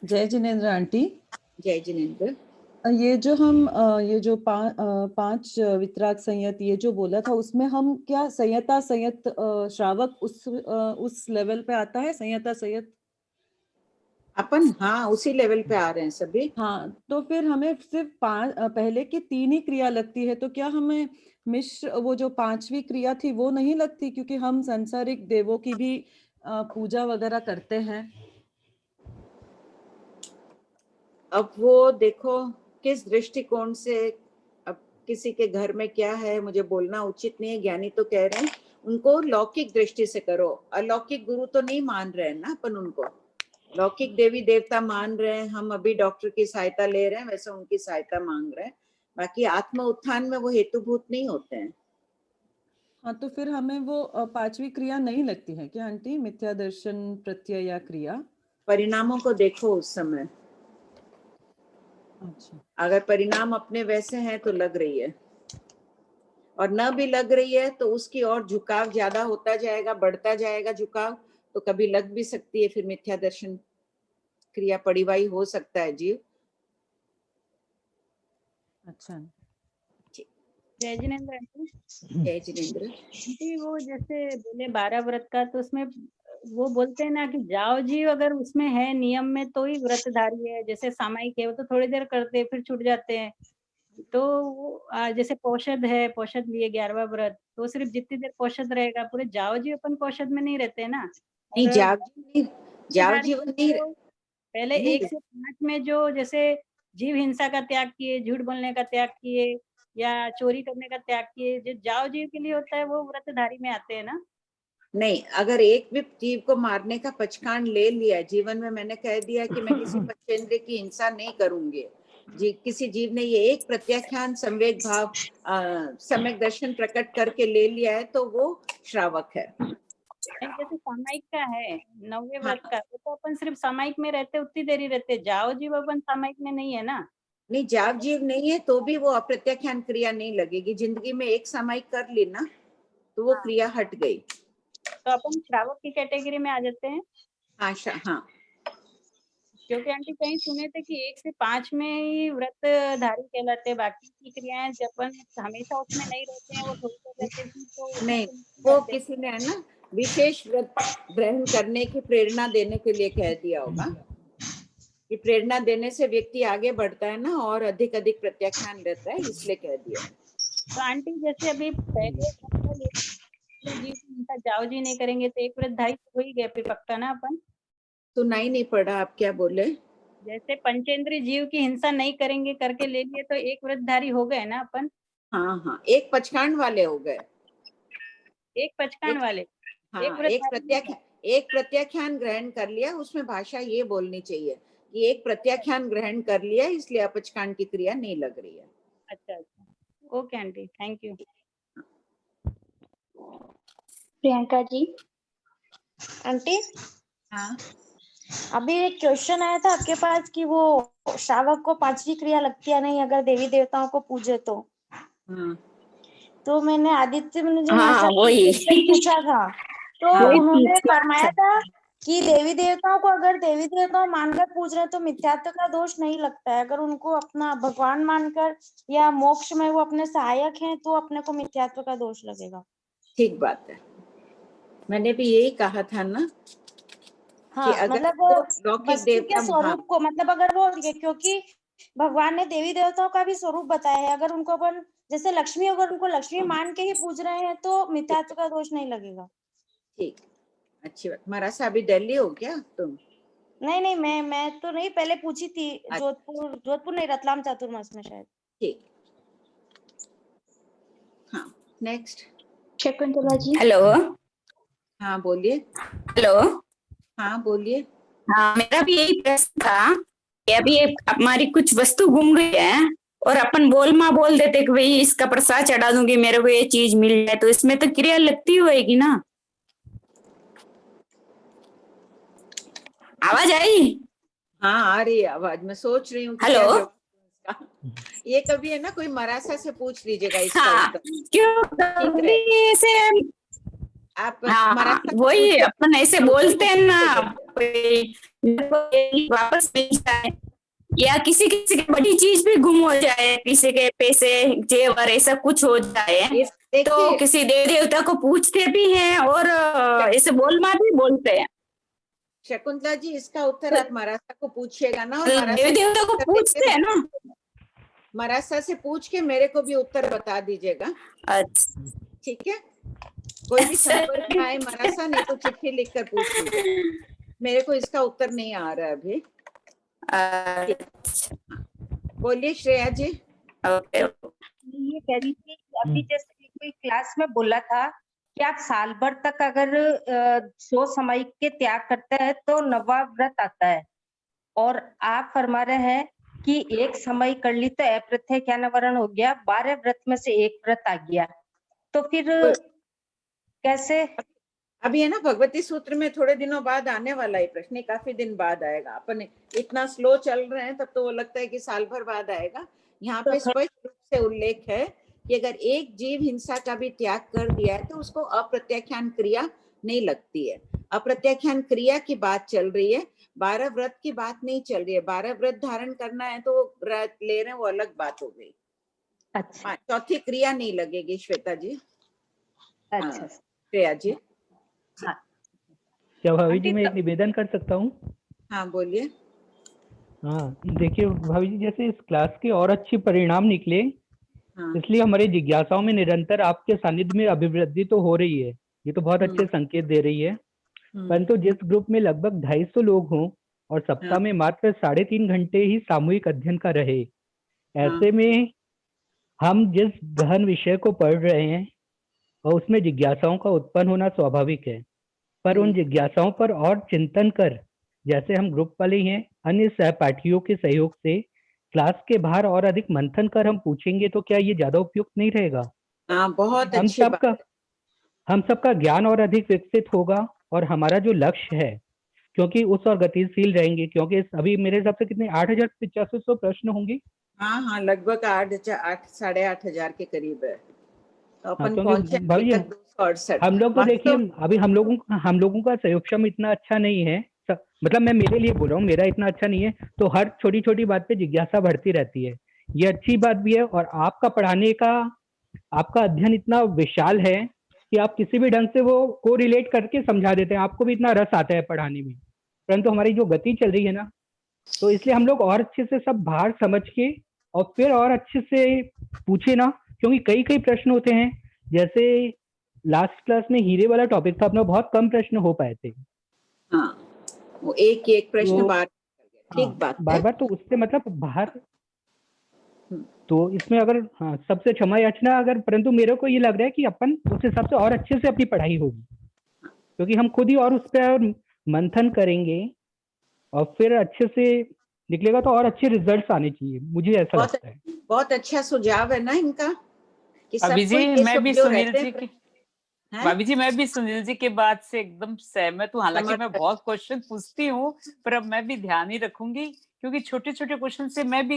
जय जिनेन्द्र आंटी। जय जिनेन्द्र। ये जो हम ये जो 5 वितराग संयत ये जो बोला था उसमें हम क्या संयता संयत श्रावक उस लेवल पे आता है? संयता संयत अपन हाँ उसी लेवल पे आ रहे हैं सभी। हाँ, तो फिर हमें सिर्फ पहले की 3 ही क्रिया लगती है, तो क्या हमें मिश्र वो जो 5वीं क्रिया थी वो नहीं लगती, क्योंकि हम सांसारिक देवों की भी पूजा वगैरह करते हैं? अब वो देखो किस दृष्टिकोण से, अब किसी के घर में क्या है मुझे बोलना उचित नहीं है, ज्ञानी तो कह रहे हैं उनको लौकिक दृष्टि से करो, अलौकिक गुरु तो नहीं मान रहे हैं ना अपन उनको, लौकिक देवी देवता मान रहे हैं। हम अभी डॉक्टर की सहायता ले रहे हैं, वैसे उनकी सहायता मांग रहे हैं, बाकी आत्म उत्थान में वो हेतुभूत नहीं होते हैं। हाँ, तो फिर हमें वो 5वीं क्रिया नहीं लगती है क्या आंटी? मिथ्या दर्शन प्रत्यय या क्रिया? परिणामों को देखो उस समय। अच्छा, अगर परिणाम अपने वैसे हैं तो लग रही है, और न भी लग रही है तो उसकी और झुकाव ज्यादा होता जाएगा, बढ़ता जाएगा झुकाव, तो कभी लग भी सकती है, फिर मिथ्या दर्शन क्रिया पड़िवाई हो सकता है जीव। अच्छा। जय जिनेन्द्र आंटी। जय जिनेन्द्र। आंटी वो जैसे बोले 12 व्रत का, तो उसमें वो बोलते हैं ना कि जाओ जीव अगर उसमें है नियम में तो ही व्रतधारी है। जैसे सामायिक है वो तो थोड़ी देर करते हैं फिर छूट जाते हैं, तो वो जैसे पौषध है, पौषध लिए 11वां व्रत, तो सिर्फ जितनी देर पौषध रहेगा, पूरे जाओ जीव अपन पौषध में नहीं रहते ना। नहीं जाओ जीवन नहीं पहले नहीं। 1 से 5 में जो जैसे जीव हिंसा का त्याग किए, झूठ बोलने का त्याग किए, या चोरी करने का त्याग किए, जो जाओ जीव के लिए होता है वो व्रतधारी में आते हैं ना। नहीं, अगर एक भी जीव को मारने का पचकांड ले लिया जीवन में, मैंने कह दिया कि मैं किसी पंचेंद्रिय की हिंसा नहीं करूंगी, किसी जीव ने ये एक प्रत्याख्यान संवेग भाव सम्यक दर्शन प्रकट करके ले लिया है तो वो श्रावक है। जैसे सामायिक का है 9वें व्रत का, वो तो अपन सिर्फ सामायिक में रहते उतनी देर ही रहते, जाओ जीव अपन सामायिक में नहीं है ना। नहीं, जाव जीव नहीं है तो भी वो अप्रत्याख्यान क्रिया नहीं लगेगी। जिंदगी में एक सामायिक कर ली ना तो वो क्रिया हट गई, तो अपन श्रावक की कैटेगरी में आ जाते हैं। हाँ, क्योंकि आंटी कहीं सुने थे कि 1 से 5 में ही व्रतधारी कहलाते हैं, बाकी की क्रियाएं जब अपन हमेशा उसमें नहीं रहते हैं, वो थोड़ी देर रहते हैं तो नहीं वो किसी ने है ना विशेष व्रत ग्रहण करने की प्रेरणा देने के लिए कह दिया होगा, कि प्रेरणा देने से व्यक्ति आगे बढ़ता है ना और अधिक अधिक प्रत्याख्यान रहता है, इसलिए कह दिया। तो आंटी जैसे अभी पहले जी उनका जाओ जी नहीं करेंगे तो एक व्रतधारी तो हो ही गए फिर पक्का ना अपन। सुना ही नहीं पड़ा, आप क्या बोले? जैसे पंचेंद्रिय जीव की हिंसा नहीं करेंगे करके ले लिए तो एक व्रतधारी हो गए ना अपन। हाँ, एक पचकांड वाले हो गए, एक पचकांड वाले। हाँ, एक प्रत्याख्यान ग्रहण कर लिया, उसमें भाषा ये बोलनी चाहिए कि एक प्रत्याख्यान ग्रहण कर लिया इसलिए अपचकांड की क्रिया नहीं लग रही है। अच्छा, okay aunty, thank you. Priyanka ji. Aunty हाँ अभी एक क्वेश्चन आया था आपके पास कि वो श्रावक को पांचवी क्रिया लगती है नहीं अगर देवी देवताओं को पूजे तो मैंने आदित्य मुझे हाँ, वही। पूछा था तो वही उन्होंने पूछा फरमाया था कि देवी देवताओं को अगर देवी देवताओं मानकर पूज रहे तो मिथ्यात्व का दोष नहीं लगता है। अगर उनको अपना भगवान मानकर या मोक्ष में वो अपने सहायक हैं तो अपने को मिथ्यात्व का दोष लगेगा। ठीक बात है, मैंने भी यही कहा था ना। हाँ, कि अगर मतलब लौकिक वस्तु देवता के स्वरूप को, मतलब अगर वो, क्योंकि भगवान ने देवी देवताओं का भी स्वरूप बताया है, अगर उनको अपन जैसे लक्ष्मी, अगर उनको लक्ष्मी मान के ही पूज रहे हैं तो मिथ्यात्व का दोष नहीं लगेगा। ठीक, अच्छी बात। मरासा अभी दिल्ली हो क्या तुम? नहीं, मैं तो नहीं, पहले पूछी थी जोधपुर नहीं, रतलाम चातुर्मास में शायद। ठीक, हाँ नेक्स्ट। शकुंतला जी। हेलो। हाँ बोलिए। हेलो। हाँ बोलिए। हाँ, मेरा भी यही प्रश्न था कि अभी हमारी कुछ वस्तु गुम गई है और अपन बोल देते कि भाई इसका प्रसाद चढ़ा दूंगी, मेरे को ये चीज मिल जाए, तो इसमें तो क्रिया लगती होगी ना? आवाज आई? हाँ आ रही है आवाज, मैं सोच रही हूँ। हेलो। ये कभी है ना, कोई मरासा से पूछ लीजिएगा इसका हाँ, उत्तर। क्यों ऐसे आप हाँ, वही अपन ऐसे बोलते हैं ना, वापस मिलता है, या किसी किसी की बड़ी चीज भी गुम हो जाए, किसी के पैसे जेवर ऐसा कुछ हो जाए तो किसी देवी देवता को पूछते भी हैं और ऐसे बोल मार भी बोलते हैं। शकुंतला जी, इसका उत्तर आप मरासा को पूछिएगा ना, और देवी देवता को पूछते हैं ना, मरासा से पूछ के मेरे को भी उत्तर बता दीजिएगा। अच्छा, ठीक है, कोई भी संपर्क में आए मरासा, नहीं तो चिट्ठी लिखकर पूछ लीजिए, मेरे को इसका उत्तर नहीं आ रहा है अभी। बोलिए श्रेया जी। ये कह रही थी कि अभी जैसे कोई क्लास में बोला था कि आप साल भर तक अगर 100 समय के त्याग करते हैं तो नवा व्रत आता है, और आप फरमा रहे हैं कि एक समय कर ली तो अप्रत्यय ज्ञानावरण हो गया, 12 व्रत में से एक व्रत आ गया, तो फिर कैसे? अभी है ना भगवती सूत्र में थोड़े दिनों बाद आने वाला है प्रश्न, काफी दिन बाद आएगा। अपन इतना स्लो चल रहे हैं तब तो वो लगता है कि साल भर बाद आएगा। यहाँ पे स्पष्ट रूप से उल्लेख है कि अगर एक जीव हिंसा का भी त्याग कर दिया है तो उसको अप्रत्याख्यान क्रिया नहीं लगती है। अप्रत्याख्यान क्रिया की बात चल रही है, 12 व्रत की बात नहीं चल रही है। 12 व्रत धारण करना है तो व्रत ले रहे हैं, वो अलग बात हो गई। अच्छा, चौथी क्रिया नहीं लगेगी श्वेता जी। अच्छा श्रेया जी। हाँ, क्या भाभी जी मैं एक निवेदन कर सकता हूँ? हाँ बोलिए। हाँ देखिए भाभी जी, जैसे इस क्लास के और अच्छे परिणाम निकले, इसलिए हमारे जिज्ञासाओं में निरंतर आपके सानिध्य में अभिवृद्धि तो हो रही है, ये तो बहुत अच्छे संकेत दे रही है। परंतु जिस ग्रुप में लगभग 250 लोग हों और सप्ताह में मात्र 3.5 घंटे ही सामूहिक अध्ययन का रहे, ऐसे में हम जिस गहन विषय को पढ़ रहे हैं और उसमें जिज्ञासाओं का उत्पन्न होना स्वाभाविक है, पर उन जिज्ञासाओं पर और चिंतन कर, जैसे हम ग्रुप वाले हैं, अन्य सहपाठियों के सहयोग से क्लास के बाहर और अधिक मंथन कर हम पूछेंगे तो क्या ये ज्यादा उपयुक्त नहीं रहेगा? बहुत अच्छी बात है। हम सबका ज्ञान और अधिक विकसित होगा और हमारा जो लक्ष्य है, क्योंकि उस और गतिशील रहेंगे, क्योंकि अभी मेरे हिसाब से कितने 8,8500 प्रश्न होंगे। हाँ लगभग 8,500 के करीब है। अपन हम लोग तो देखिए अभी हम लोगों का संयोगक्षम इतना अच्छा नहीं है, मतलब मैं मेरे लिए बोल रहा हूँ, मेरा इतना अच्छा नहीं है, तो हर छोटी छोटी बात पे जिज्ञासा बढ़ती रहती है, ये अच्छी बात भी है। और आपका पढ़ाने का, आपका अध्ययन इतना विशाल है कि आप किसी भी ढंग से वो को रिलेट करके समझा देते हैं, आपको भी इतना रस आता है पढ़ाने में। परंतु हमारी जो गति चल रही है ना, तो इसलिए हम लोग और अच्छे से सब बाहर समझ के और फिर और अच्छे से पूछे ना, क्योंकि कई कई प्रश्न होते हैं। जैसे लास्ट क्लास में हीरे वाला टॉपिक था, अपना बहुत कम प्रश्न हो पाए थे। हाँ, वो एक प्रश्न बार ठीक बात बार तो उससे मतलब बाहर, तो इसमें अगर सबसे क्षमा याचना अगर, परंतु मेरे को ये लग रहा है कि अपन उस हिसाब से और अच्छे से अपनी पढ़ाई होगी, क्योंकि हम खुद ही और उस पर मंथन करेंगे और फिर अच्छे से निकलेगा तो और अच्छे रिजल्ट्स आने चाहिए, मुझे ऐसा लगता है। बहुत अच्छा सुझाव है ना इनका कि अभी जी मैं भी सुनील जी की भाभी जी मैं भी सुनील जी के बात से एकदम सहमत हूँ। हालांकि मैं बहुत क्वेश्चन पूछती हूँ, पर अब मैं भी ध्यान ही रखूंगी, क्योंकि छोटे छोटे क्वेश्चन से मैं भी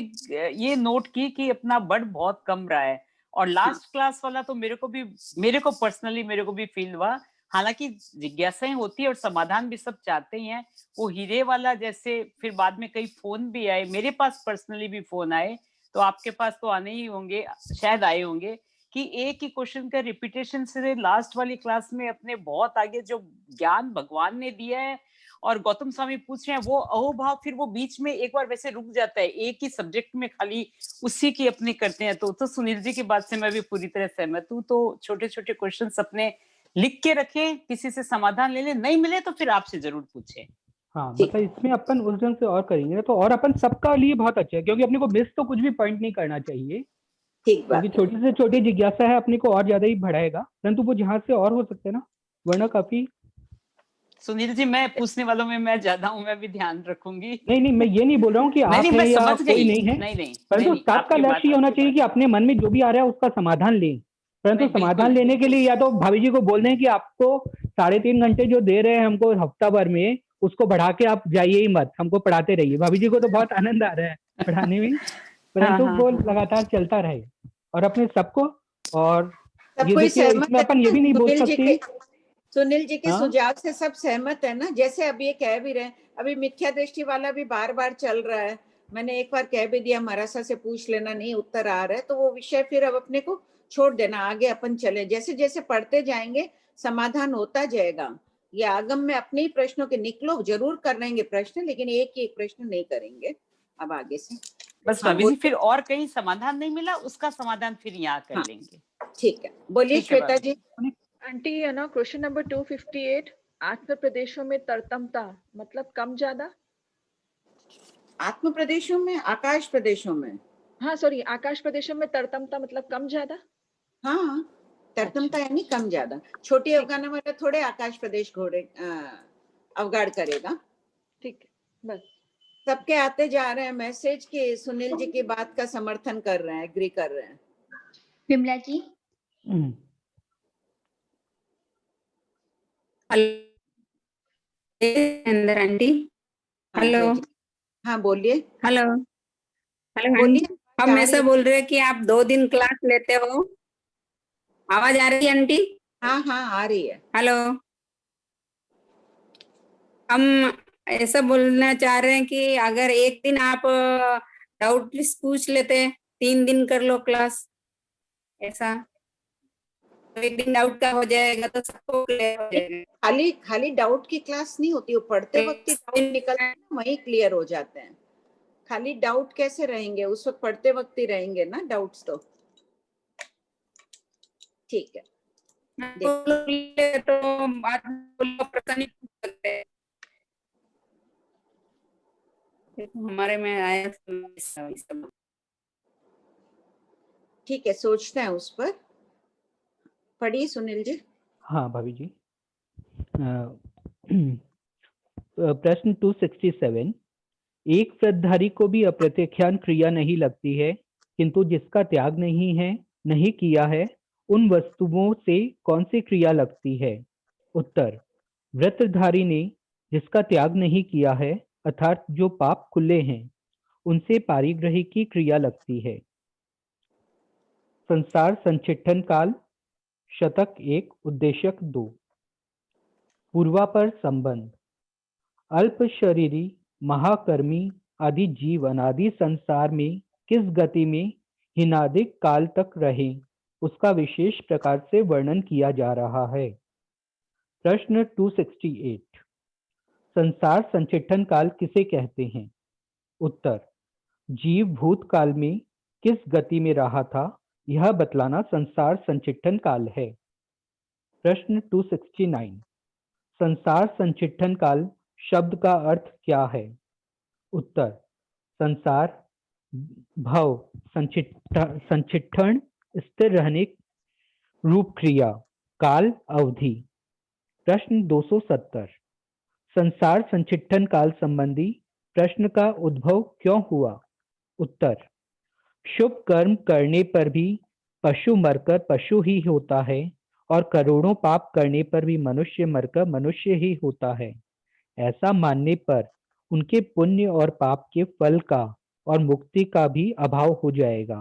ये नोट की कि अपना बड़ बहुत कम रहा है। और लास्ट क्लास वाला तो मेरे को पर्सनली भी फील हुआ। हालांकि जिज्ञासाएं होती है और समाधान भी सब चाहते ही हैं। वो हीरे वाला जैसे फिर बाद में कई फोन भी आए, मेरे पास पर्सनली भी फोन आए, तो आपके पास तो आने ही होंगे, शायद आए होंगे, कि एक ही क्वेश्चन का रिपीटेशन से लास्ट वाली क्लास में अपने बहुत आगे जो ज्ञान भगवान ने दिया है और गौतम स्वामी पूछ रहे हैं वो अहोभाव, फिर वो बीच में एक बार वैसे रुक जाता है, एक ही सब्जेक्ट में खाली उसी की अपने करते हैं। तो सुनील जी की बात से मैं भी पूरी तरह सहमत हूँ। तो छोटे छोटे क्वेश्चन अपने लिख के रखें, किसी से समाधान ले लें, नहीं मिले तो फिर आपसे जरूर पूछें। हाँ मतलब इसमें अपन उस ढंग से और करेंगे तो और अपन सबका लिए बहुत अच्छा है, क्योंकि अपने को मिस तो कुछ भी पॉइंट नहीं करना चाहिए, क्योंकि छोटी से छोटी जिज्ञासा है अपने को और ज्यादा ही बढ़ाएगा, परंतु वो जहाँ से और हो सकते हैं ना, वरना काफी। सुनील जी मैं पूछने वालों में मैं ज्यादा हूँ, मैं भी ध्यान रखूंगी। नहीं मैं ये नहीं बोल रहा हूँ कि आप हैं या कोई नहीं है, परंतु सबका लक्ष्य ये होना चाहिए कि अपने मन में जो भी आ रहा है उसका समाधान लें। परंतु समाधान लेने के लिए या तो भाभी जी को बोल दें कि आपको 3.5 घंटे जो दे रहे हैं हमको हफ्ता भर में, उसको बढ़ा के आप जाइए ही मत, हमको पढ़ाते रहिए। भाभी जी को तो बहुत आनंद आ रहा है पढ़ाने में, परंतु वो लगातार चलता रहे और अपने सबको। और ये देखिए इसमें अपन ये भी नहीं बोल सकते, सुनील जी के सुझाव से सब सहमत है ना। जैसे अब ये कह भी रहे, अभी मिथ्या दृष्टि वाला भी बार बार चल रहा है, मैंने एक बार कह भी दिया मरासा से पूछ लेना, नहीं उत्तर आ रहा है तो वो विषय फिर अब अपने को छोड़ देना, आगे अपन चले। जैसे जैसे पढ़ते जाएंगे समाधान होता जाएगा। ये आगम में अपने ही प्रश्नों के निकलो, जरूर कर लेंगे प्रश्न, लेकिन एक ही एक प्रश्न नहीं करेंगे अब आगे से। बस भाभी जी फिर और कहीं समाधान नहीं मिला, उसका समाधान फिर यहाँ कर लेंगे। ठीक है, बोलिए श्वेता जी। आंटी है ना, क्वेश्चन नंबर 258, आत्म प्रदेशों में तरतमता मतलब कम ज्यादा। आत्म प्रदेशों में, आकाश प्रदेशों में, हाँ सॉरी, आकाश प्रदेशों में तरतमता मतलब कम ज्यादा। हाँ तरतमता यानी कम ज्यादा। छोटी अवगाहना वाला थोड़े आकाश प्रदेश घोड़े अवगाढ़ करेगा। ठीक है, बस सबके आते जा रहे हैं मैसेज कि सुनील जी की बात का समर्थन कर रहे हैं, एग्री कर रहे हैं। विमला जी। अंदर आंटी, हेलो। हाँ बोलिए। हेलो आंटी, हम ऐसा बोल रहे हैं कि आप 2 दिन क्लास लेते हो। आवाज आ रही है आंटी? हाँ आ रही है। हेलो, हम ऐसा बोलना चाह रहे हैं कि अगर एक दिन आप डाउट लिस्ट पूछ लेते, 3 दिन कर लो क्लास, ऐसा तो एक दिन डाउट का हो जाएगा तो सबको क्लियर हो जाएगा। खाली डाउट की क्लास नहीं होती, वो पढ़ते वक्त ही डाउट निकलते हैं, वही क्लियर हो जाते हैं। खाली डाउट कैसे रहेंगे, उस वक्त पढ़ते वक्त ही रहेंगे ना डाउट्स तो। ठीक है, तो हमारे में आया। ठीक है, सोचते हैं उस पर। पढ़िए सुनील जी। हाँ भाभी जी, प्रश्न 267, एक व्रतधारी को भी अप्रत्यक्षान क्रिया नहीं लगती है, किंतु जिसका त्याग नहीं किया है, उन वस्तुओं से कौन सी क्रिया लगती है? उत्तर, व्रतधारी ने जिसका त्याग नहीं किया है, अर्थात जो पाप खुले हैं, उनसे पारिग्रही की क्रिया लगती है। संसार संचिठन काल, शतक 1, उद्देश्यक 2। पूर्वापर संबंध, अल्प शरीरी महाकर्मी आदि जीव अनादि संसार में किस गति में हिनादिक काल तक रहे, उसका विशेष प्रकार से वर्णन किया जा रहा है। प्रश्न 268, संसार संचिठन काल किसे कहते हैं? उत्तर, जीव भूतकाल में किस गति में रहा था, यह बतलाना संसार संचिठन काल है। प्रश्न 269, संसार संचिठन काल शब्द का अर्थ क्या है? उत्तर, संसार भव संचिठन स्थिर रहने रूप क्रिया, काल अवधि। प्रश्न 270, संसार संचिठन काल संबंधी प्रश्न का उद्भव क्यों हुआ? उत्तर, शुभ कर्म करने पर भी पशु मरकर पशु ही होता है और करोड़ों पाप करने पर भी मनुष्य मरकर मनुष्य ही होता है। ऐसा मानने पर उनके पुण्य और पाप के फल का और मुक्ति का भी अभाव हो जाएगा।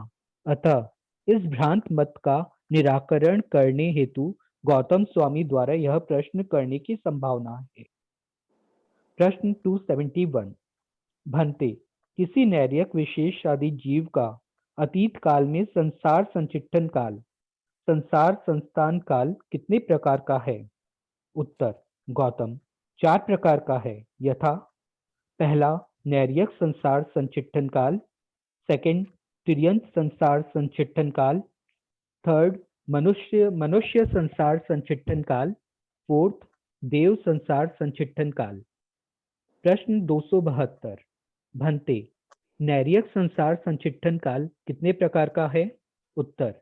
अतः इस भ्रांत मत का निराकरण करने हेतु गौतम स्वामी द्वारा यह प्रश्न करने की संभावना है। प्रश्न 271। भंते, किसी नैर्यक विशेष आदि जीव का अतीत काल में संसार संचिट्ठन काल, संसार संस्थान काल कितने प्रकार का है? उत्तर: गौतम, 4 प्रकार का है, यथा: पहला नैर्यक संसार संचिट्ठन काल, सेकंड तिर्यंत संसार संचिट्ठन काल, थर्ड मनुष्य संसार संचिट्ठन काल, फोर्थ देव संसार संचिट्ठन काल। प्रश्न 272। भंते, नैर्यक संसार संचिट्ठन काल कितने प्रकार का है? उत्तर: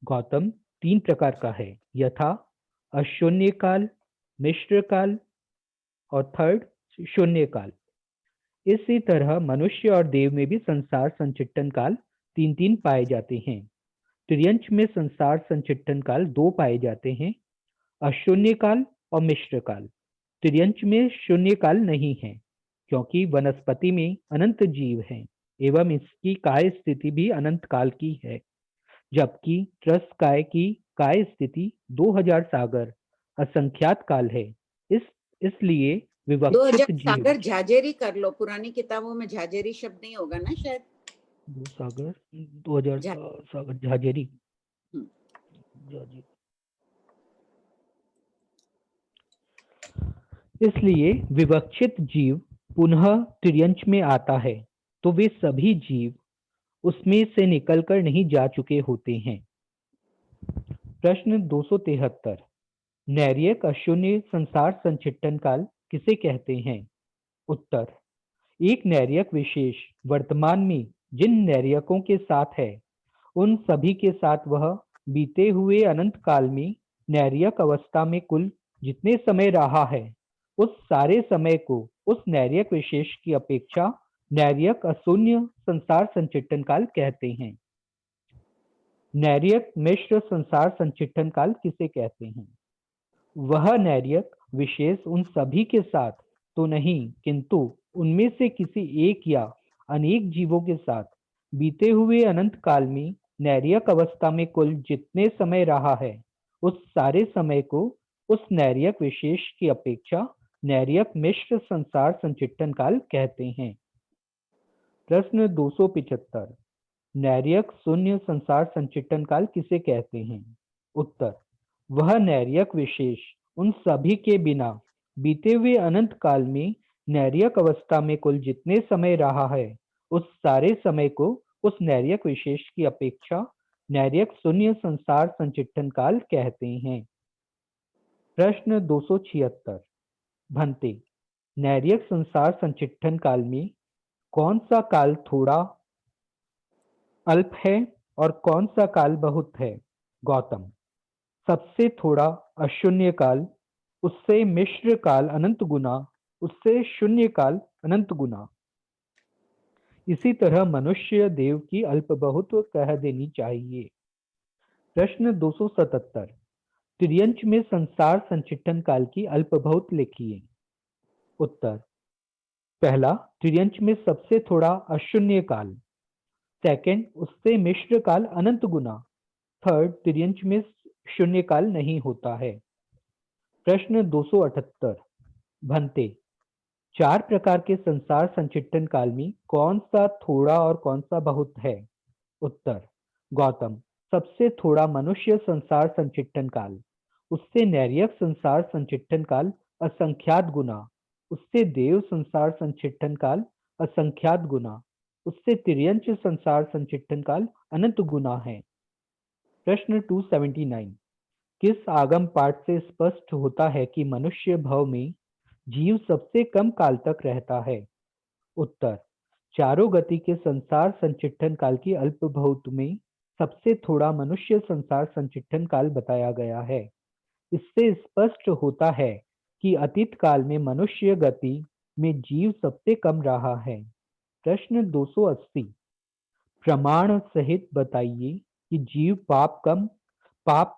गौतम, 3 प्रकार का है, यथा: अशून्य काल, मिश्र काल और थर्ड शून्य काल। इसी तरह मनुष्य और देव में भी संसार संचिट्ठन काल 3 पाए जाते हैं। तिर्यंच में संसार संचिट्ठन काल 2 पाए जाते हैं, अशून्य काल और मिश्र काल। तिर्यंच में शून्य काल नहीं है, क्योंकि वनस्पति में अनंत जीव हैं एवं इसकी काय स्थिति भी अनंत काल की है, जबकि त्रस काय की काय स्थिति 2000 सागर असंख्यात काल है। इसलिए 2000 विवक्षित जीव सागर झाजेरी कर लो, पुरानी किताबों में झाजेरी शब्द नहीं होगा ना शायद। 2000 सागर झाजेरी। इसलिए विवक्षित जीव पुनः तिर्यंच में आता है तो वे सभी जीव उसमें से निकलकर नहीं जा चुके होते हैं। प्रश्न 273। नैर्यक अशून्य संसार संचिट्ठन काल किसे कहते हैं? उत्तर: एक नैर्यक विशेष वर्तमान में जिन नैर्यकों के साथ है उन सभी के साथ वह बीते हुए अनंत काल में नैर्यक अवस्था में कुल जितने समय रहा है उस सारे समय को उस नैर्यक विशेष की अपेक्षा नैर्यक अशून्य संसार संचिट्ठन काल कहते हैं। नैर्यक मिश्र संसार संचिट्ठन काल किसे कहते हैं? वह नैर्यक विशेष उन सभी के साथ तो नहीं, किंतु उनमें से किसी एक या अनेक जीवों के साथ बीते हुए अनंत काल में नैर्यक अवस्था में कुल जितने समय रहा है उस सारे समय को उस नैर्यक विशेष की अपेक्षा नैर्यक मिश्र संसार संचिट्ठन काल कहते हैं। प्रश्न 275। नैर्यक शून्य संसार संचिट्ठन काल किसे कहते हैं? उत्तर: वह नैर्यक विशेष उन सभी के बिना बीते हुए अनंत काल में नैर्यक अवस्था में कुल जितने समय रहा है उस सारे समय को उस नैर्यक विशेष की अपेक्षा नैर्यक शून्य संसार संचिट्ठन काल कहते हैं। प्रश्न 276। भंते, नैर्यक संसार संचिट्ठन काल में कौन सा काल थोड़ा अल्प है और कौन सा काल बहुत है? गौतम: सबसे थोड़ा अशून्य काल, उससे मिश्र काल अनंत गुना, उससे शून्य काल अनंत गुना। इसी तरह मनुष्य देव की अल्प बहुत कह देनी चाहिए। प्रश्न 277। तिर्यंच में संसार संचिट्ठन काल की अल्प बहुत लिखिए। उत्तर: पहला तिर्यंच में सबसे थोड़ा अशून्य काल, सेकंड उससे मिश्र काल अनंत गुना, थर्ड तिर्यंच में शून्य काल नहीं होता है। प्रश्न 278। भंते, 4 प्रकार के संसार संचिट्ठन काल में कौन सा थोड़ा और कौन सा बहुत है? उत्तर: गौतम, सबसे थोड़ा मनुष्य संसार संचिट्ठन काल, उससे नैर्यक संसार संचिट्ठन काल असंख्यात गुना, उससे देव संसार संचिट्ठन काल असंख्यात गुना, उससे तिर्यंच संसार संचिट्ठन काल अनंत गुना है। प्रश्न 279। किस आगम पाठ से स्पष्ट होता है कि मनुष्य भव में जीव सबसे कम काल तक रहता है? उत्तर: चारों गति के संसार संचिट्ठन काल की अल्प बहुत में सबसे थोड़ा मनुष्य संसार संचिट्ठन काल बताया गया है। इससे स्पष्ट होता है कि अतीत काल में मनुष्य गति में जीव सबसे कम रहा है। प्रश्न 280। प्रमाण सहित बताइए कि जीव पाप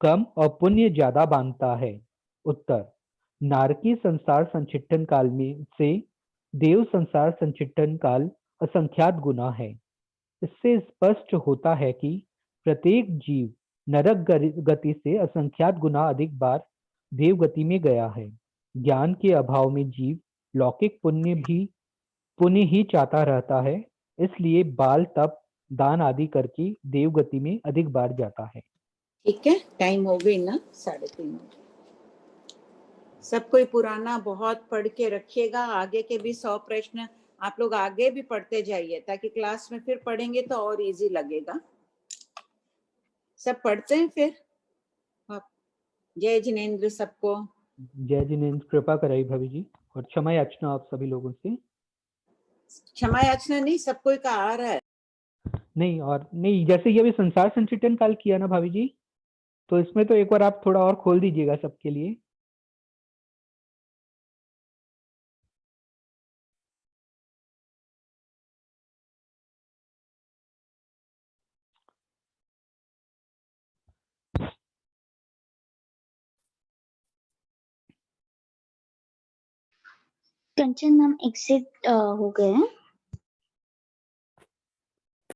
कम और पुण्य ज्यादा बांधता है? उत्तर, नारकी संसार संचिट्ठन काल में से देव संसार संचिट्ठन काल असंख्यात गुना है। इससे स्पष्ट होता है कि प्रत्येक जीव नरक गति से असंख्यात गुना अधिक बार देव गति में गया है। ज्ञान के अभाव में जीव लौकिक पुण्य ही चाहता रहता है, इसलिए बाल तप दान आदि करके देव गति में अधिक बार जाता है। ठीक है, टाइम हो गई ना, 3:30। सब कोई पुराना बहुत पढ़ के रखिएगा। आगे के भी 100 प्रश्न आप लोग आगे भी पढ़ते जाइए, ताकि क्लास में फिर पढ़ेंगे तो और इजी लगेगा। सब पढ़ते हैं फिर। जय जिनेंद्र सबको। जय जिनेंद्र, कृपा कराई भाभी जी, और क्षमा याचना आप सभी लोगों से। क्षमा याचना नहीं, सब कोई का आ रहा है। नहीं, और नहीं, जैसे ये भी संसार संचिट्ठन काल किया ना भाभी जी, तो इसमें तो एक बार आप थोड़ा और खोल दीजिएगा सबके लिए। कंचन मैम एग्जिट हो गए हैं।